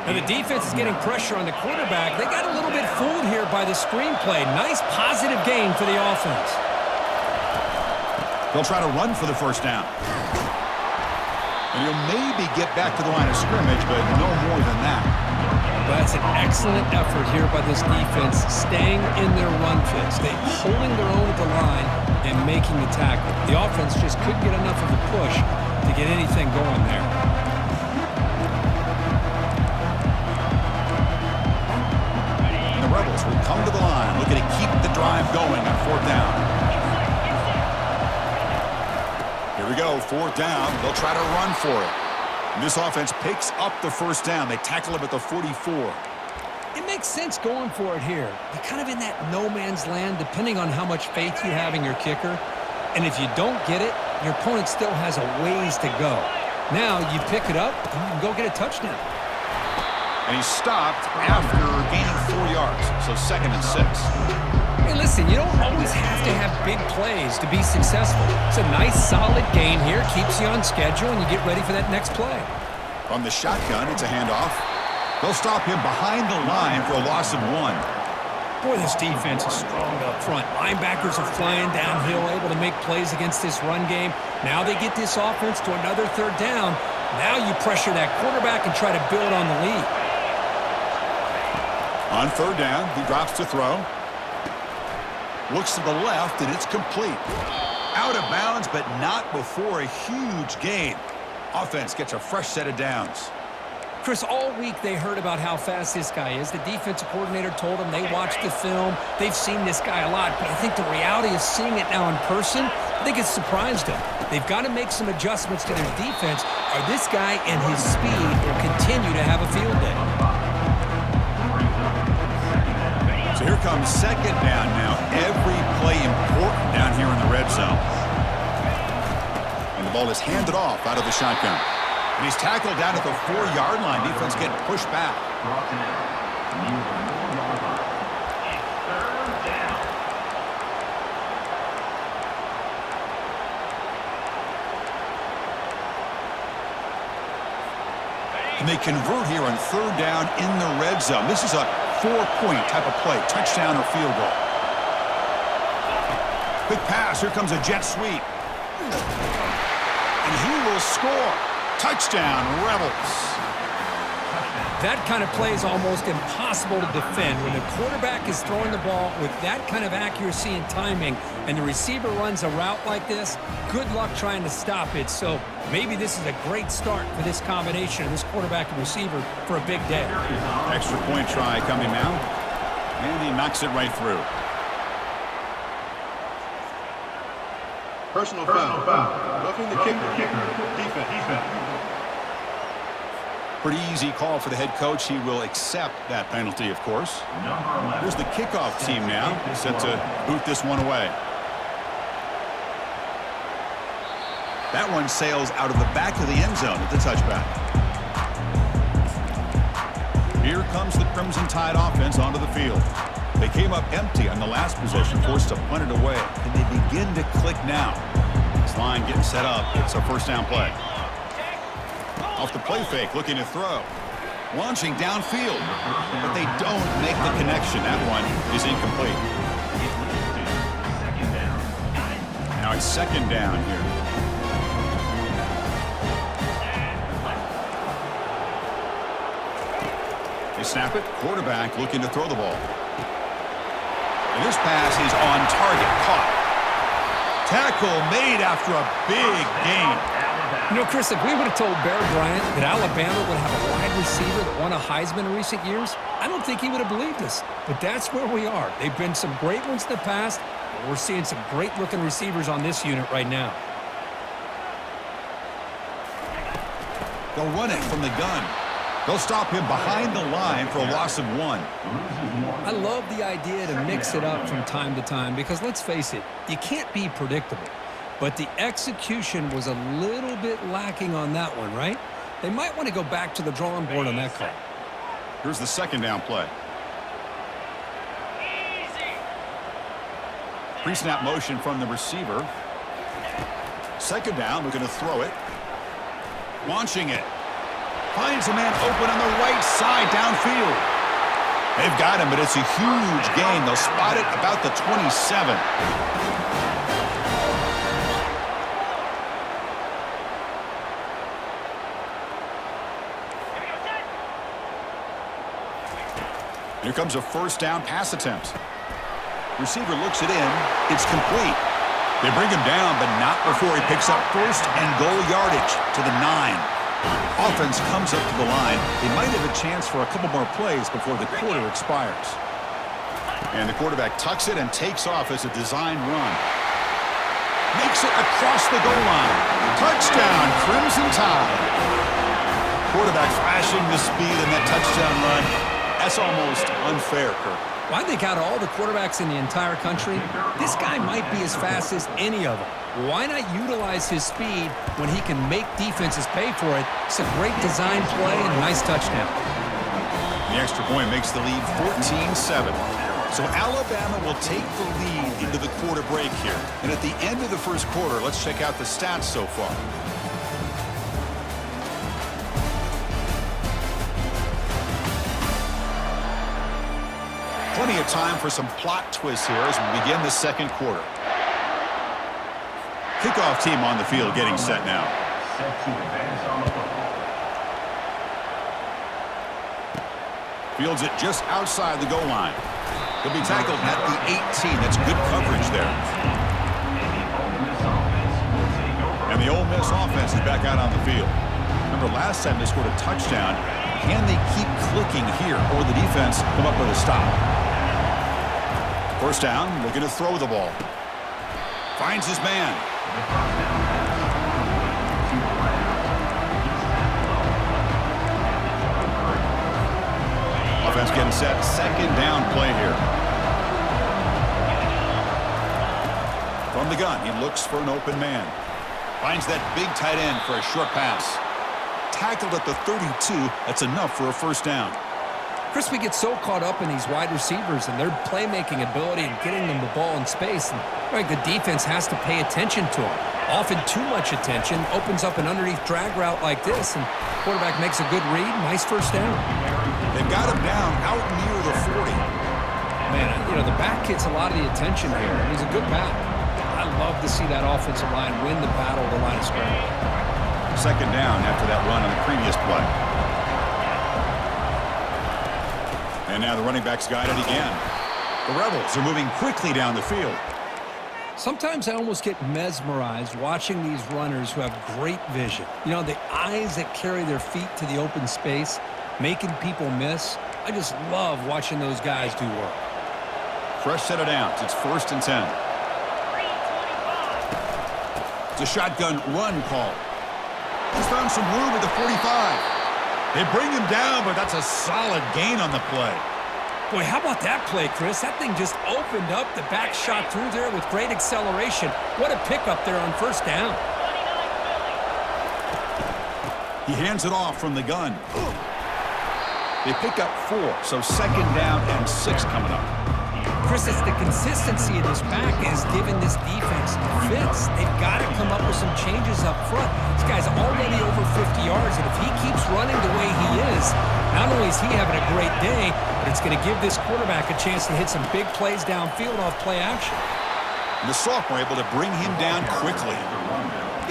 And the defense is getting pressure on the quarterback. They got a little bit fooled here by the screen play. Nice positive gain for the offense. They'll try to run for the first down. And he'll maybe get back to the line of scrimmage, but no more than that. That's an excellent effort here by this defense, staying in their run fits. They holding their own at the line and making the tackle. The offense just couldn't get enough of a push to get anything going there. And the Rebels will come to the line, looking to keep the drive going on fourth down. Here we go, fourth down. They'll try to run for it. And this offense picks up the first down. They tackle him at the 44. It makes sense going for it here. You're kind of in that no man's land, depending on how much faith you have in your kicker. And if you don't get it, your opponent still has a ways to go. Now you pick it up, and you can go get a touchdown. And he's stopped after gaining 4 yards, so 2nd and 6. Hey, listen, you don't always have to have big plays to be successful. It's a nice, solid gain here. Keeps you on schedule, and you get ready for that next play. From the shotgun, it's a handoff. They'll stop him behind the line for a loss of 1. Boy, this defense is strong up front. Linebackers are flying downhill, able to make plays against this run game. Now they get this offense to another third down. Now you pressure that quarterback and try to build on the lead. On third down, he drops to throw. Looks to the left, and it's complete. Out of bounds, but not before a huge gain. Offense gets a fresh set of downs. Chris, all week they heard about how fast this guy is. The defensive coordinator told them they watched the film. They've seen this guy a lot, but I think the reality of seeing it now in person, I think it's surprised them. They've got to make some adjustments to their defense, or this guy and his speed will continue to have a field day. So here comes second down now. Every play important down here in the red zone. And the ball is handed off out of the shotgun. And he's tackled down at the 4-yard line. Defense getting pushed back. And they convert here on third down in the red zone. This is a 4-point type of play, touchdown or field goal. Quick pass, here comes a jet sweep. And he will score. Touchdown, Rebels. That kind of play is almost impossible to defend. When the quarterback is throwing the ball with that kind of accuracy and timing, and the receiver runs a route like this, good luck trying to stop it. So maybe this is a great start for this combination of this quarterback and receiver for a big day. Extra point try coming now. And he knocks it right through. Personal foul. Roughing the kicker. Defense. Pretty easy call for the head coach. He will accept that penalty, of course. Here's the kickoff team now, set to boot this one away. That one sails out of the back of the end zone at the touchback. Here comes the Crimson Tide offense onto the field. They came up empty on the last possession, forced to punt it away. And they begin to click now. This line getting set up. It's a first down play. Off the play fake, looking to throw. Launching downfield, but they don't make the connection. That one is incomplete. Now it's second down here. They snap it. Quarterback looking to throw the ball. And this pass is on target. Caught. Tackle made after a big gain. You know, Chris, if we would have told Bear Bryant that Alabama would have a wide receiver that won a Heisman in recent years, I don't think he would have believed us. But that's where we are. They've been some great ones in the past, but we're seeing some great-looking receivers on this unit right now. They'll run it from the gun. They'll stop him behind the line for a loss of 1. I love the idea to mix it up from time to time because, let's face it, you can't be predictable. But the execution was a little bit lacking on that one, right? They might want to go back to the drawing board on that call. Here's the second down play. Pre-snap motion from the receiver. Second down, looking to throw it. Launching it. Finds a man open on the right side downfield. They've got him, but it's a huge gain. They'll spot it about the 27. Here comes a first down pass attempt. Receiver looks it in. It's complete. They bring him down, but not before he picks up first and goal yardage to the 9. Offense comes up to the line. They might have a chance for a couple more plays before the quarter expires. And the quarterback tucks it and takes off as a design run. Makes it across the goal line. Touchdown, Crimson Tide. Quarterback flashing the speed in that touchdown run. That's almost unfair, Kirk. Well, I think out of all the quarterbacks in the entire country, this guy might be as fast as any of them. Why not utilize his speed when he can make defenses pay for it? It's a great design play and a nice touchdown. The extra point makes the lead 14-7. So Alabama will take the lead into the quarter break here. And at the end of the first quarter, let's check out the stats so far. Plenty of time for some plot twists here as we begin the second quarter. Kickoff team on the field getting set now. Fields it just outside the goal line. He'll be tackled at the 18. That's good coverage there. And the Ole Miss offense is back out on the field. Remember last time they scored a touchdown. Can they keep clicking here or the defense come up with a stop? First down, looking to throw the ball. Finds his man. Offense getting set. Second down play here. From the gun, he looks for an open man. Finds that big tight end for a short pass. Tackled at the 32. That's enough for a first down. Chris, we get so caught up in these wide receivers and their playmaking ability and getting them the ball in space. And the defense has to pay attention to them. Often too much attention opens up an underneath drag route like this, and quarterback makes a good read. Nice first down. They've got him down out near the 40. Man, the back gets a lot of the attention here. He's a good back. I love to see that offensive line win the battle of the line of scrimmage. Second down after that run on the previous play. And now the running backs guided again. The Rebels are moving quickly down the field. Sometimes I almost get mesmerized watching these runners who have great vision. The eyes that carry their feet to the open space, making people miss. I just love watching those guys do work. Fresh set of downs. It's 1st and 10. It's a shotgun run call. He's found some room at the 45. They bring him down, but that's a solid gain on the play. Boy, how about that play, Chris? That thing just opened up. The back shot through there with great acceleration. What a pickup there on first down. He hands it off from the gun. They pick up 4, so second down and 6 coming up. Chris, it's the consistency of this back is giving this defense fits. They've got to come up with some changes up front. This guy's already over 50 yards, and if he keeps running the way he is, not only is he having a great day, but it's going to give this quarterback a chance to hit some big plays downfield off play action. And the sophomore able to bring him down quickly.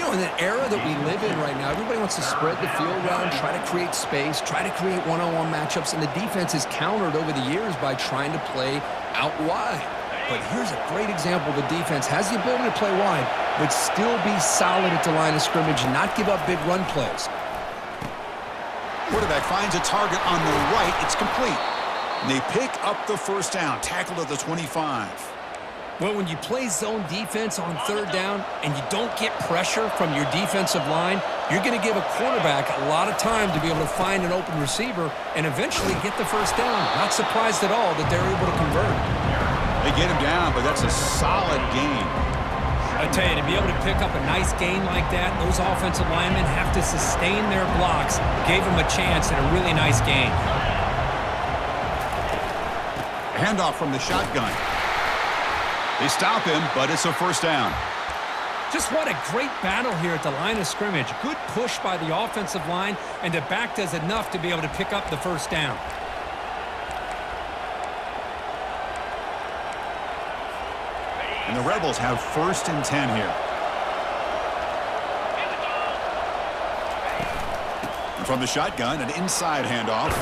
In the era that we live in right now, everybody wants to spread the field around, try to create space, try to create one-on-one matchups, and the defense is countered over the years by trying to play out wide. But here's a great example. The defense has the ability to play wide, but still be solid at the line of scrimmage and not give up big run plays. Quarterback finds a target on the right. It's complete. And they pick up the first down, tackled at the 25. Well, when you play zone defense on third down and you don't get pressure from your defensive line, you're going to give a quarterback a lot of time to be able to find an open receiver and eventually get the first down. Not surprised at all that they're able to convert. They get him down, but that's a solid gain. I tell you, to be able to pick up a nice gain like that, those offensive linemen have to sustain their blocks. Gave them a chance and a really nice gain. Handoff from the shotgun. They stop him, but it's a first down. Just what a great battle here at the line of scrimmage. Good push by the offensive line, and the back does enough to be able to pick up the first down. And the Rebels have 1st and 10 here. And from the shotgun, an inside handoff.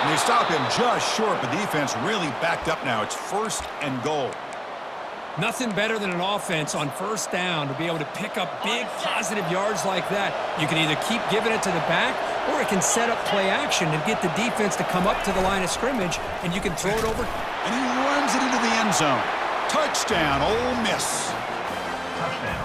And they stop him just short, but the defense really backed up now. It's 1st and goal. Nothing better than an offense on first down to be able to pick up big positive yards like that. You can either keep giving it to the back, or it can set up play action and get the defense to come up to the line of scrimmage, and you can throw it over. And he runs it into the end zone. Touchdown, Ole Miss.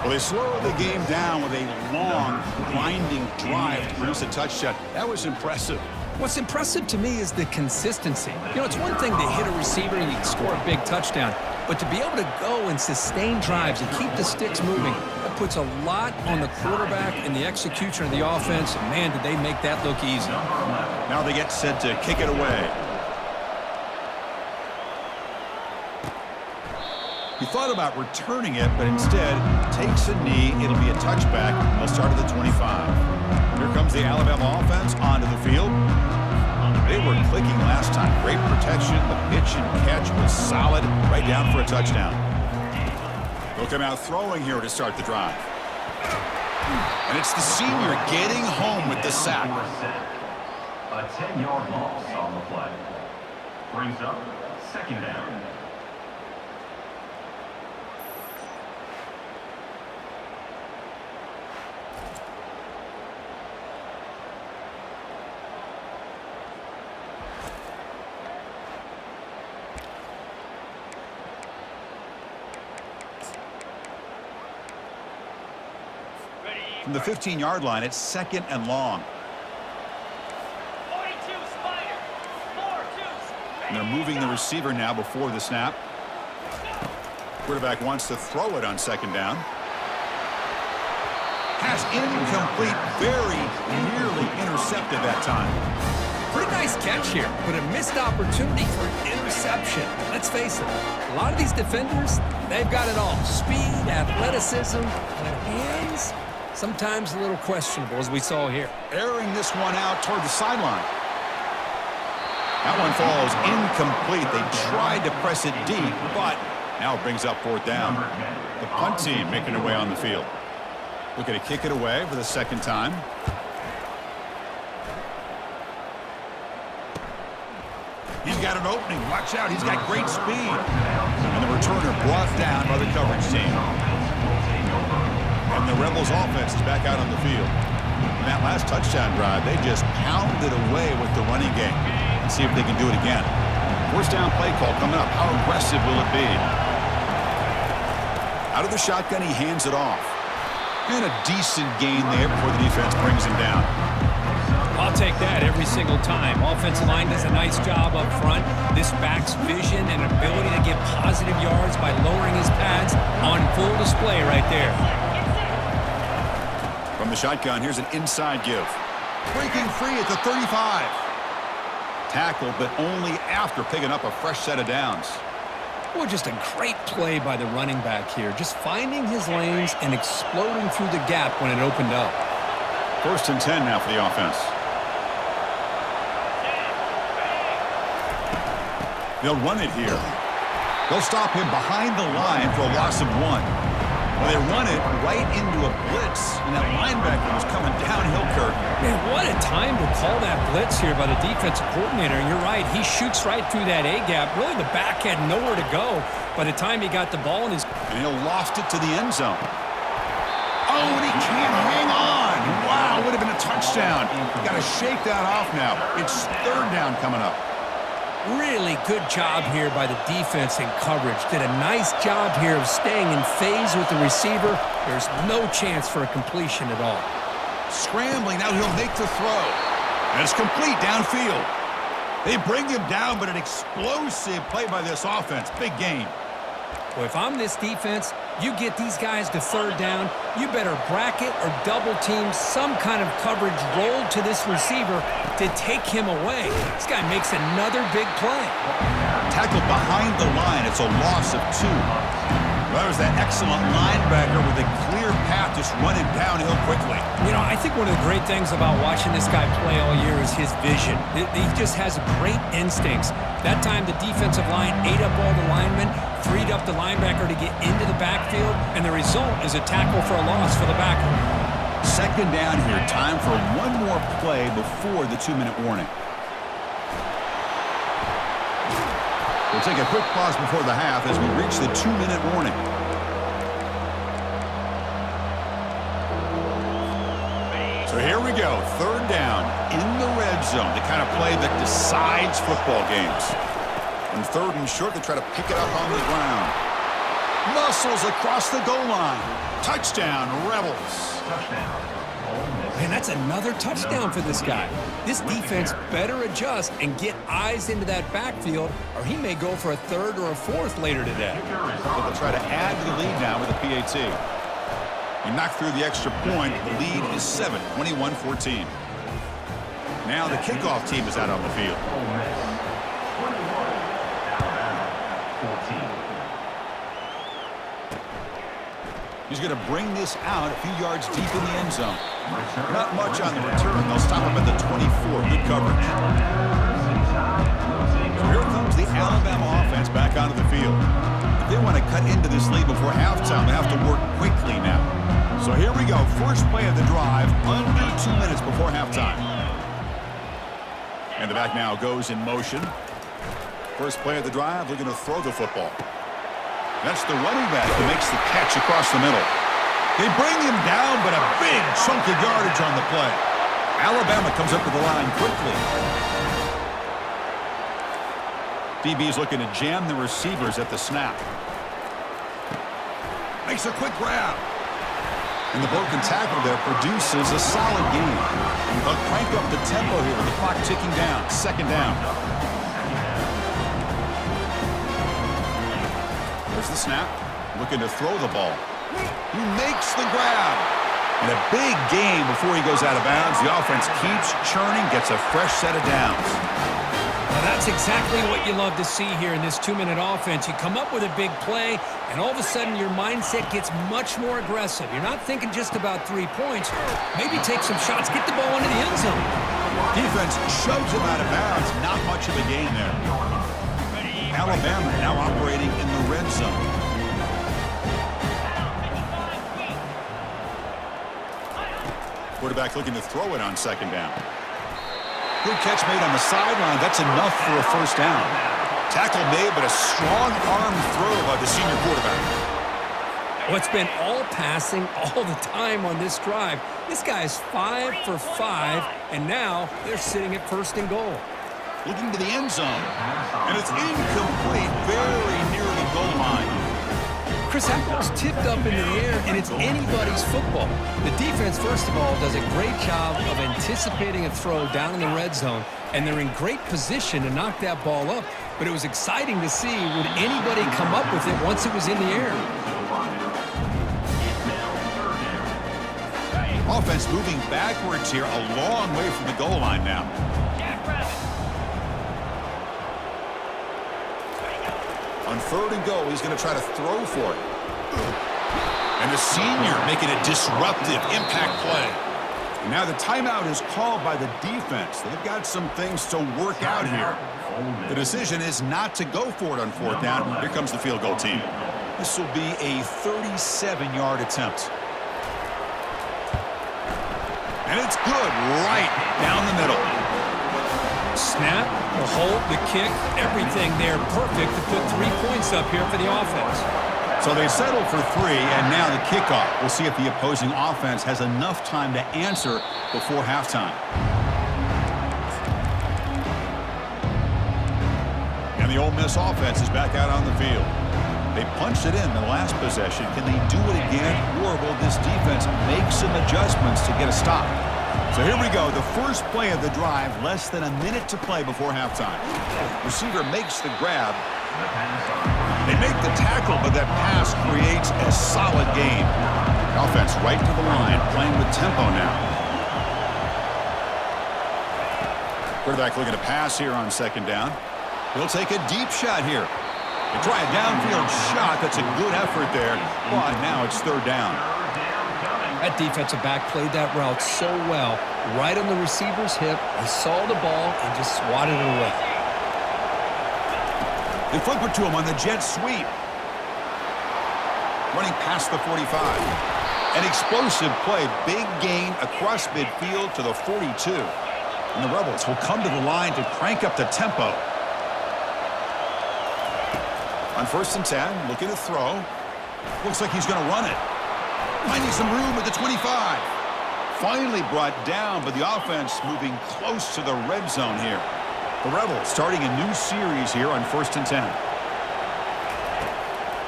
Well, they slowed the game down with a long, grinding drive to produce a touchdown. That was impressive. What's impressive to me is the consistency. It's one thing to hit a receiver and you can score a big touchdown, but to be able to go and sustain drives and keep the sticks moving, that puts a lot on the quarterback and the execution of the offense. And man, did they make that look easy. Now they get set to kick it away. He thought about returning it, but instead takes a knee. It'll be a touchback. They'll start at the 25. Here comes the Alabama offense onto the field. They were clicking last time. Great protection. The pitch and catch was solid. Right down for a touchdown. They'll come out throwing here to start the drive. And it's the senior getting home with the sack. A 10-yard loss on the play. Brings up second down. From the 15-yard line, it's 2nd and long. 42 Spider. 4-2. And they're moving the receiver now before the snap. Quarterback wants to throw it on 2nd down. Pass incomplete, very nearly intercepted that time. Pretty nice catch here, but a missed opportunity for an interception. Let's face it, a lot of these defenders, they've got it all. Speed, athleticism, but hands, sometimes a little questionable, as we saw here. Airing this one out toward the sideline. That one falls incomplete. They tried to press it deep, but now it brings up 4th down. The punt team making their way on the field. Looking to kick it away for the 2nd time. He's got an opening. Watch out. He's got great speed. And the returner brought down by the coverage team. And the Rebels offense is back out on the field. In that last touchdown drive, they just pounded away with the running game. Let's see if they can do it again. 1st down play call coming up. How aggressive will it be? Out of the shotgun, he hands it off. And a decent gain there before the defense brings him down. I'll take that every single time. Offensive line does a nice job up front. This back's vision and ability to get positive yards by lowering his pads on full display right there. From the shotgun, here's an inside give. Breaking free at the 35. Tackled, but only after picking up a fresh set of downs. Well, just a great play by the running back here. Just finding his lanes and exploding through the gap when it opened up. 1st and 10 now for the offense. They'll run it here. They'll stop him behind the line for a loss of 1. Well, they run it right into a blitz, and that linebacker was coming downhill, Kurt. Man, what a time to call that blitz here by the defensive coordinator. And you're right, he shoots right through that A-gap. Really, the back had nowhere to go by the time he got the ball in his... And he'll loft it to the end zone. Oh, and he can't hang on. Wow, would have been a touchdown. Got to shake that off now. It's 3rd down coming up. Really good job here by the defense in coverage. Did a nice job here of staying in phase with the receiver. There's no chance for a completion at all. Scrambling, now he'll make the throw. And it's complete downfield. They bring him down, but an explosive play by this offense. Big gain. Well, if I'm this defense, you get these guys to 3rd down, you better bracket or double team some kind of coverage rolled to this receiver to take him away. This guy makes another big play. Tackled behind the line. It's a loss of 2. Well, there's that excellent linebacker with a clear path just running downhill quickly. You know, I think one of the great things about watching this guy play all year is his vision. He just has great instincts. That time the defensive line ate up all the linemen, freed up the linebacker to get into the backfield, and the result is a tackle for a loss for the backer. 2nd down here. Time for one more play before the 2-minute warning. We'll take a quick pause before the half as we reach the 2-minute warning. So here we go. 3rd down in the red zone. The kind of play that decides football games. And 3rd and short, they try to pick it up on the ground. Muscles across the goal line. Touchdown, Rebels. Man, that's another touchdown for this guy. This defense better adjust and get eyes into that backfield, or he may go for a 3rd or a 4th later today. But they'll try to add to the lead now with a PAT. He knocked through the extra point. The lead is 7, 21-14. Now the kickoff team is out on the field. He's going to bring this out a few yards deep in the end zone. Not much on the return. They'll stop him at the 24. Good coverage. So here comes the Alabama offense back onto the field. If they want to cut into this lead before halftime, they have to work quickly now. So here we go. First play of the drive, under 2 minutes before halftime. And the back now goes in motion. First play of the drive, looking to throw the football. That's the running back who makes the catch across the middle. They bring him down, but a big chunk of yardage on the play. Alabama comes up to the line quickly. DB's looking to jam the receivers at the snap. Makes a quick grab. And the broken tackle there produces a solid gain. They'll crank up the tempo here with the clock ticking down. Second down. There's the snap. Looking to throw the ball. He makes the grab. And a big gain before he goes out of bounds. The offense keeps churning, gets a fresh set of downs. Well, that's exactly what you love to see here in this 2-minute offense. You come up with a big play, and all of a sudden your mindset gets much more aggressive. You're not thinking just about 3 points. Maybe take some shots, get the ball into the end zone. Defense shoves him out of bounds. Not much of a gain there. Alabama now operating in the red zone. Quarterback looking to throw it on second down. Good catch made on the sideline. That's enough for a first down. Tackle made, but a strong arm throw by the senior quarterback. Well, it's been all passing all the time on this drive. This guy's 5 for 5, and now they're sitting at first and goal. Looking to the end zone. And it's incomplete, very near the goal line. Chris, that ball's tipped up into the air, and it's anybody's football. The defense, first of all, does a great job of anticipating a throw down in the red zone, and they're in great position to knock that ball up. But it was exciting to see, would anybody come up with it once it was in the air? Offense moving backwards here, a long way from the goal line now. On third and goal, he's going to try to throw for it. And the senior making a disruptive impact play. And now the timeout is called by the defense. They've got some things to work out here. The decision is not to go for it on fourth down. Here comes the field goal team. This will be a 37-yard attempt. And it's good right down the middle. Snap, the hold, the kick, everything there perfect to put 3 points up here for the offense. So they settle for 3, and now the kickoff. We'll see if the opposing offense has enough time to answer before halftime. And the Ole Miss offense is back out on the field. They punched it in the last possession. Can they do it again, or will this defense make some adjustments to get a stop? So here we go, the first play of the drive, less than a minute to play before halftime. Receiver makes the grab. They make the tackle, but that pass creates a solid gain. Offense right to the line, playing with tempo now. Quarterback looking to pass here on second down. He'll take a deep shot here. They try a downfield shot. That's a good effort there, but now it's third down. That defensive back played that route so well. Right on the receiver's hip, he saw the ball and just swatted it away. They flip it to him on the jet sweep. Running past the 45. An explosive play. Big gain across midfield to the 42. And the Rebels will come to the line to crank up the tempo. On first and 10, looking to throw. Looks like he's going to run it. Finding some room at the 25. Finally brought down, but the offense moving close to the red zone here. The Rebels starting a new series here on first and 10.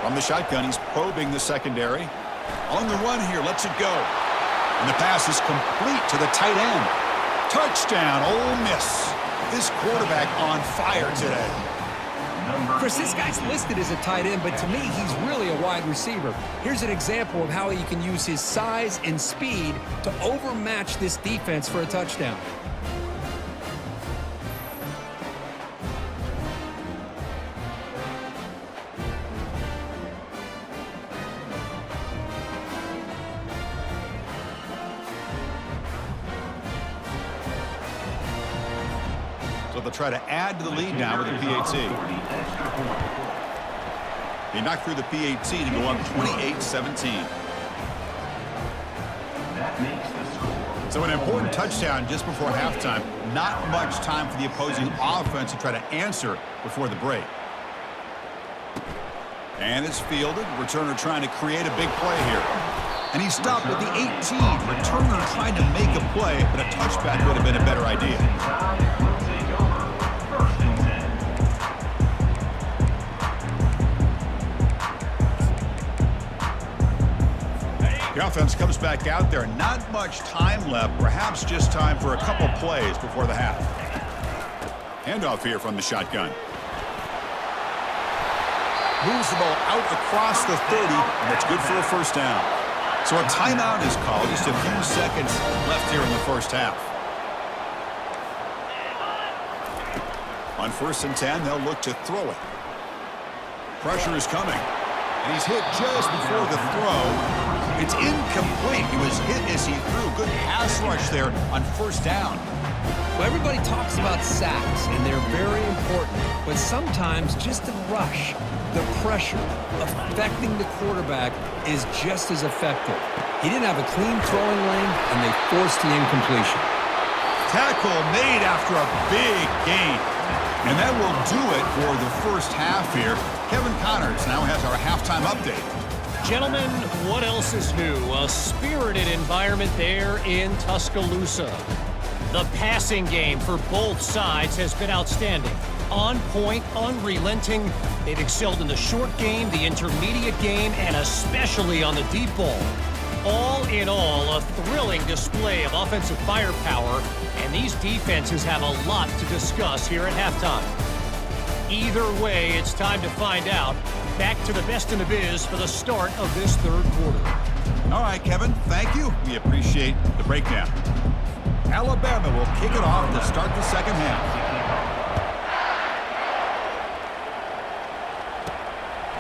From the shotgun, he's probing the secondary. On the run here, lets it go. And the pass is complete to the tight end. Touchdown, Ole Miss. This quarterback on fire today. Chris, this guy's listed as a tight end, but to me, he's really a wide receiver. Here's an example of how he can use his size and speed to overmatch this defense for a touchdown. So they'll try to add to the lead now with the PAT. He knocked through the PAT to go up 28-17. So an important touchdown just before halftime. Not much time for the opposing offense to try to answer before the break. And it's fielded. Returner trying to create a big play here. And he stopped at the 18. Returner trying to make a play, but a touchback would have been a better idea. The offense comes back out there. Not much time left. Perhaps just time for a couple plays before the half. Handoff here from the shotgun. Moves the ball out across the 30, and it's good for a first down. So a timeout is called. Just a few seconds left here in the first half. On 1st and 10, they'll look to throw it. Pressure is coming. And he's hit just before the throw. It's incomplete. He was hit as he threw. Good pass rush there on 1st down. Well, everybody talks about sacks, and they're very important. But sometimes just the rush, the pressure, affecting the quarterback is just as effective. He didn't have a clean throwing lane, and they forced the incompletion. Tackle made after a big gain. And that will do it for the first half here. Kevin Connors now has our halftime update. Gentlemen, what else is new? A spirited environment there in Tuscaloosa. The passing game for both sides has been outstanding. On point, unrelenting. They've excelled in the short game, the intermediate game, and especially on the deep ball. All in all, a thrilling display of offensive firepower, and these defenses have a lot to discuss here at halftime. Either way, it's time to find out. Back to the best in the biz for the start of this third quarter. All right, Kevin, thank you. We appreciate the breakdown. Alabama will kick it off to start the second half.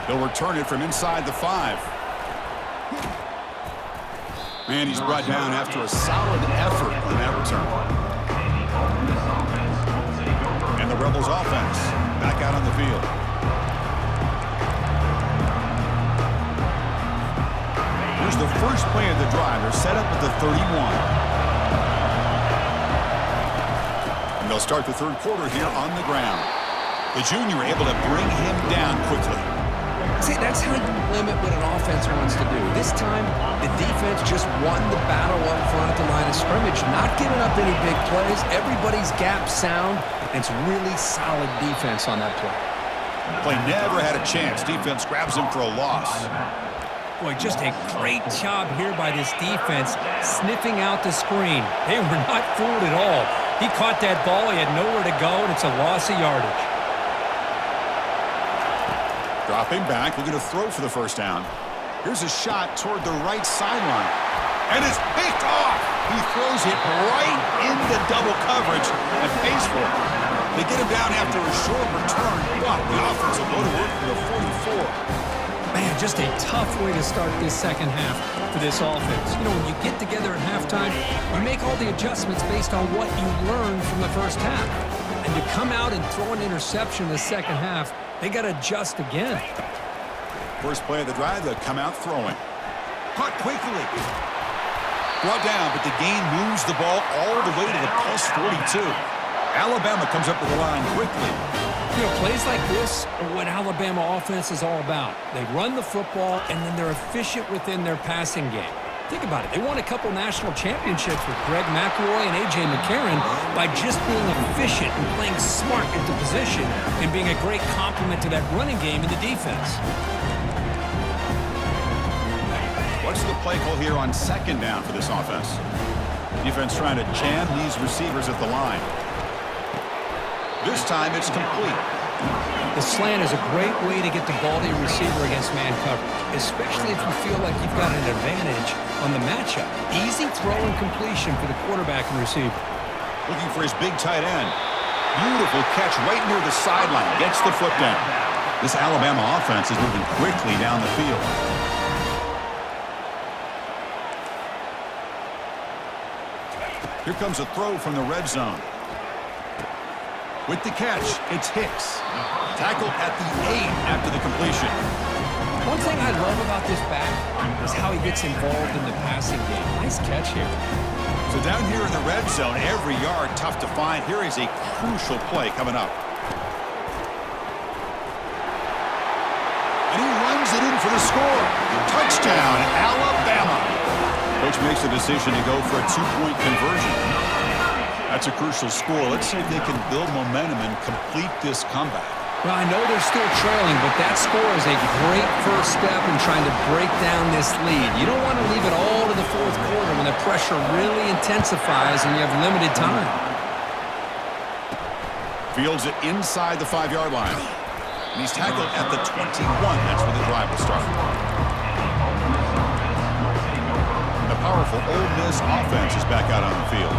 They'll return it from inside the 5. And he's brought down after a solid effort on that return. And the Rebels offense back out on the field. Here's the first play of the drive. They're set up at the 31. And they'll start the third quarter here on the ground. The junior able to bring him down quickly. See, that's how you limit what an offense wants to do. This time, the defense just won the battle up front at the line of scrimmage, not giving up any big plays. Everybody's gap sound. It's really solid defense on that play. Play never had a chance. Defense grabs him for a loss. Boy, just a great job here by this defense, sniffing out the screen. They were not fooled at all. He caught that ball. He had nowhere to go, and it's a loss of yardage. Dropping back, looking to throw for the first down. Here's a shot toward the right sideline. And it's picked off. He throws it right into double coverage and pays for it. They get him down after a short return, but the offense will go to work for the 44. Man, just a tough way to start this second half for this offense. You know, when you get together at halftime, you make all the adjustments based on what you learned from the first half. And to come out and throw an interception in the second half, they got to adjust again. First play of the drive, they'll come out throwing. Caught quickly. Brought down, but the gain moves the ball all the way to the plus 42. Alabama comes up to the line quickly. You know, plays like this are what Alabama offense is all about. They run the football, and then they're efficient within their passing game. Think about it. They won a couple national championships with Greg McElroy and A.J. McCarron by just being efficient and playing smart at the position and being a great complement to that running game in the defense. What's the play call here on second down for this offense? Defense trying to jam these receivers at the line. This time it's complete. The slant is a great way to get the ball to your receiver against man coverage, especially if you feel like you've got an advantage on the matchup. Easy throw and completion for the quarterback and receiver. Looking for his big tight end. Beautiful catch right near the sideline. Gets the foot down. This Alabama offense is moving quickly down the field. Here comes a throw from the red zone. With the catch, it's Hicks. Tackled at the 8 after the completion. One thing I love about this back is how he gets involved in the passing game. Nice catch here. So down here in the red zone, every yard tough to find. Here is a crucial play coming up. And he runs it in for the score. Touchdown, Alabama. Coach makes the decision to go for a 2-point conversion. That's a crucial score. Let's see if they can build momentum and complete this comeback. Well, I know they're still trailing, but that score is a great first step in trying to break down this lead. You don't want to leave it all to the fourth quarter when the pressure really intensifies and you have limited time. Fields it inside the 5-yard line. And he's tackled at the 21. That's where the drive will start. The powerful Ole Miss offense is back out on the field.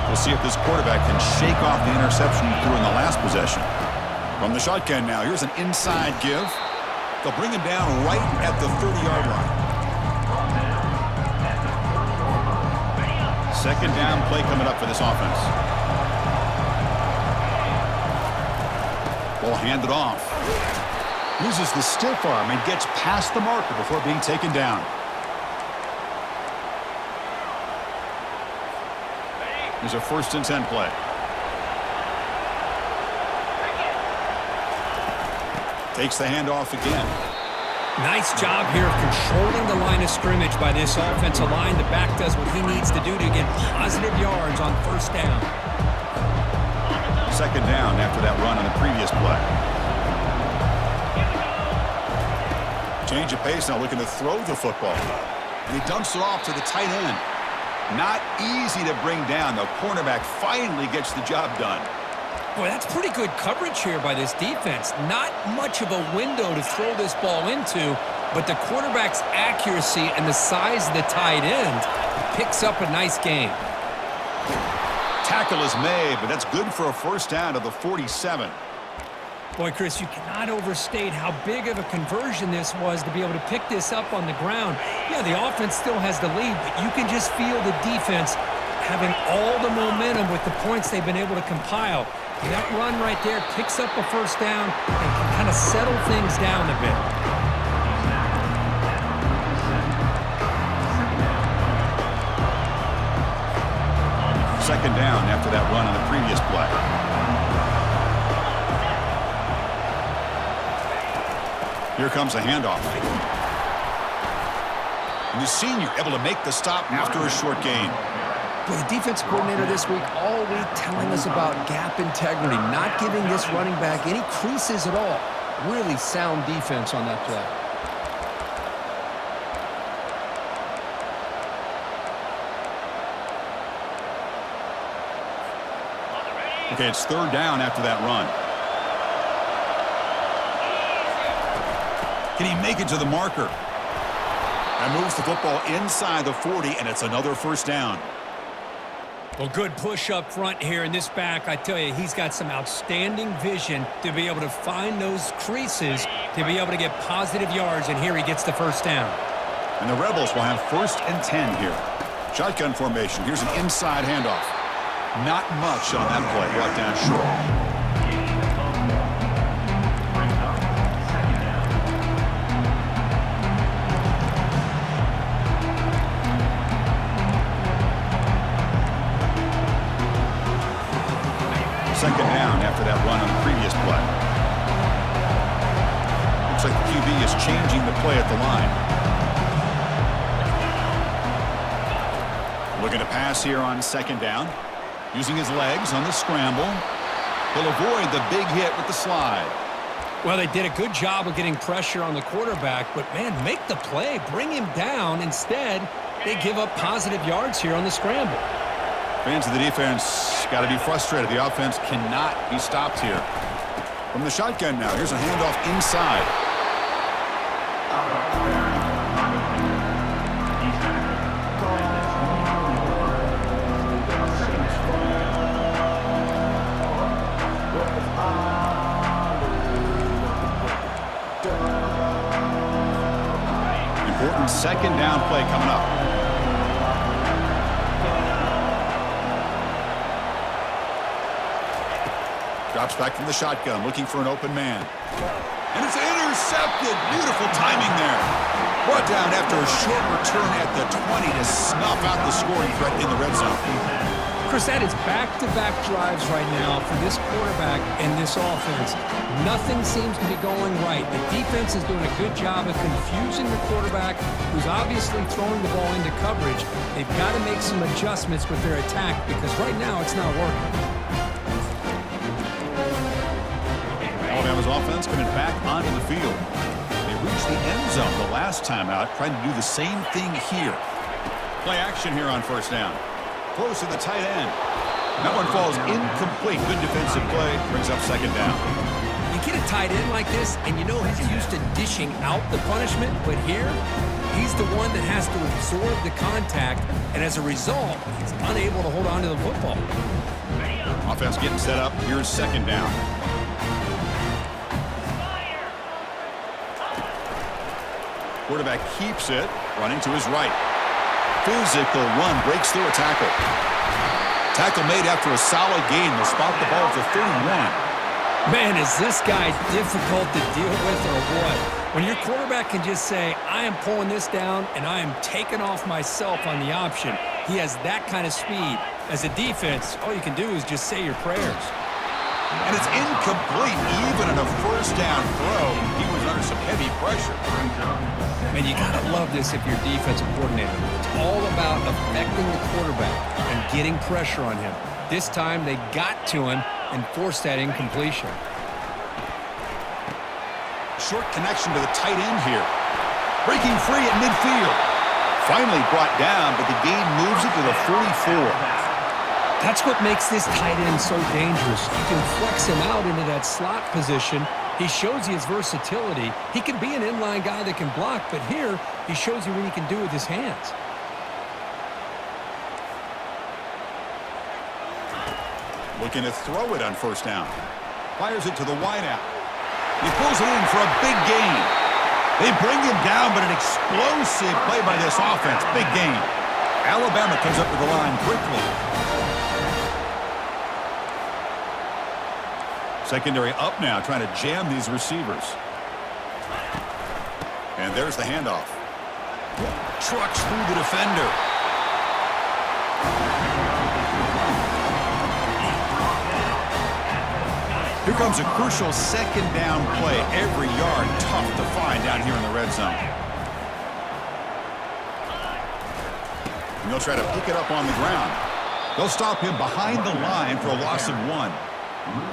We'll see if this quarterback can shake off the interception he threw in the last possession. From the shotgun now, here's an inside give. They'll bring him down right at the 30-yard line. Second down play coming up for this offense. Ball handed off. Uses the stiff arm and gets past the marker before being taken down. There's a 1st and 10 play. Takes the handoff again. Nice job here of controlling the line of scrimmage by this offensive line. The back does what he needs to do to get positive yards on 1st down. Second down after that run on the previous play. Change of pace now, looking to throw the football. And he dumps it off to the tight end. Not easy to bring down. The cornerback finally gets the job done. Boy, that's pretty good coverage here by this defense. Not much of a window to throw this ball into, but the quarterback's accuracy and the size of the tight end picks up a nice game. Tackle is made, but that's good for a 1st down to the 47. Boy, Chris, you cannot overstate how big of a conversion this was to be able to pick this up on the ground. Yeah, the offense still has the lead, but you can just feel the defense having all the momentum with the points they've been able to compile. And that run right there picks up a 1st down and can kind of settle things down a bit. Second down after that run on the previous play. Here comes a handoff. And the senior able to make the stop after a short gain. Well, the defensive coordinator this week all week telling us about gap integrity, not giving this running back any creases at all. Really sound defense on that play. Okay, it's 3rd down after that run. Can he make it to the marker? That moves the football inside the 40, and it's another 1st down. Well, good push up front here in this back. I tell you, he's got some outstanding vision to be able to find those creases, to be able to get positive yards, and here he gets the 1st down. And the Rebels will have 1st and 10 here. Shotgun formation. Here's an inside handoff. Not much on that play. Brought down short. Second down after that run on the previous play. Looks like the QB is changing the play at the line. Looking to pass here on 2nd down. Using his legs on the scramble. He'll avoid the big hit with the slide. Well, they did a good job of getting pressure on the quarterback, but, man, make the play. Bring him down. Instead, they give up positive yards here on the scramble. Fans of the defense got to be frustrated. The offense cannot be stopped here. From the shotgun now, here's a handoff inside. Important 2nd down play coming up. Drops back from the shotgun, looking for an open man. And it's intercepted. Beautiful timing there. Brought down after a short return at the 20 to snuff out the scoring threat in the red zone. Chris, that is back-to-back drives right now for this quarterback and this offense. Nothing seems to be going right. The defense is doing a good job of confusing the quarterback, who's obviously throwing the ball into coverage. They've got to make some adjustments with their attack because right now it's not working. Alabama's offense coming back onto the field. They reached the end zone the last time out, trying to do the same thing here. Play action here on first down. Close to the tight end. That one falls incomplete. Good defensive play. Brings up second down. You get a tight end like this, and you know he's used to dishing out the punishment, but here, he's the one that has to absorb the contact, and as a result, he's unable to hold on to the football. Offense getting set up. Here's second down. Quarterback keeps it, running to his right. Physical run, breaks through a tackle. Tackle made after a solid gain. They'll spot the ball for 31. Man, is this guy difficult to deal with or what? When your quarterback can just say, I am pulling this down and I am taking off myself on the option. He has that kind of speed. As a defense, all you can do is just say your prayers. And it's incomplete. Even in a first down throw, he was under some heavy pressure. And you got to love this if you're a defensive coordinator. It's all about affecting the quarterback and getting pressure on him. This time they got to him and forced that incompletion. Short connection to the tight end here. Breaking free at midfield. Finally brought down, but the gain moves it to the 44. That's what makes this tight end so dangerous. You can flex him out into that slot position. He shows you his versatility. He can be an inline guy that can block, but here he shows you what he can do with his hands. Looking to throw it on first down. Fires it to the wideout. He pulls it in for a big gain. They bring him down, but an explosive play by this offense. Big gain. Alabama comes up to the line quickly. Secondary up now, trying to jam these receivers. And there's the handoff. Trucks through the defender. Here comes a crucial second down play. Every yard tough to find down here in the red zone. And they'll try to pick it up on the ground. They'll stop him behind the line for a loss of 1.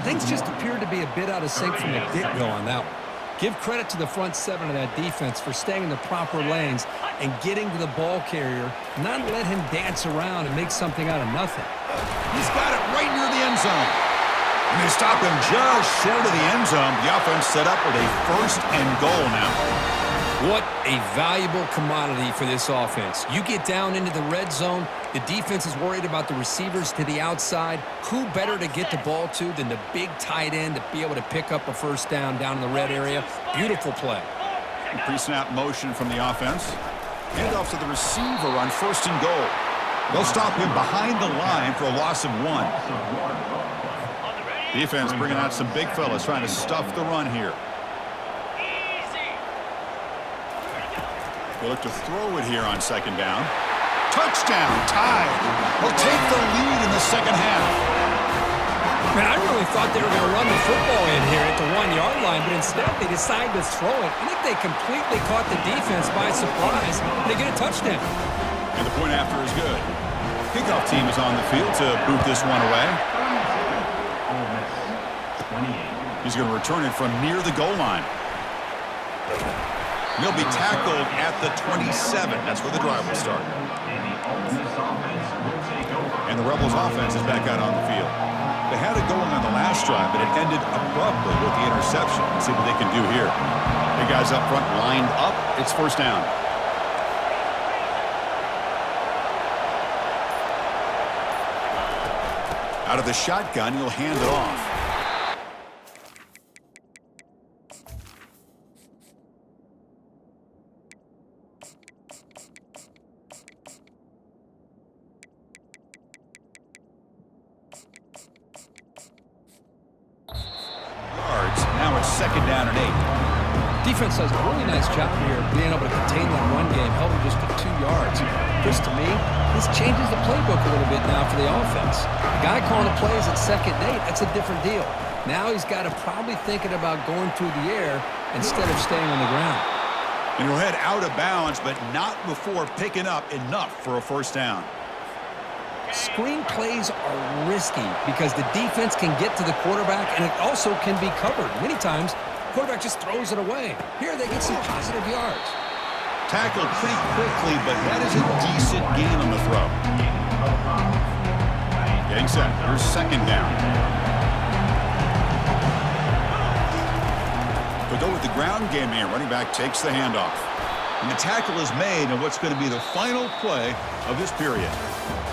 Things just appeared to be a bit out of sync from the get-go on that one. Give credit to the front seven of that defense for staying in the proper lanes and getting to the ball carrier, not let him dance around and make something out of nothing. He's got it right near the end zone. And they stop him just short of the end zone. The offense set up with a first and goal now. What a valuable commodity for this offense. You get down into the red zone, the defense is worried about the receivers to the outside. Who better to get the ball to than the big tight end to be able to pick up a first down in the red area? Beautiful play. Pre-snap motion from the offense. Handoff to the receiver on first and goal. They'll stop him behind the line for a loss of 1. Defense bringing out some big fellas trying to stuff the run here. They look to throw it here on second down. Touchdown, tied. Will take the lead in the second half. Man, I really thought they were going to run the football in here at the 1-yard line, but instead they decided to throw it. I think they completely caught the defense by surprise. They get a touchdown. And the point after is good. Kickoff team is on the field to boot this one away. He's going to return it from near the goal line. He'll be tackled at the 27. That's where the drive will start. And the Rebels offense is back out on the field. They had it going on the last drive, but it ended abruptly with the interception. Let's see what they can do here. The guys up front lined up. It's first down. Out of the shotgun, he'll hand it off. Second down and 8. Defense does a really nice job here being able to contain that run game, held him just to 2 yards. Chris, to me, this changes the playbook a little bit now for the offense. The guy calling the plays at second and 8, that's a different deal. Now he's got to probably thinking about going through the air instead of staying on the ground. And he'll head out of bounds, but not before picking up enough for a first down. Screen plays are risky because the defense can get to the quarterback, and it also can be covered. Many times, the quarterback just throws it away. Here, they get some positive yards. Tackled pretty quickly, but that is a decent gain on the throw. Getting set. Here's second down. We'll go with the ground game here. Running back takes the handoff. And the tackle is made on what's going to be the final play of this period.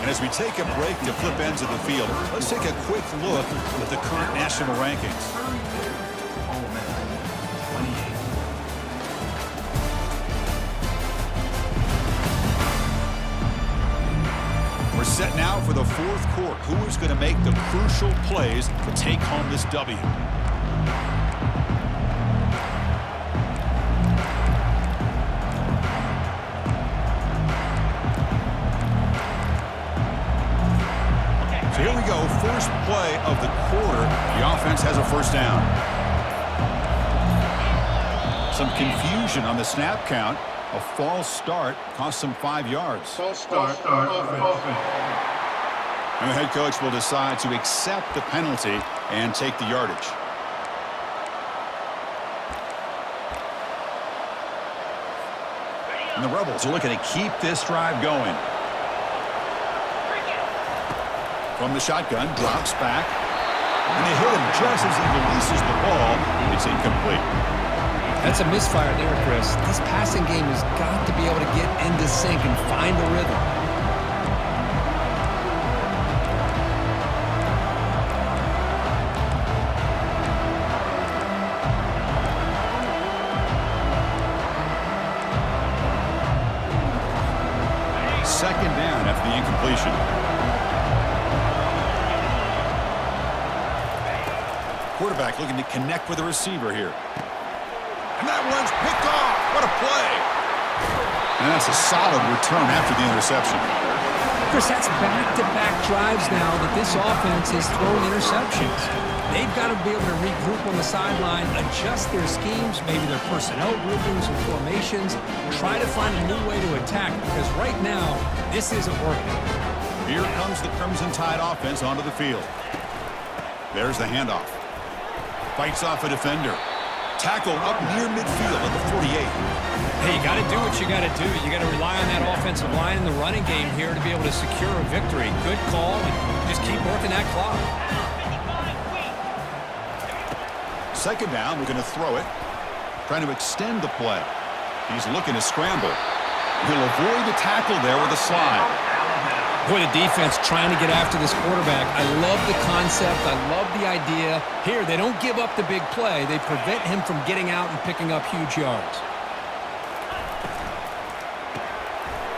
And as we take a break to flip ends of the field, let's take a quick look at the current national rankings. We're set now for the fourth quarter. Who is going to make the crucial plays to take home this W? So here we go, first play of the quarter. The offense has a first down. Some confusion on the snap count. A false start cost them 5 yards. False start. Offense. And the head coach will decide to accept the penalty and take the yardage. And the Rebels are looking to keep this drive going. From the shotgun, drops back. And they hit him just as he releases the ball. It's incomplete. That's a misfire there, Chris. This passing game has got to be able to get into sync and find the rhythm. Second down after the incompletion. Quarterback looking to connect with the receiver here. And that one's picked off. What a play. And that's a solid return after the interception. Chris, that's back-to-back drives now that this offense is throwing interceptions. They've got to be able to regroup on the sideline, adjust their schemes, maybe their personnel groupings and formations, try to find a new way to attack, because right now, this isn't working. Here comes the Crimson Tide offense onto the field. There's the handoff. Fights off a defender. Tackle up near midfield at the 48. Hey, you got to do what you got to do. You got to rely on that offensive line in the running game here to be able to secure a victory. Good call, and just keep working that clock. Second down, we're going to throw it. Trying to extend the play. He's looking to scramble. He'll avoid the tackle there with a slide. Boy, the defense trying to get after this quarterback. I love the concept. I love the idea. Here, they don't give up the big play. They prevent him from getting out and picking up huge yards.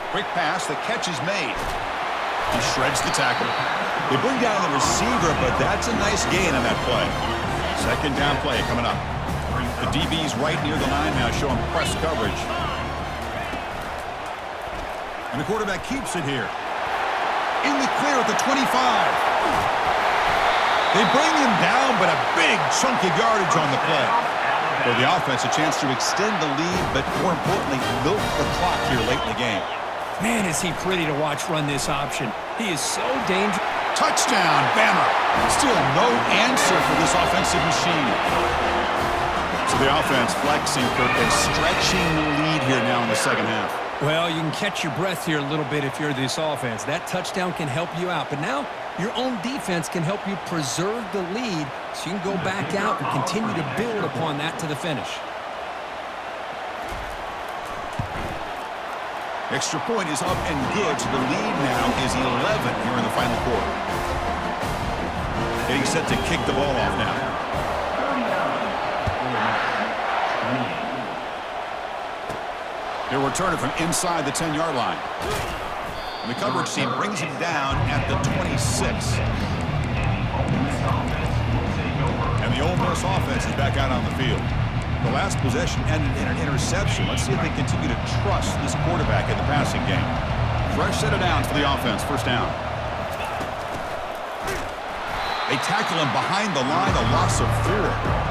Quick pass, the catch is made. He shreds the tackle. They bring down the receiver, but that's a nice gain on that play. Second down play coming up. The DB's right near the line now, showing press coverage. And the quarterback keeps it here. In the clear at the 25. They bring him down, but a big chunk of yardage on the play. For the offense, a chance to extend the lead, but more importantly, milk the clock here late in the game. Man, is he pretty to watch run this option. He is so dangerous. Touchdown, Bama. Still no answer for this offensive machine. So the offense flexing, Kirk, and stretching the lead here now in the second half. Well, you can catch your breath here a little bit if you're this offense. That touchdown can help you out. But now your own defense can help you preserve the lead so you can go back out and continue to build upon that to the finish. Extra point is up and good, so the lead now is 11 here in the final quarter. Getting set to kick the ball off now. They'll return it from inside the 10-yard line. And the coverage team brings him down at the 26. And the Ole Miss offense is back out on the field. The last possession ended in an interception. Let's see if they continue to trust this quarterback in the passing game. Fresh set of downs for the offense. First down. They tackle him behind the line, a loss of 4.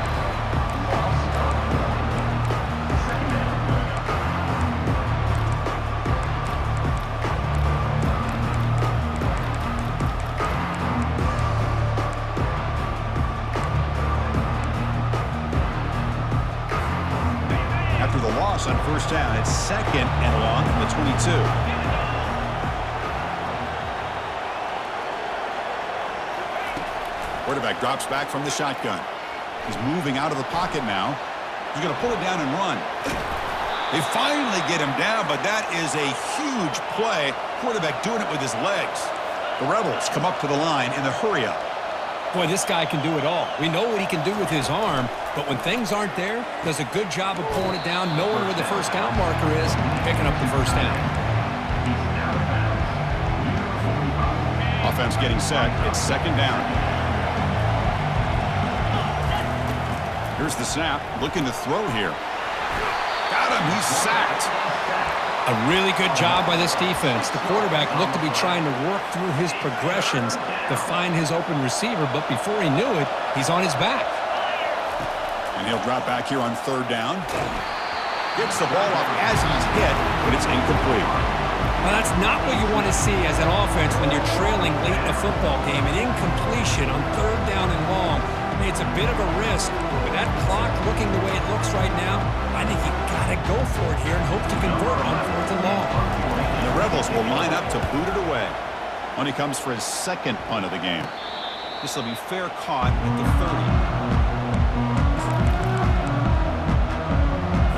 loss on first down. It's 2nd and long from the 22. Quarterback drops back from the shotgun. He's moving out of the pocket now. He's going to pull it down and run. They finally get him down, but that is a huge play. Quarterback doing it with his legs. The Rebels come up to the line in the hurry-up. Boy, this guy can do it all. We know what he can do with his arm, but when things aren't there, does a good job of pulling it down, knowing where the first down marker is, picking up the first down. Offense getting set. It's 2nd down. Here's the snap. Looking to throw here. Got him. He's sacked. A really good job by this defense. The quarterback looked to be trying to work through his progressions to find his open receiver, but before he knew it, he's on his back. And he'll drop back here on 3rd down. Gets the ball off as he's hit, but it's incomplete. Well, that's not what you want to see as an offense when you're trailing late in a football game. An incompletion on 3rd down and long. I mean, it's a bit of a risk. With that clock looking the way it looks right now, I think you got to go for it here and hope to convert on 4th and long. The Rebels will line up to boot it away. When he comes for his 2nd punt of the game. This will be fair caught at the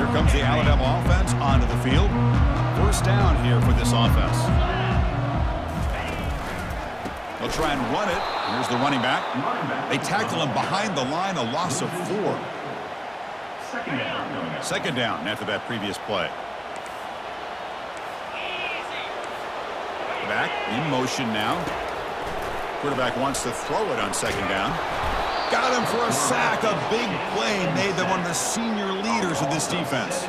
30. Here comes the Alabama offense onto the field. First down here for this offense. They'll try and run it. Here's the running back. They tackle him behind the line, a loss of 4. 2nd down after that previous play. Back in motion now. Quarterback wants to throw it on 2nd down. Got him for a sack. A big play made them one of the senior leaders of this defense.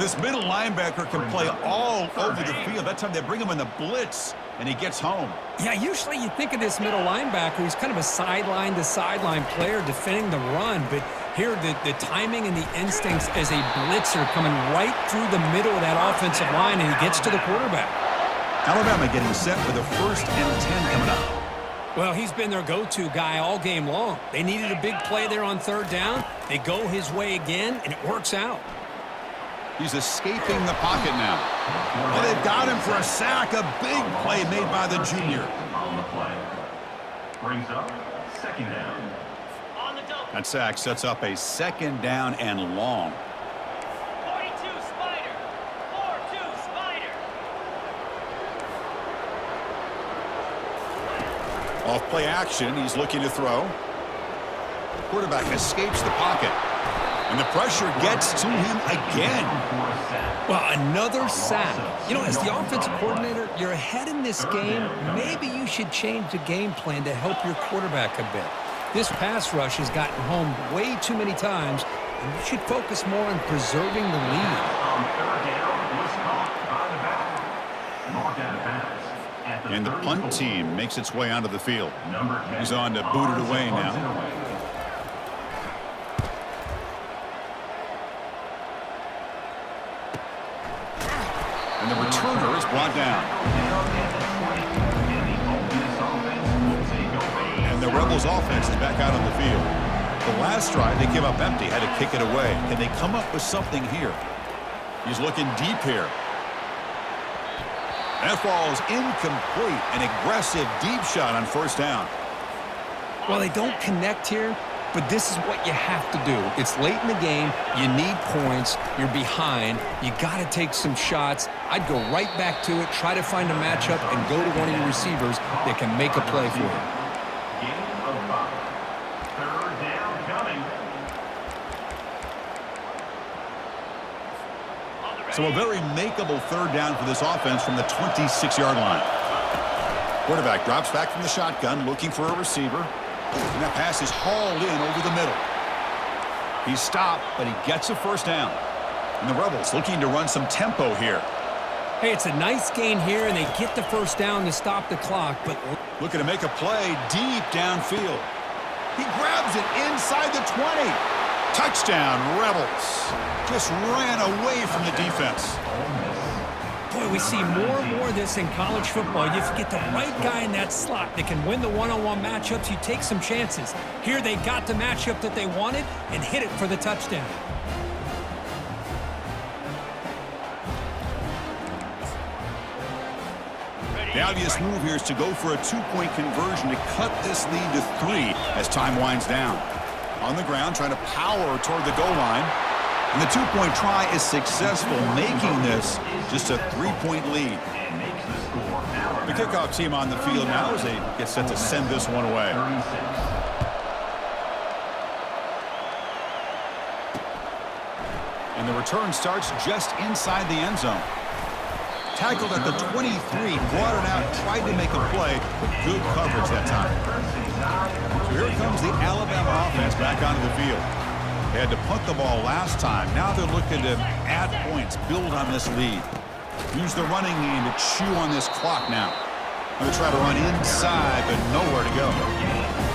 This middle linebacker can play all over the field. That time they bring him in the blitz, and he gets home. Yeah, usually you think of this middle linebacker, he's kind of a sideline-to-sideline player defending the run, but here the timing and the instincts as a blitzer coming right through the middle of that offensive line, and he gets to the quarterback. Alabama getting set with a 1st and 10 coming up. Well, he's been their go-to guy all game long. They needed a big play there on 3rd down. They go his way again, and it works out. He's escaping the pocket now. Well, they've got him for a sack. A big play made by the junior. On the play. Brings up 2nd down. On the double. That sack sets up a 2nd down and long. 42 Spider. 4-2 Spider. Off play action. He's looking to throw. Quarterback escapes the pocket. And the pressure gets to him again. Well, another sack. You know, as the offensive coordinator, you're ahead in this game. Maybe you should change the game plan to help your quarterback a bit. This pass rush has gotten home way too many times, and you should focus more on preserving the lead. And the punt team makes its way onto the field. He's on to boot it away now. And the returner is brought down. And the Rebels offense is back out on the field. The last drive, they give up empty, had to kick it away. Can they come up with something here? He's looking deep here. That ball is incomplete. An aggressive deep shot on 1st down. Well, they don't connect here, but this is what you have to do. It's late in the game. You need points. You're behind. You got to take some shots. I'd go right back to it, try to find a matchup, and go to one of your receivers that can make a play for you. So a very makeable 3rd down for this offense from the 26-yard line. Quarterback drops back from the shotgun, looking for a receiver. And that pass is hauled in over the middle. He's stopped, but he gets a 1st down. And the Rebels looking to run some tempo here. Hey, it's a nice gain here, and they get the 1st down to stop the clock, but Looking to make a play deep downfield. He grabs it inside the 20. Touchdown, Rebels. Just ran away from the defense. boy, we see more and more of this in college football. You get the right guy in that slot that can win the one-on-one matchups. You take some chances. Here they got the matchup that they wanted and hit it for the touchdown. The obvious move here is to go for a two-point conversion to cut this lead to 3 as time winds down. On the ground, trying to power toward the goal line. And the two-point try is successful, making this just a 3-point lead. The kickoff team on the field now as they get set to send this one away. And the return starts just inside the end zone. Tackled at the 23, brought it out, tried to make a play, but good coverage that time. So here comes the Alabama offense back onto the field. They had to punt the ball last time. Now they're looking to add points, build on this lead. Use the running game to chew on this clock now. Going to try to run inside, but nowhere to go.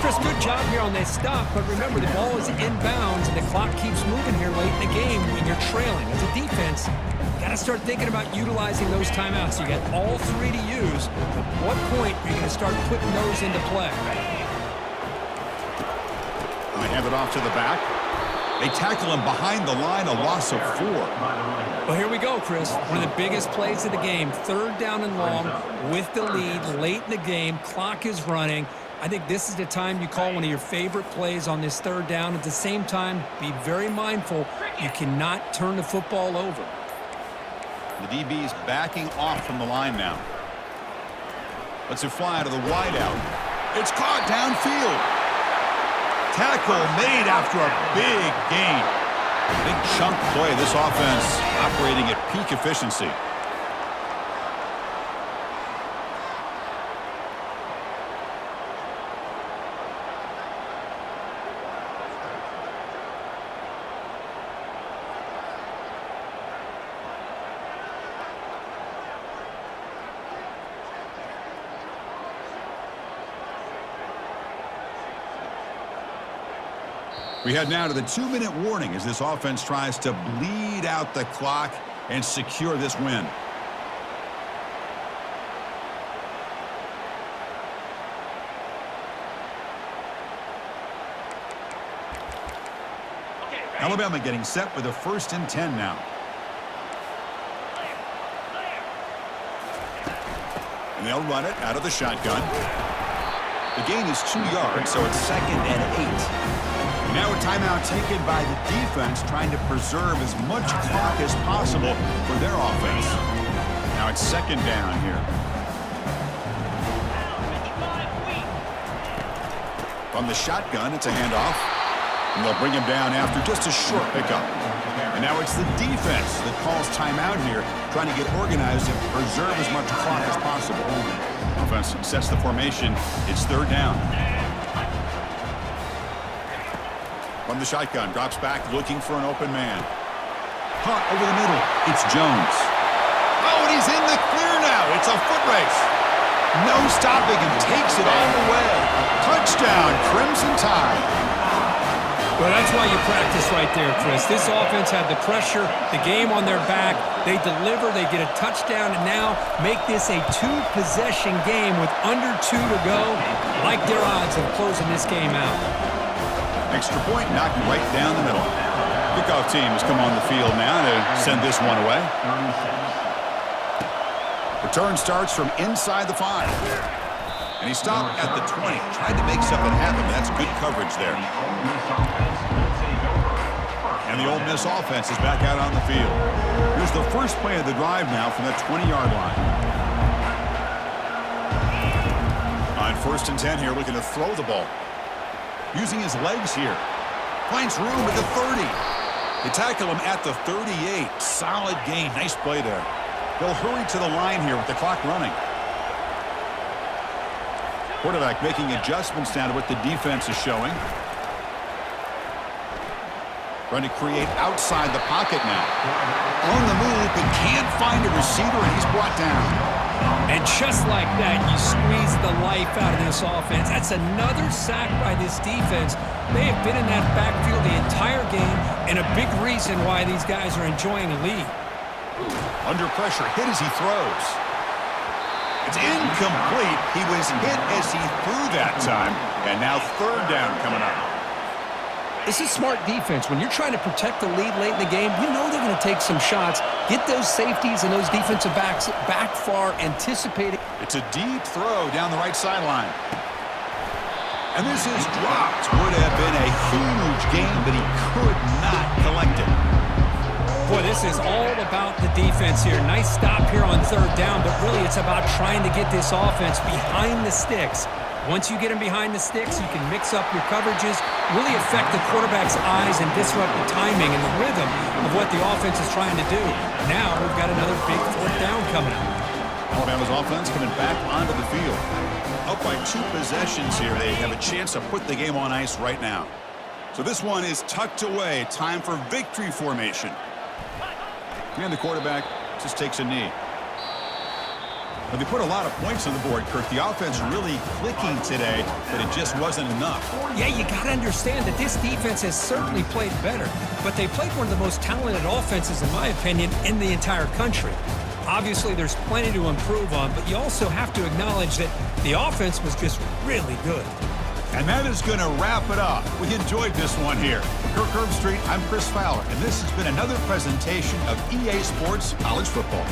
Chris, good job here on that stop, but remember, the ball is inbounds, and the clock keeps moving here late in the game when you're trailing. As a defense, you got to start thinking about utilizing those timeouts. You got all 3 to use. At what point are you going to start putting those into play? They hand it off to the back. They tackle him behind the line, a loss of 4. Well, here we go, Chris. One of the biggest plays of the game. 3rd down and long with the lead late in the game. Clock is running. I think this is the time you call one of your favorite plays on this 3rd down. At the same time, be very mindful. You cannot turn the football over. The DB is backing off from the line now. Lets it fly to the wideout. It's caught downfield. Tackle made after a big gain. Big chunk play. This offense operating at peak efficiency. We head now to the 2-minute warning as this offense tries to bleed out the clock and secure this win. Alabama getting set with a 1st and 10 now. And they'll run it out of the shotgun. The gain is 2 yards, so it's 2nd and 8. Now a timeout taken by the defense, trying to preserve as much clock as possible for their offense. Now it's 2nd down here. From the shotgun, it's a handoff. And they'll bring him down after just a short pickup. And now it's the defense that calls timeout here, trying to get organized and preserve as much clock as possible. Offense sets the formation. It's 3rd down. From the shotgun, drops back, looking for an open man. Caught over the middle. It's Jones. Oh, and he's in the clear now. It's a foot race. No stopping him. Takes it all the way. Touchdown, Crimson Tide. Well, that's why you practice right there, Chris. This offense had the pressure, the game on their back. They deliver, they get a touchdown, and now make this a 2-possession game with under 2 to go. Like their odds of closing this game out. Extra point knocked right down the middle. Kickoff team has come on the field now to send this one away. Return starts from inside the 5. And he stopped at the 20. Tried to make something happen, but that's good coverage there. And the Ole Miss offense is back out on the field. Here's the first play of the drive now from the 20-yard line. On 1st and 10 here, looking to throw the ball. Using his legs here. Finds room at the 30. They tackle him at the 38. Solid gain. Nice play there. They'll hurry to the line here with the clock running. Quarterback making adjustments down to what the defense is showing. Trying to create outside the pocket now. On the move, but can't find a receiver, and he's brought down. And just like that, you squeeze the life out of this offense. That's another sack by this defense. They have been in that backfield the entire game, and a big reason why these guys are enjoying a lead. Under pressure, hit as he throws. It's incomplete. He was hit as he threw that time, and now 3rd down coming up. This is smart defense. When you're trying to protect the lead late in the game, you know they're going to take some shots, get those safeties and those defensive backs back far, anticipating. It's a deep throw down the right sideline. And this is dropped. Would have been a huge gain, but he could not collect it. Boy, this is all about the defense here. Nice stop here on third down, but really it's about trying to get this offense behind the sticks. Once you get them behind the sticks, you can mix up your coverages, really affect the quarterback's eyes and disrupt the timing and the rhythm of what the offense is trying to do. Now we've got another big fourth down coming up. Alabama's offense coming back onto the field. Up by 2 possessions here. They have a chance to put the game on ice right now. So this one is tucked away. Time for victory formation. And the quarterback just takes a knee. But they put a lot of points on the board, Kirk. The offense really clicking today, but it just wasn't enough. Yeah, you got to understand that this defense has certainly played better, but they played one of the most talented offenses, in my opinion, in the entire country. Obviously, there's plenty to improve on, but you also have to acknowledge that the offense was just really good. And that is going to wrap it up. We enjoyed this one here. For Kirk Herbstreit, I'm Chris Fowler, and this has been another presentation of EA Sports College Football.